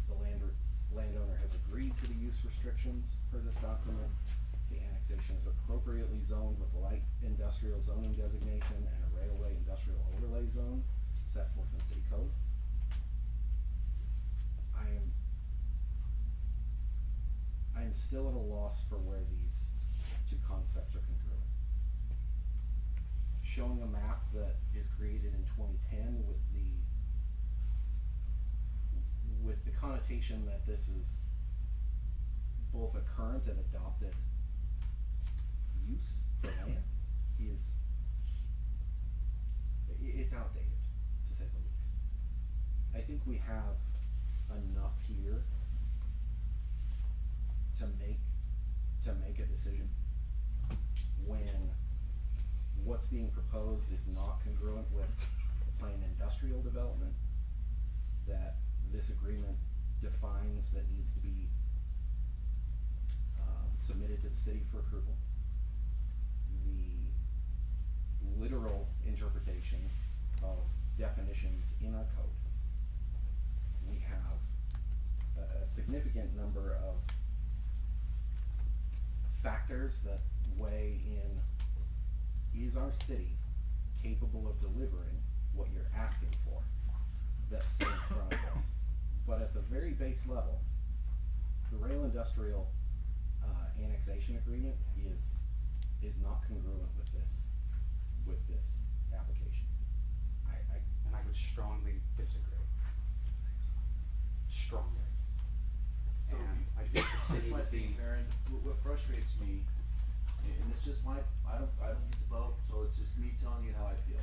The landowner has agreed to the use restrictions per this document. The annexation is appropriately zoned with light industrial zoning designation and a railway industrial overlay zone set forth in city code. I am still at a loss for where these two concepts are congruent. Showing a map that is created in 2010 with the connotation that this is both a current and adopted use for land it's outdated, to say the least. I think we have enough here to make a decision when what's being proposed is not congruent with plain industrial development, that this agreement defines that needs to be submitted to the city for approval. The literal interpretation of definitions in our code. We have a significant number of factors that weigh in, is our city capable of delivering what you're asking for that's set in front of us? But at the very base level, the rail industrial annexation agreement is not congruent with this application. and I would strongly disagree. Strongly. So, And I think the city my would thing, be, Taryn, what frustrates me, and it's just I don't get to vote, so it's just me telling you how I feel.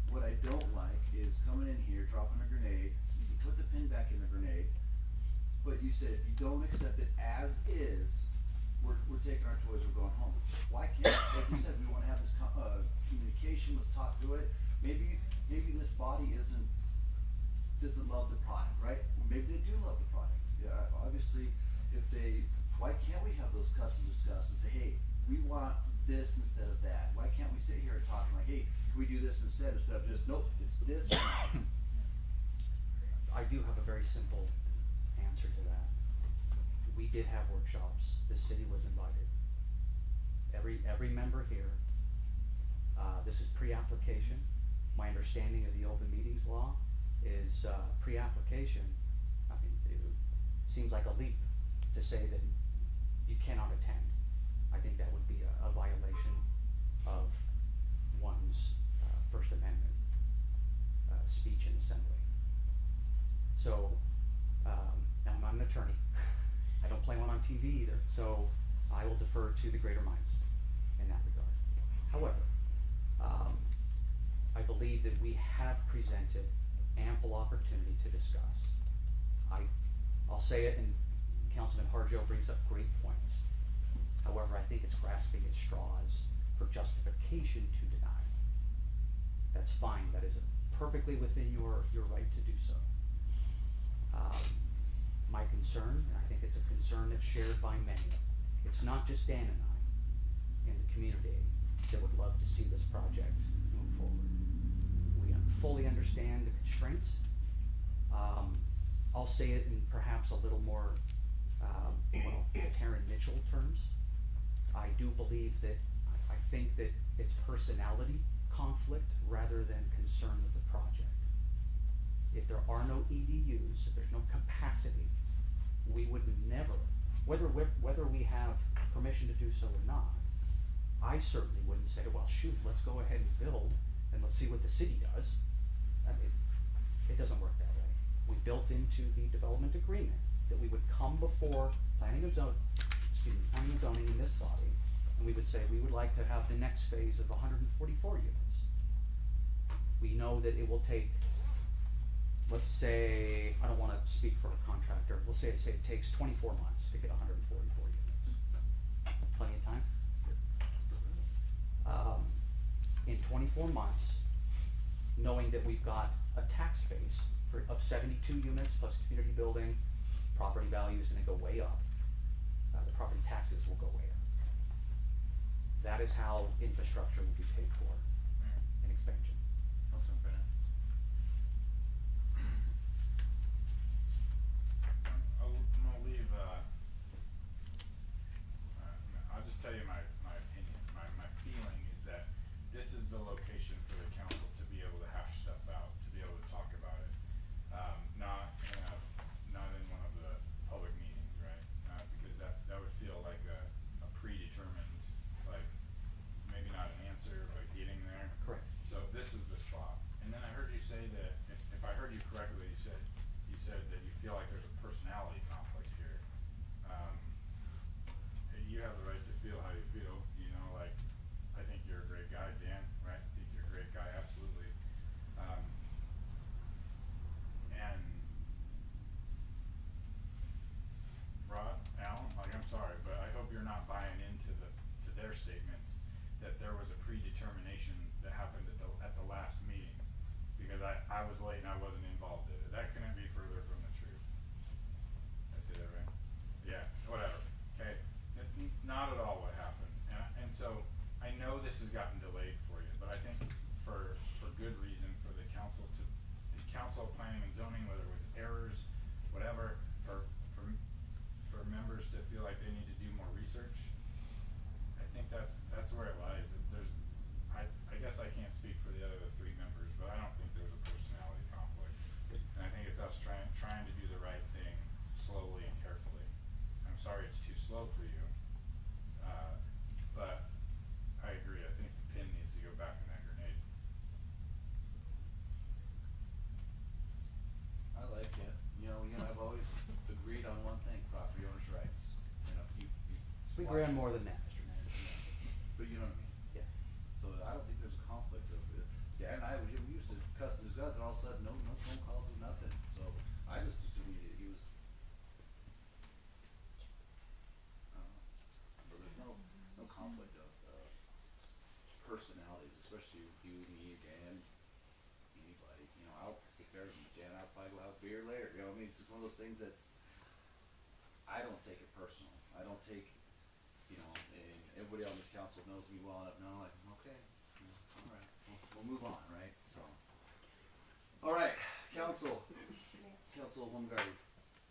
What I don't like is coming in here, dropping a grenade, you can put the pin back in the grenade, but you said if you don't accept it as is, we're taking our toys, we're going home. Why can't, like you said, we wanna have this communication, let's talk through it. Maybe this body doesn't love the product, right? Maybe they do love the product. Yeah, obviously, why can't we have those custom discussions and say, hey, we want this instead of that? Why can't we sit here and talk like, hey, can we do this instead of just, nope, it's this. I do have a very simple answer to that. We did have workshops, the city was invited. Every member here, this is pre-application. My understanding of the open meetings law is, pre-application, I mean, it seems like a leap to say that you cannot attend. I think that would be a violation of one's First Amendment speech and assembly. So, now I'm not an attorney. I don't play one on TV either, so I will defer to the greater minds in that regard. However, I believe that we have presented ample opportunity to discuss. I'll say it, and Councilman Harjo brings up great points. However, I think it's grasping at straws for justification to deny. That's fine, that is perfectly within your right to do so. My concern, and I think it's a concern that's shared by many, it's not just Dan and I in the community that would love to see this project move forward. We fully understand the constraints. I'll say it in perhaps a little more, Taryn Mitchell terms. I do believe that, I think that it's personality conflict rather than concern with the project. If there are no EDUs, if there's no capacity, we would never, whether we have permission to do so or not, I certainly wouldn't say, well, shoot, let's go ahead and build and let's see what the city does. I mean, it doesn't work that way. we built into the development agreement that we would come before planning and zoning in this body, and we would say, we would like to have the next phase of 144 units. We know that it will take, let's say, I don't wanna speak for a contractor, we'll say it takes 24 months to get 144 units. Plenty of time? In 24 months, knowing that we've got a tax base of 72 units plus community building, property value is gonna go way up. The property taxes will go way up. That is how infrastructure will be paid for in expansion. Councilman Bennett. I'm gonna leave, I'll just tell you my opinion. My feeling is that this is the location for the council to be able to hash stuff out, to be able to talk about it. Not in one of the public meetings, right? Because that would feel like a predetermined, like, maybe not an answer, but getting there. Correct. So this is the spot. And then I heard you say that, if I heard you correctly, you said that you feel like there's a personality conflict here. You have the right to feel how you feel, you know, like, I think you're a great guy, Dan, right? I think you're a great guy, absolutely. And Rod, Alan, like, I'm sorry, but I hope you're not buying into to their statements that there was a predetermination that happened at the last meeting, because I was late and I wasn't involved in it. That couldn't be further from the truth. Did I say that right? Yeah, whatever, okay? Not at all what happened. And so I know this has gotten delayed for you, but I think for good reason, for the council of planning and zoning, whether it was errors, whatever, for members to feel like they need to do more research. I think that's where it lies. I guess I can't speak for the other three members, but I don't think there's a personality conflict. And I think it's us trying to do the right thing slowly and carefully. I'm sorry it's too slow for you, but I agree. I think the pin needs to go back in that grenade. I like it. You know, I've always agreed on one thing, property owners' rights. You know, you We agree on more than that, Mr. Manager. but you know what I mean? Yes. So I don't think there's a conflict of it. Yeah, and we used to cuss his guts, and all of a sudden, no phone calls, no nothing. So I just assumed he was. So there's no conflict of personalities, especially you, me, Dan, anybody. You know, I'll sit there and Dan, I'll probably go have beer later. You know what I mean? It's just one of those things that's. I don't take it personal. I don't take. You know, and everybody on this council knows me well enough now, like, okay, you know, all right, we'll move on, right? So, all right, Councilwoman Garvey.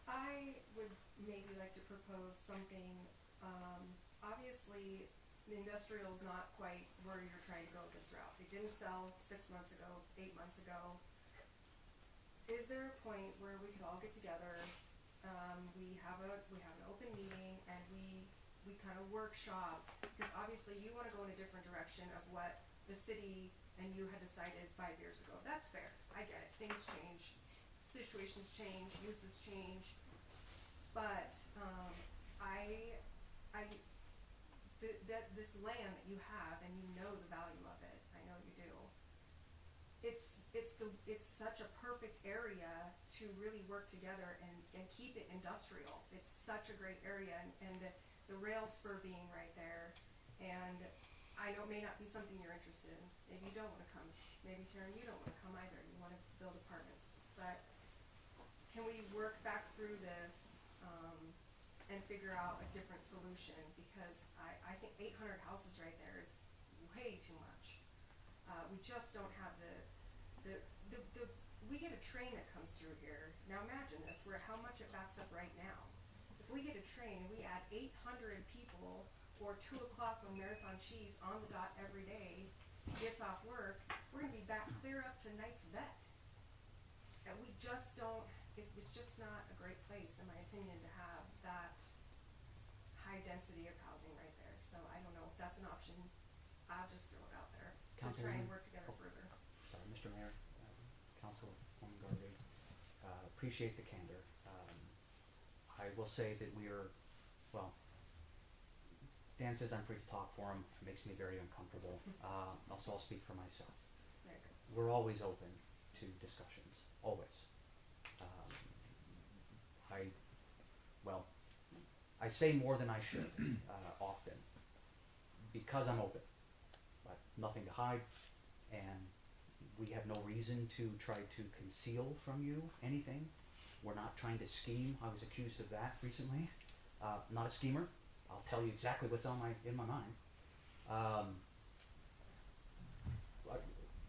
I would maybe like to propose something, obviously, the industrial is not quite where you're trying to go with this route. It didn't sell 6 months ago, 8 months ago. Is there a point where we could all get together, we have an open meeting, and we kind of workshop, because obviously you want to go in a different direction of what the city and you had decided 5 years ago. That's fair. I get it. Things change, situations change, uses change. But this land that you have, and you know the value of it. I know you do. It's such a perfect area to really work together and keep it industrial. It's such a great area, and the rail spur being right there, and I know it may not be something you're interested in. Maybe you don't want to come. Maybe Taryn, you don't want to come either. You want to build apartments. But can we work back through this and figure out a different solution? Because I think 800 houses right there is way too much. We just don't have we get a train that comes through here. Now imagine this, where how much it backs up right now. If we get a train and we add 800 people, or 2 o'clock when Marathon Cheese on the dot every day gets off work, we're gonna be back clear up to Knight's Vet. And we just don't, it's just not a great place, in my opinion, to have that high density of housing right there. So I don't know if that's an option. I'll just throw it out there to try and work together further. Sorry, Mr. Mayor, Councilwoman Garvey, appreciate the candor. I will say that we are, well, Dan says I'm free to talk for him, it makes me very uncomfortable. Also, I'll speak for myself. Very good. We're always open to discussions, always. I say more than I should, often, because I'm open. I've nothing to hide, and we have no reason to try to conceal from you anything. We're not trying to scheme. I was accused of that recently. Not a schemer. I'll tell you exactly what's in my mind.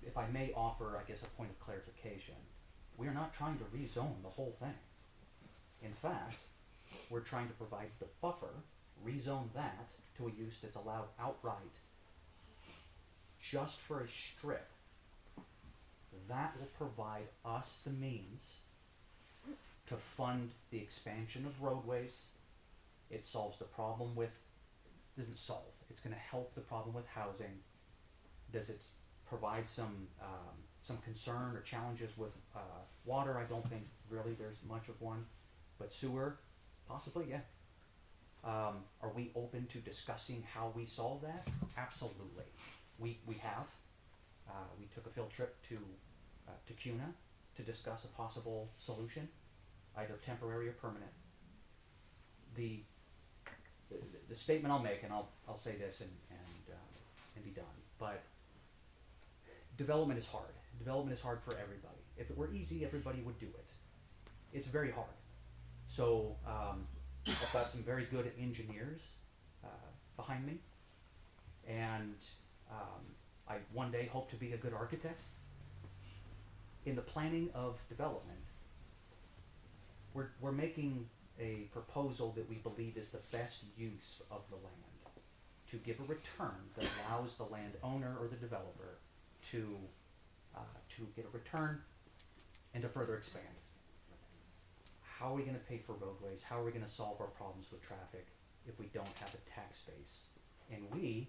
If I may offer, I guess, a point of clarification, we are not trying to rezone the whole thing. In fact, we're trying to provide the buffer, rezone that to a use that's allowed outright just for a strip. That will provide us the means to fund the expansion of roadways. It solves the problem with, doesn't solve, it's gonna help the problem with housing. Does it provide some concern or challenges with water? I don't think really there's much of one, but sewer, possibly, yeah. Are we open to discussing how we solve that? Absolutely. We have. We took a field trip to CUNA to discuss a possible solution, either temporary or permanent. The statement I'll make, and I'll say this and be done, but development is hard. Development is hard for everybody. If it were easy, everybody would do it. It's very hard. So I've got some very good engineers behind me, and I one day hope to be a good architect. In the planning of development, we're making a proposal that we believe is the best use of the land, to give a return that allows the landowner or the developer to get a return and to further expand. How are we going to pay for roadways? How are we going to solve our problems with traffic if we don't have a tax base? And we've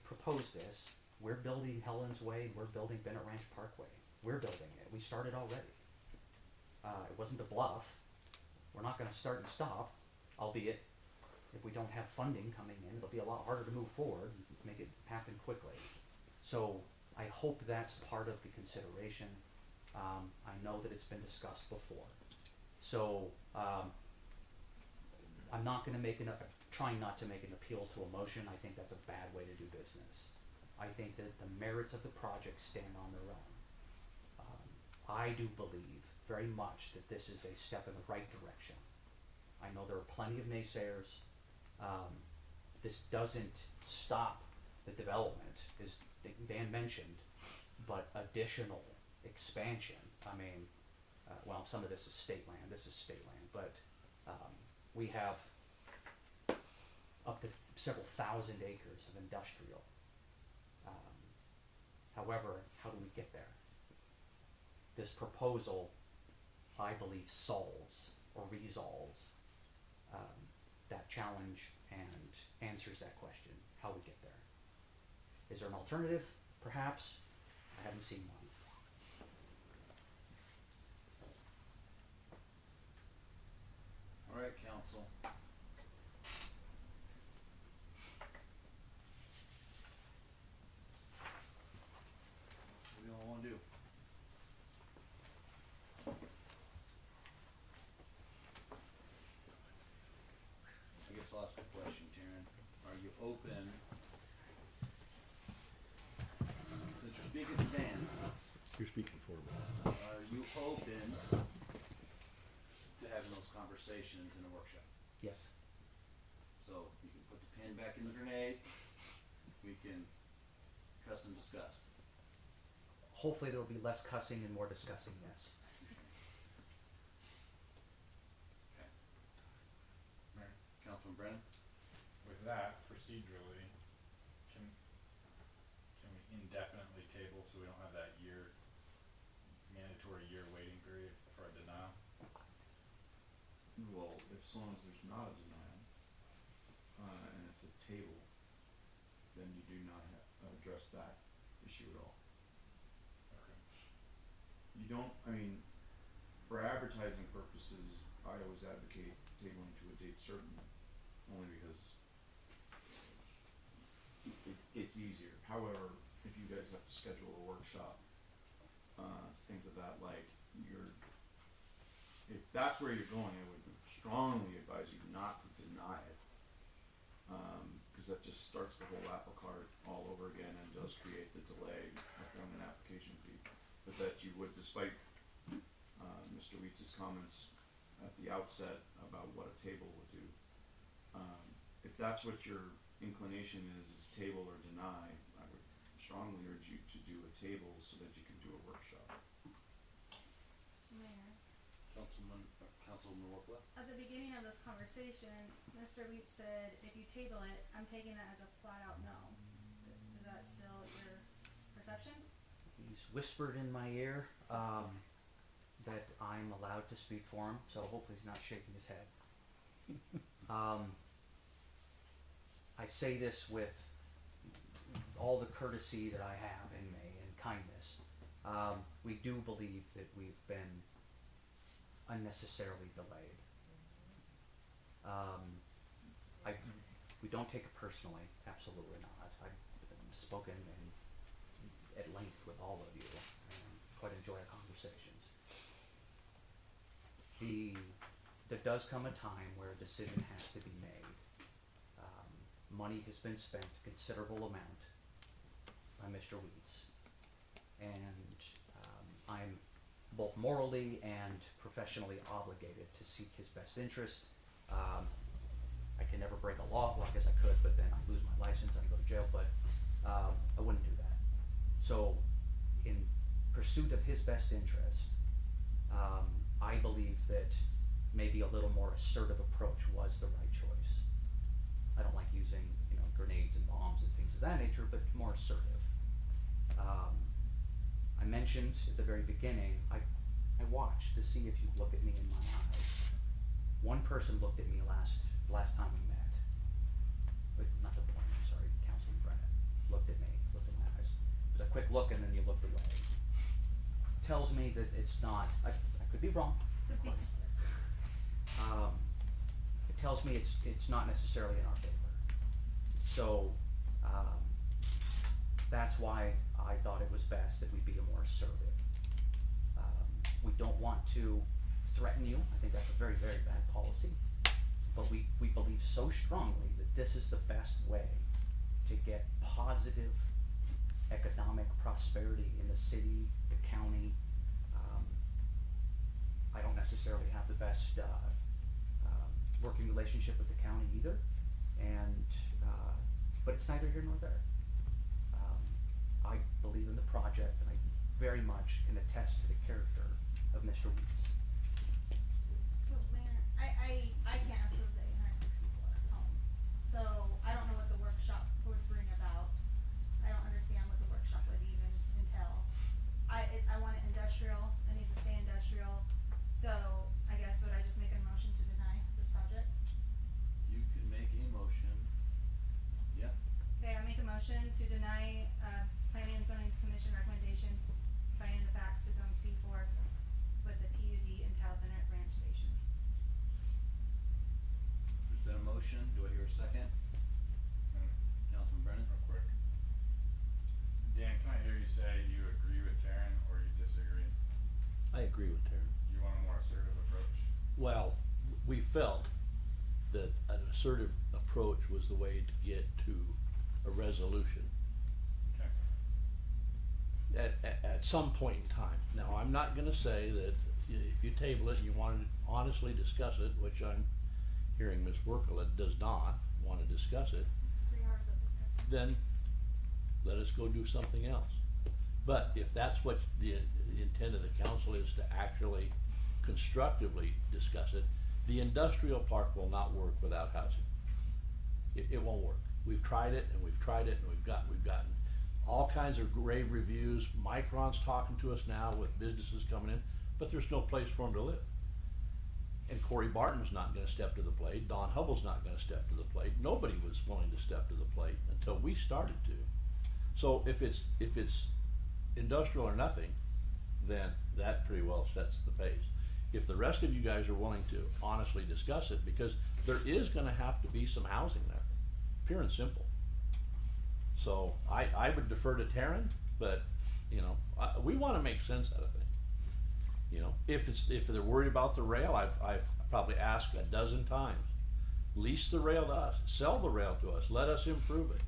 proposed this, we're building Helen's Way, we're building Bennett Ranch Parkway. We're building it. We started already. It wasn't a bluff. We're not going to start and stop, albeit if we don't have funding coming in, it'll be a lot harder to move forward and make it happen quickly. So I hope that's part of the consideration. I know that it's been discussed before. So I'm not going to trying not to make an appeal to emotion. I think that's a bad way to do business. I think that the merits of the project stand on their own. I do believe very much that this is a step in the right direction. I know there are plenty of naysayers. This doesn't stop the development, as Dan mentioned, but additional expansion. I mean, well, some of this is state land, but we have up to several thousand acres of industrial. However, how do we get there? This proposal, I believe, solves or resolves that challenge and answers that question, how we get there. Is there an alternative? Perhaps. I haven't seen one. All right, council. What do you all want to do? I guess I'll ask a question, Taryn. Are you open, since you're speaking to Dan, You're speaking for me. are you open to having those conversations in a workshop? Yes. So you can put the pin back in the grenade, we can cuss and discuss. Hopefully there will be less cussing and more discussing, yes. Okay. Councilman Brennan? With that, procedurally, can we indefinitely table so we don't have that mandatory year waiting period for a denial? Well, as long as there's not a denial, and it's a table, then you do not address that issue at all. Okay. You don't, I mean, for advertising purposes, I always advocate tabling to a date certain, only because it's easier. However, if you guys have to schedule a workshop, things of that like, if that's where you're going, I would strongly advise you not to deny it. Cause that just starts the whole apple cart all over again and does create the delay on an application fee. But that you would, despite, Mr. Wheats's comments at the outset about what a table would do, if that's what your inclination is table or deny, I would strongly urge you to do a table so that you can do a workshop. Mayor, Councilman Workla? at the beginning of this conversation, Mr. Wheat said, if you table it, I'm taking that as a flat out no. Is that still your perception? He's whispered in my ear, that I'm allowed to speak for him, so hopefully he's not shaking his head. I say this with all the courtesy that I have in me and kindness. We do believe that we've been unnecessarily delayed. We don't take it personally, absolutely not. I've spoken at length with all of you and quite enjoy our conversations. There does come a time where a decision has to be made. Money has been spent, a considerable amount, by Mr. Weeds. And I'm both morally and professionally obligated to seek his best interest. I can never break a law, well I guess I could, but then I lose my license, I go to jail, but I wouldn't do that. So in pursuit of his best interest, I believe that maybe a little more assertive approach was the right choice. I don't like using, grenades and bombs and things of that nature, but more assertive. I mentioned at the very beginning, I watched to see if you look at me in my eyes. One person looked at me last time we met. Not the point, I'm sorry, Councilman Bennett. Looked at me, looked in my eyes. It was a quick look and then you looked away. Tells me that it's not, I could be wrong. It tells me it's not necessarily in our favor. So that's why I thought it was best that we be more assertive. We don't want to threaten you. I think that's a very, very bad policy. But we believe so strongly that this is the best way to get positive economic prosperity in the city, the county. I don't necessarily have the best working relationship with the county either, and but it's neither here nor there. I believe in the project, and I very much can attest to the character of Mr. Weeds. So, Mayor, I can't approve the 864 homes, so I don't know what the workshop would bring about. I don't understand what the workshop would even entail. I want it industrial, it needs to stay industrial, so I guess would I just make a motion to deny this project? You can make a motion. Yeah. Okay, I make a motion to deny, Planning and Zoning Commission recommendation, finding the facts to zone C4 with the PUD in Bennett Ranch Station. There's been a motion. Do I hear a second? Councilman Brennan? Real quick. Dan, can I hear you say you agree with Taryn or you disagree? I agree with Taryn. You want a more assertive approach? Well, we felt that an assertive approach was the way to get to a resolution Okay. at some point in time. Now, I'm not gonna say that if you table it and you want to honestly discuss it, which I'm hearing Ms. Workla does not wanna discuss it, 3 hours of discussion. then let us go do something else. But if that's what the intent of the council is, to actually constructively discuss it, the industrial park will not work without housing. It won't work. We've tried it and we've tried it and we've gotten all kinds of rave reviews. Micron's talking to us now with businesses coming in, but there's no place for them to live. And Corey Barton's not gonna step to the plate, Don Hubble's not gonna step to the plate, nobody was willing to step to the plate until we started to. So if it's industrial or nothing, then that pretty well sets the pace. if the rest of you guys are willing to honestly discuss it, because there is gonna have to be some housing there, pure and simple. So I would defer to Taryn, but, you know, we wanna make sense out of things. You know, if they're worried about the rail, I've probably asked a dozen times, lease the rail to us, sell the rail to us, let us improve it.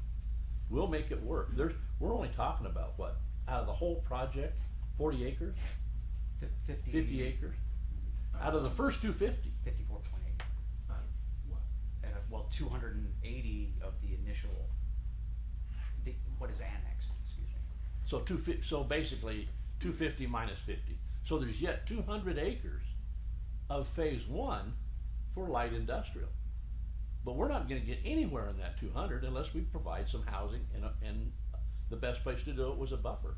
We'll make it work. We're only talking about what, out of the whole project, 40 acres, 50 acres? Out of the first 250. 54.8. What? And, well, 280 of the initial, what is annexed, excuse me. So basically 250 minus 50. So there's yet 200 acres of phase one for light industrial. But we're not gonna get anywhere in that 200 unless we provide some housing, and the best place to do it was a buffer.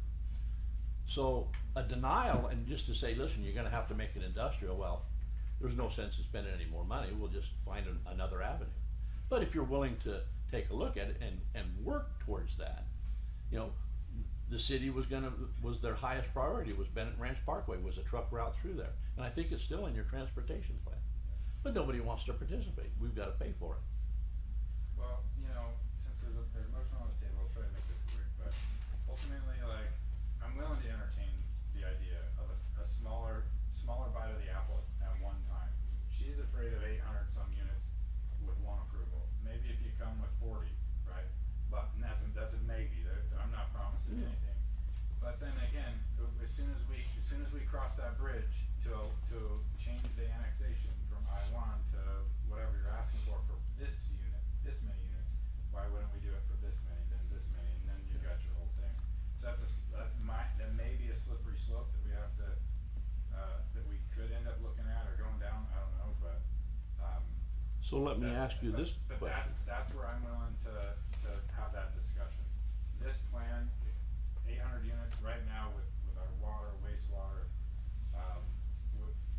So a denial, and just to say, listen, you're gonna have to make it industrial, well, there's no sense in spending any more money, we'll just find another avenue. But if you're willing to take a look at it and work towards that, you know, the city was their highest priority was Bennett Ranch Parkway, was a truck route through there. And I think it's still in your transportation plan. But nobody wants to participate, we've gotta pay for it. Well, you know, since there's a motion on the table, I'll try to make this quick, but ultimately, like, I'm willing to entertain the idea of a smaller bite of the apple at one time. She's afraid of 800 some units with one approval. Maybe if you come with 40, right? But, and that's a maybe, I'm not promising anything. But then again, as soon as we cross that bridge to change the annexation from I-1 to whatever you're asking for this unit, this many units, why wouldn't we do it for this many, then this many, and then you've got your whole thing. So that may be a slippery slope that we have to, that we could end up looking at or going down, I don't know, but, So let me ask you this but question. that's where I'm willing to have that discussion. This plan, 800 units right now with our water, wastewater,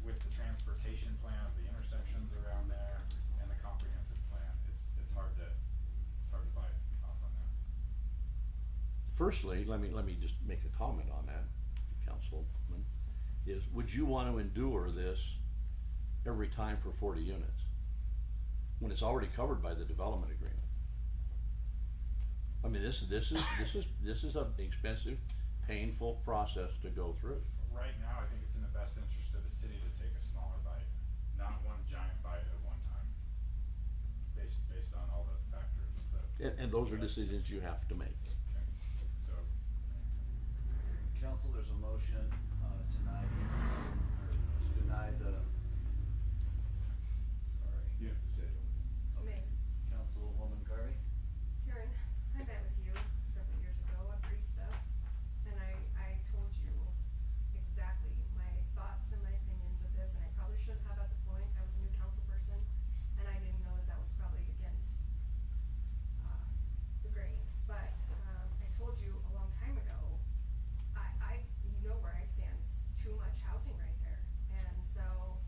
with the transportation plan of the intersections around there and the comprehensive plan, it's hard to bite off on that. Firstly, let me just make a comment on that, Councilman, is would you want to endure this every time for 40 units? When it's already covered by the development agreement? I mean, this is an expensive, painful process to go through. Right now, I think it's in the best interest of the city to take a smaller bite, not one giant bite at one time, based on all the factors that. And those are decisions you have to make. Okay. So. Council, there's a motion, tonight, or to deny the, sorry. You have to say it. Me. Councilwoman Garvey? Taryn, I met with you several years ago at Brista, and I told you exactly my thoughts and my opinions of this, and I probably shouldn't have at the point. I was a new council person, and I didn't know that was probably against the grain. But I told you a long time ago, you know where I stand. It's too much housing right there, and so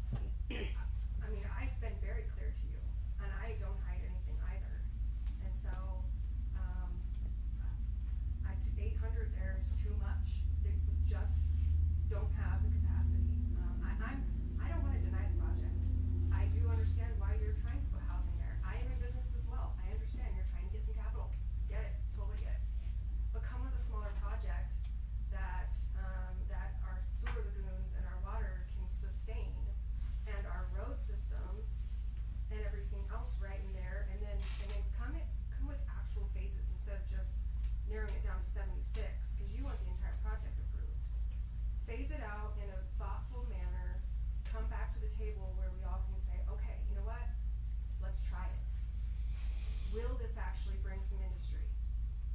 I mean, I've been very clear to you, and I don't hide anything either. And so, 800 there is too much. We just don't have the capacity. I don't wanna deny the project. I do understand why you're trying to put housing there. I am in business as well. I understand you're trying to get some capital. Get it, totally get it. But come with a smaller project that our sewer lagoons and our water can sustain, and our road systems and everything else right in there, and then come with actual phases instead of just narrowing it down to 76, cause you want the entire project approved. Phase it out in a thoughtful manner, come back to the table where we all can say, okay, you know what, let's try it. Will this actually bring some industry?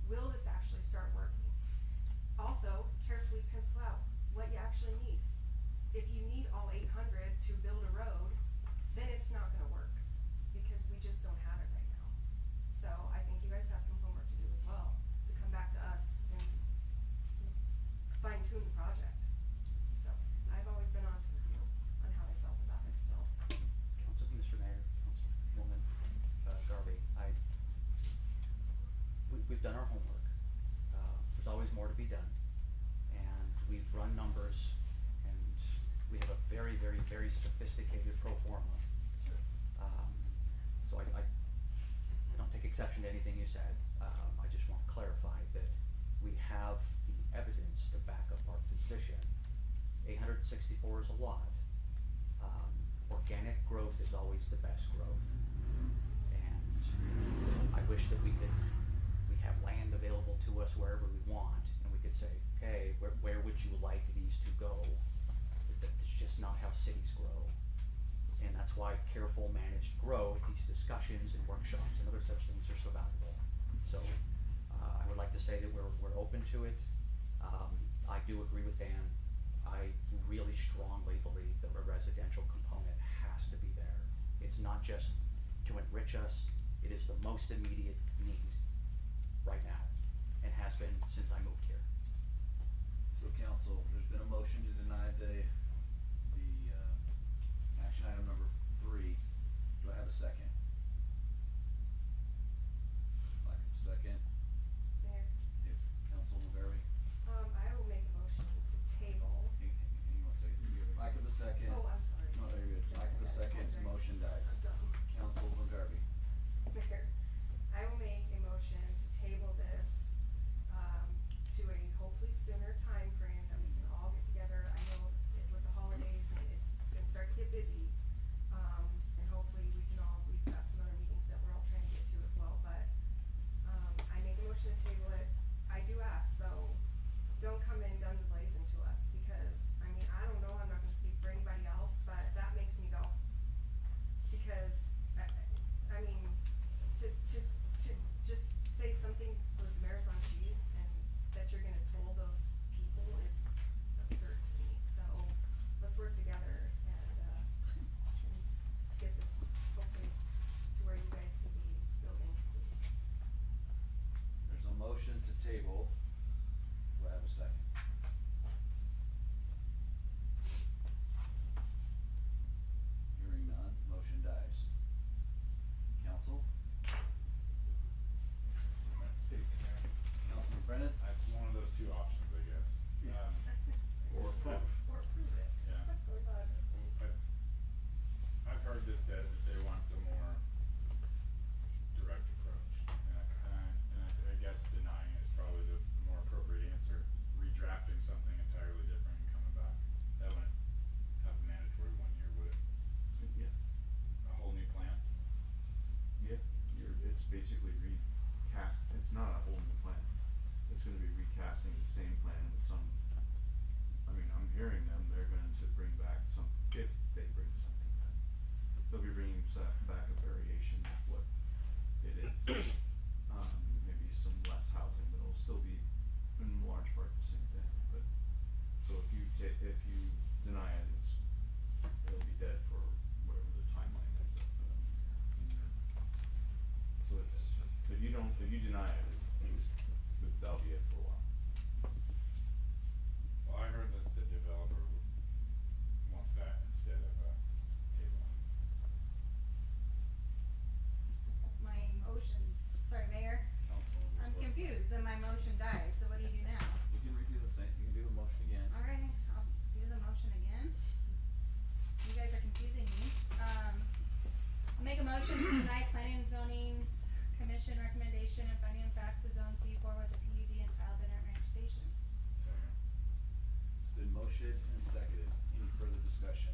Will this actually start working? Also, carefully pencil out what you actually need. If you need all 800 to build a road, then it's not gonna work, because we just don't have it right now. So I think you guys have some homework to do as well, to come back to us and fine tune the project. So I've always been honest with you on how I felt about it, so. Mr. Mayor, Councilwoman Garvey, we've done our homework. There's always more to be done, and we've run numbers, and We have a very, very, very sophisticated pro forma. So I don't take exception to anything you said. I just want to clarify that we have the evidence to back up our position. 864 is a lot. Organic growth is always the best growth. And I wish that we have land available to us wherever we want, and we could say, okay, where would you like these to go? That's just not how cities grow. And that's why careful managed growth, these discussions and workshops and other such things are so valuable. So I would like to say that we're open to it. I do agree with Dan. I really strongly believe that a residential component has to be there. It's not just to enrich us, it is the most immediate need right now, and has been since I moved here. So council, there's been a motion to deny the action item number 3. Do I have a second? Like a second, Mayor, if Councilwoman Garvey, I will make a motion to table. hang on a second, lack of a second. Oh, I'm sorry. No, there you go, lack of a second, I apologize. motion dies. I'm dumb. Councilwoman Garvey, Mayor, I will make a motion to table this, to a hopefully sooner time frame that we can all get together. I know with the holidays and it's gonna start to get busy. And hopefully we've got some other meetings that we're all trying to get to as well, but, I make a motion to table it. I do ask though, don't come in guns a-blazing to us, because, I mean, I don't know, I'm not gonna speak for anybody else, but that makes me go. Because, I mean, to just say something for Marathon Cheese and that you're gonna toll those people is absurd to me. So let's work together and get this hopefully to where you guys can be building soon. there's a motion to table. Do I have a second? Hearing none, motion dies. Council? Councilman Brennan? That's one of those two options, I guess. Or approve. Or approve it. Yeah. Let's go with that. I've heard that they want the more direct approach, and I guess denying is probably the more appropriate answer. Redrafting something entirely different and coming back. That wouldn't have a mandatory 1 year, would it? Yeah. A whole new plan? Yeah, it's basically recast, it's not a whole new plan. It's gonna be recasting the same plan with some, I mean, I'm hearing them, they're going to bring back some, if they bring something back. They'll be bringing back a variation of what it is. Maybe some less housing, but it'll still be in large part the same thing, but, so if you deny it, it'll be dead for whatever the timeline is of, so if you deny it, that'll be it for a while. Well, I heard that the developer wants that instead of a table. My motion, sorry, Mayor, Councilwoman. I'm confused, then my motion died, so what do you do now? You can redo the same, you can do the motion again. Alright, I'll do the motion again. You guys are confusing me. I'll make a motion to deny planning and zoning's commission recommendation and finding of fact to zone C4 with a PUD and tile Bennett Ranch Station. Second. It's been motioned and seconded. Any further discussion?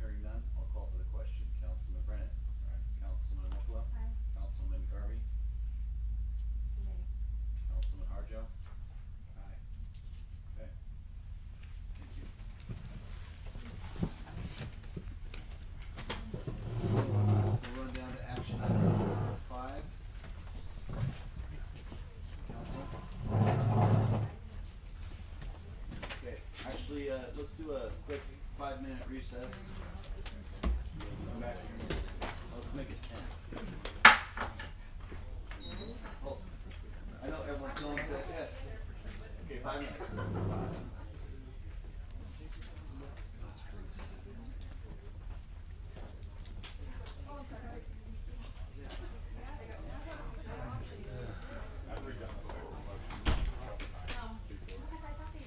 Hearing none, I'll call for the question. Councilman Brennan? Aye. Councilman Mokwa? Aye. Councilman Garvey? Nay. Councilman Harjo? Aye. Okay. Thank you. We'll run down to action item number 5. Council? Okay, actually, let's do a quick 5-minute recess. Come back here. Let's make it 10. Oh, I know everyone's going to that. Okay, 5 minutes. I've redone the second motion a couple times before. Because I thought they.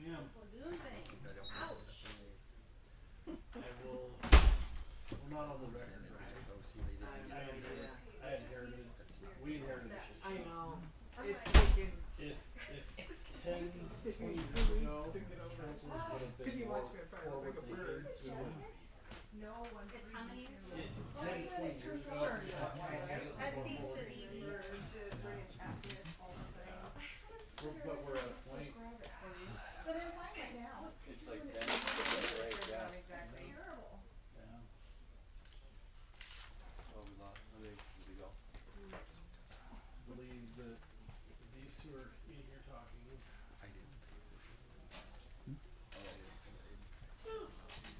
Ma'am, This lagoon thing, ouch. I will, we're not on the record, right? I inherited, we inherited this. I know. I'm It's like- taken If It's 10, taken 20 2 years weeks ago, to get over it. councils would have Could been you more watch me in front of forward like a thinking, bird? we would, No one It's how many freezing years? to. 10, 20 years ago, Sure. councils That were seems more to be thinking. We're to bring it back with all the time. We're at a point, But they're fine right now. It's like Bennett, right, yeah. Exactly. Terrible. Yeah. Oh, we lost, oh, there we go. believe that these two are in here talking.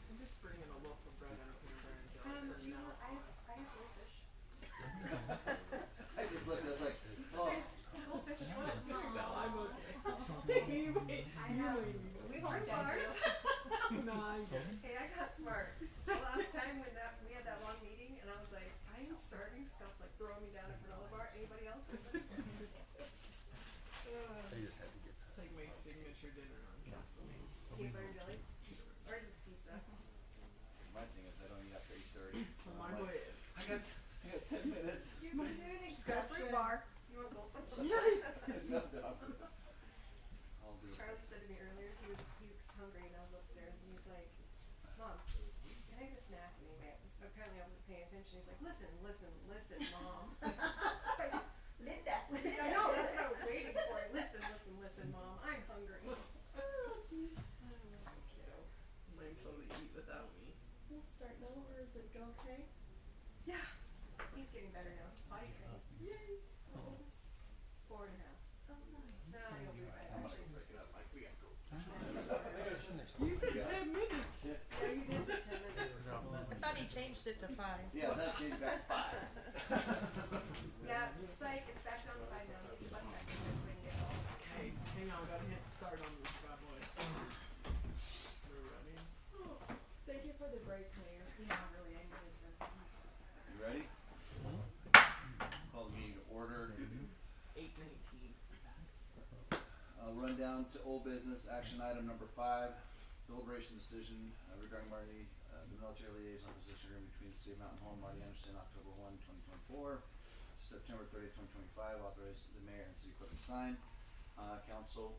I'm just bringing a loaf of bread and a peanut butter and jelly Do for you now. want, I have goldfish. I just looked, I was like, oh. Goldfish, you want? No, I'm okay. You wait, you wait. We won't judge Bars? you. No, I'm good. Hey, I got smart. The last time when we had that long meeting and I was like, I am starving, Scott's like throwing me down a granola bar. Anybody else? Anybody? It's like my signature dinner on council meetings. Peanut butter and jelly? Ours is pizza. My thing is, I don't eat after 8:30. So I'm my like, boy. I got 10 minutes. You can do an exception. bar. You want goldfish? No, no. I'll do it. Charlie said to me earlier, he was hungry and I was upstairs and he's like, Mom, can I get a snack? And anyway, apparently I wasn't paying attention. He's like, listen, Mom. I was like, Linda. I know, that's what I was waiting for. Listen, Mom, I'm hungry. Oh, jeez. Kiddo. Mine totally eat without me. We'll start now, or is it go okay? Yeah, he's getting better now. He's potty trained. Yay. 4.5. Oh, nice. No, he'll be right. I'm Actually, gonna break it up. Like, we gotta go. You said Yeah. 10 minutes. yeah, you did say 10 minutes. I thought he changed it to 5. Yeah, that changed back to 5. Yeah, psych, it's back down to 5 now. Get your butt back in there so we can get all. Okay, hang on, gotta hit start on this bad boy. We're ready. Thank you for the break, Mayor. Yeah, really, I needed to. You ready? Call the meeting to order. 8:19. Run down to old business, action item number 5, deliberation decision regarding Marty, the military liaison position agreement between the city of Mountain Home, Marty Anderson, October 1, 2024, to September 30th, 2025, authorize the mayor and city clerk to sign. Council,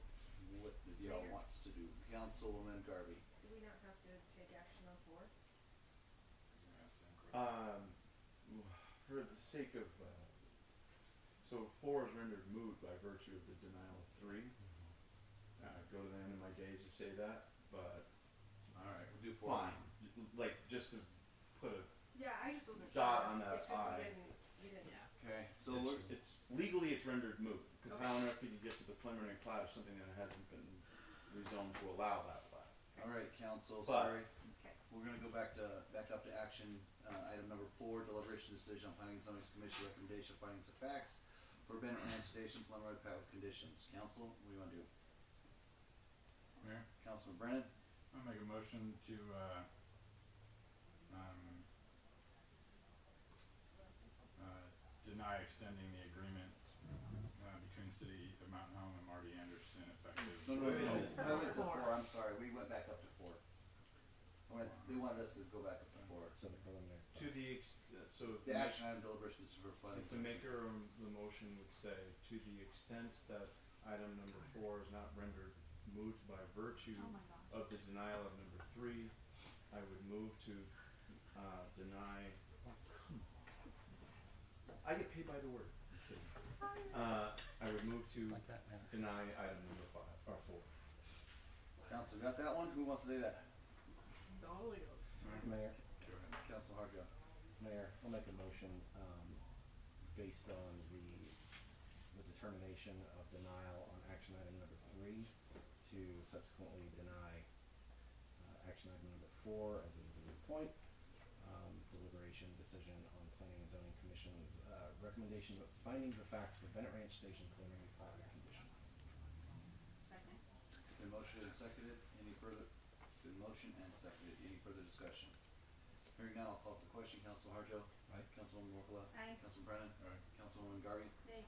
what the deal Mayor. wants to do. Councilwoman Garvey. Do we not have to take action on 4? For the sake of, so 4 is rendered moot by virtue of the denial of 3. Go to the end of my days to say that, but Alright, we'll do 4. fine. Like, just to put a Yeah, I just wasn't sure. dot on that It's just I. we didn't. Yeah. Okay, so it's, we're, it's legally it's rendered moot, because Okay. how on earth could you get to the preliminary plat of something that hasn't been rezoned to allow that plat? alright, council, But- sorry. Okay. We're gonna go back up to action, item number 4, deliberation decision on planning and zoning commission recommendation findings of facts for Bennett Ranch Station preliminary plat with conditions. Council, what do you wanna do? Mayor, Councilman Brennan? I'll make a motion to, deny extending the agreement, between the city of Mountain Home and Marty Anderson effective. No, wait a minute. I went to 4. 4, I'm sorry, we went back up to 4. They wanted us to go back up to 4. So the preliminary. To the so The action item deliberation is for planning. the maker of the motion would say, to the extent that item number 4 is not rendered moot by virtue Oh my gosh. of the denial of number 3, I would move to deny. I get paid by the word. I'm kidding. I would move to deny item number 5 or 4. Council, got that one? Who wants to say that? Dolly goes. Mayor, Go ahead. Council Harjo. Mayor, I'll make a motion, based on the determination of denial on action item number 3 to subsequently deny, action item number 4 as it is a moot point. Deliberation decision on planning and zoning commission's, recommendation of findings of facts for Bennett Ranch Station preliminary plat with conditions. Second. Been motioned and seconded. Any further? It's been motioned and seconded. Any further discussion? Hearing none, I'll call for the question. Council Harjo. Aye. Councilwoman Workla. Aye. Councilman Brennan. Aye. Councilwoman Garvey. Nay.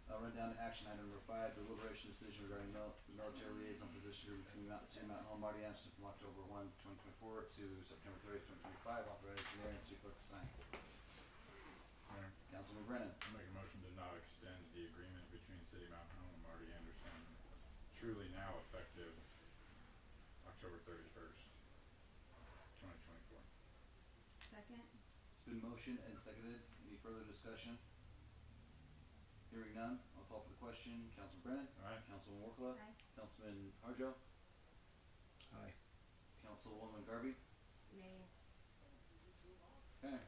I'll run down to action item number 5, deliberation decision regarding the military liaison position between City Mountain Home, Marty Anderson from October 1, 2024 to September 30th, 2025. Authorize the mayor and city clerk to sign. Mayor, Councilman Brennan. I make a motion to not extend the agreement between City Mountain Home and Marty Anderson, truly now effective October 31st, 2024. Second. It's been motioned and seconded. Any further discussion? Hearing none, I'll call for the question. Councilman Brennan. Aye. Councilman Workla. Aye. Councilman Harjo. Aye. Councilwoman Garvey. Nay. Okay.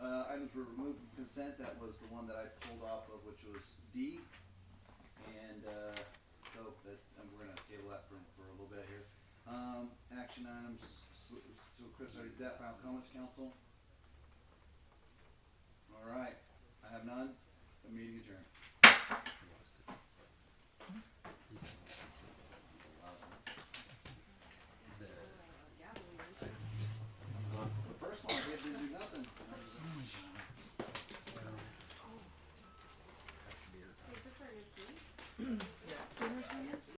Items were removed from consent. That was the one that I pulled off of, which was D. And, so that, and we're gonna table that for a little bit here. Action items, so Chris already did that. Final comments, council? All right, I have none. The meeting adjourned.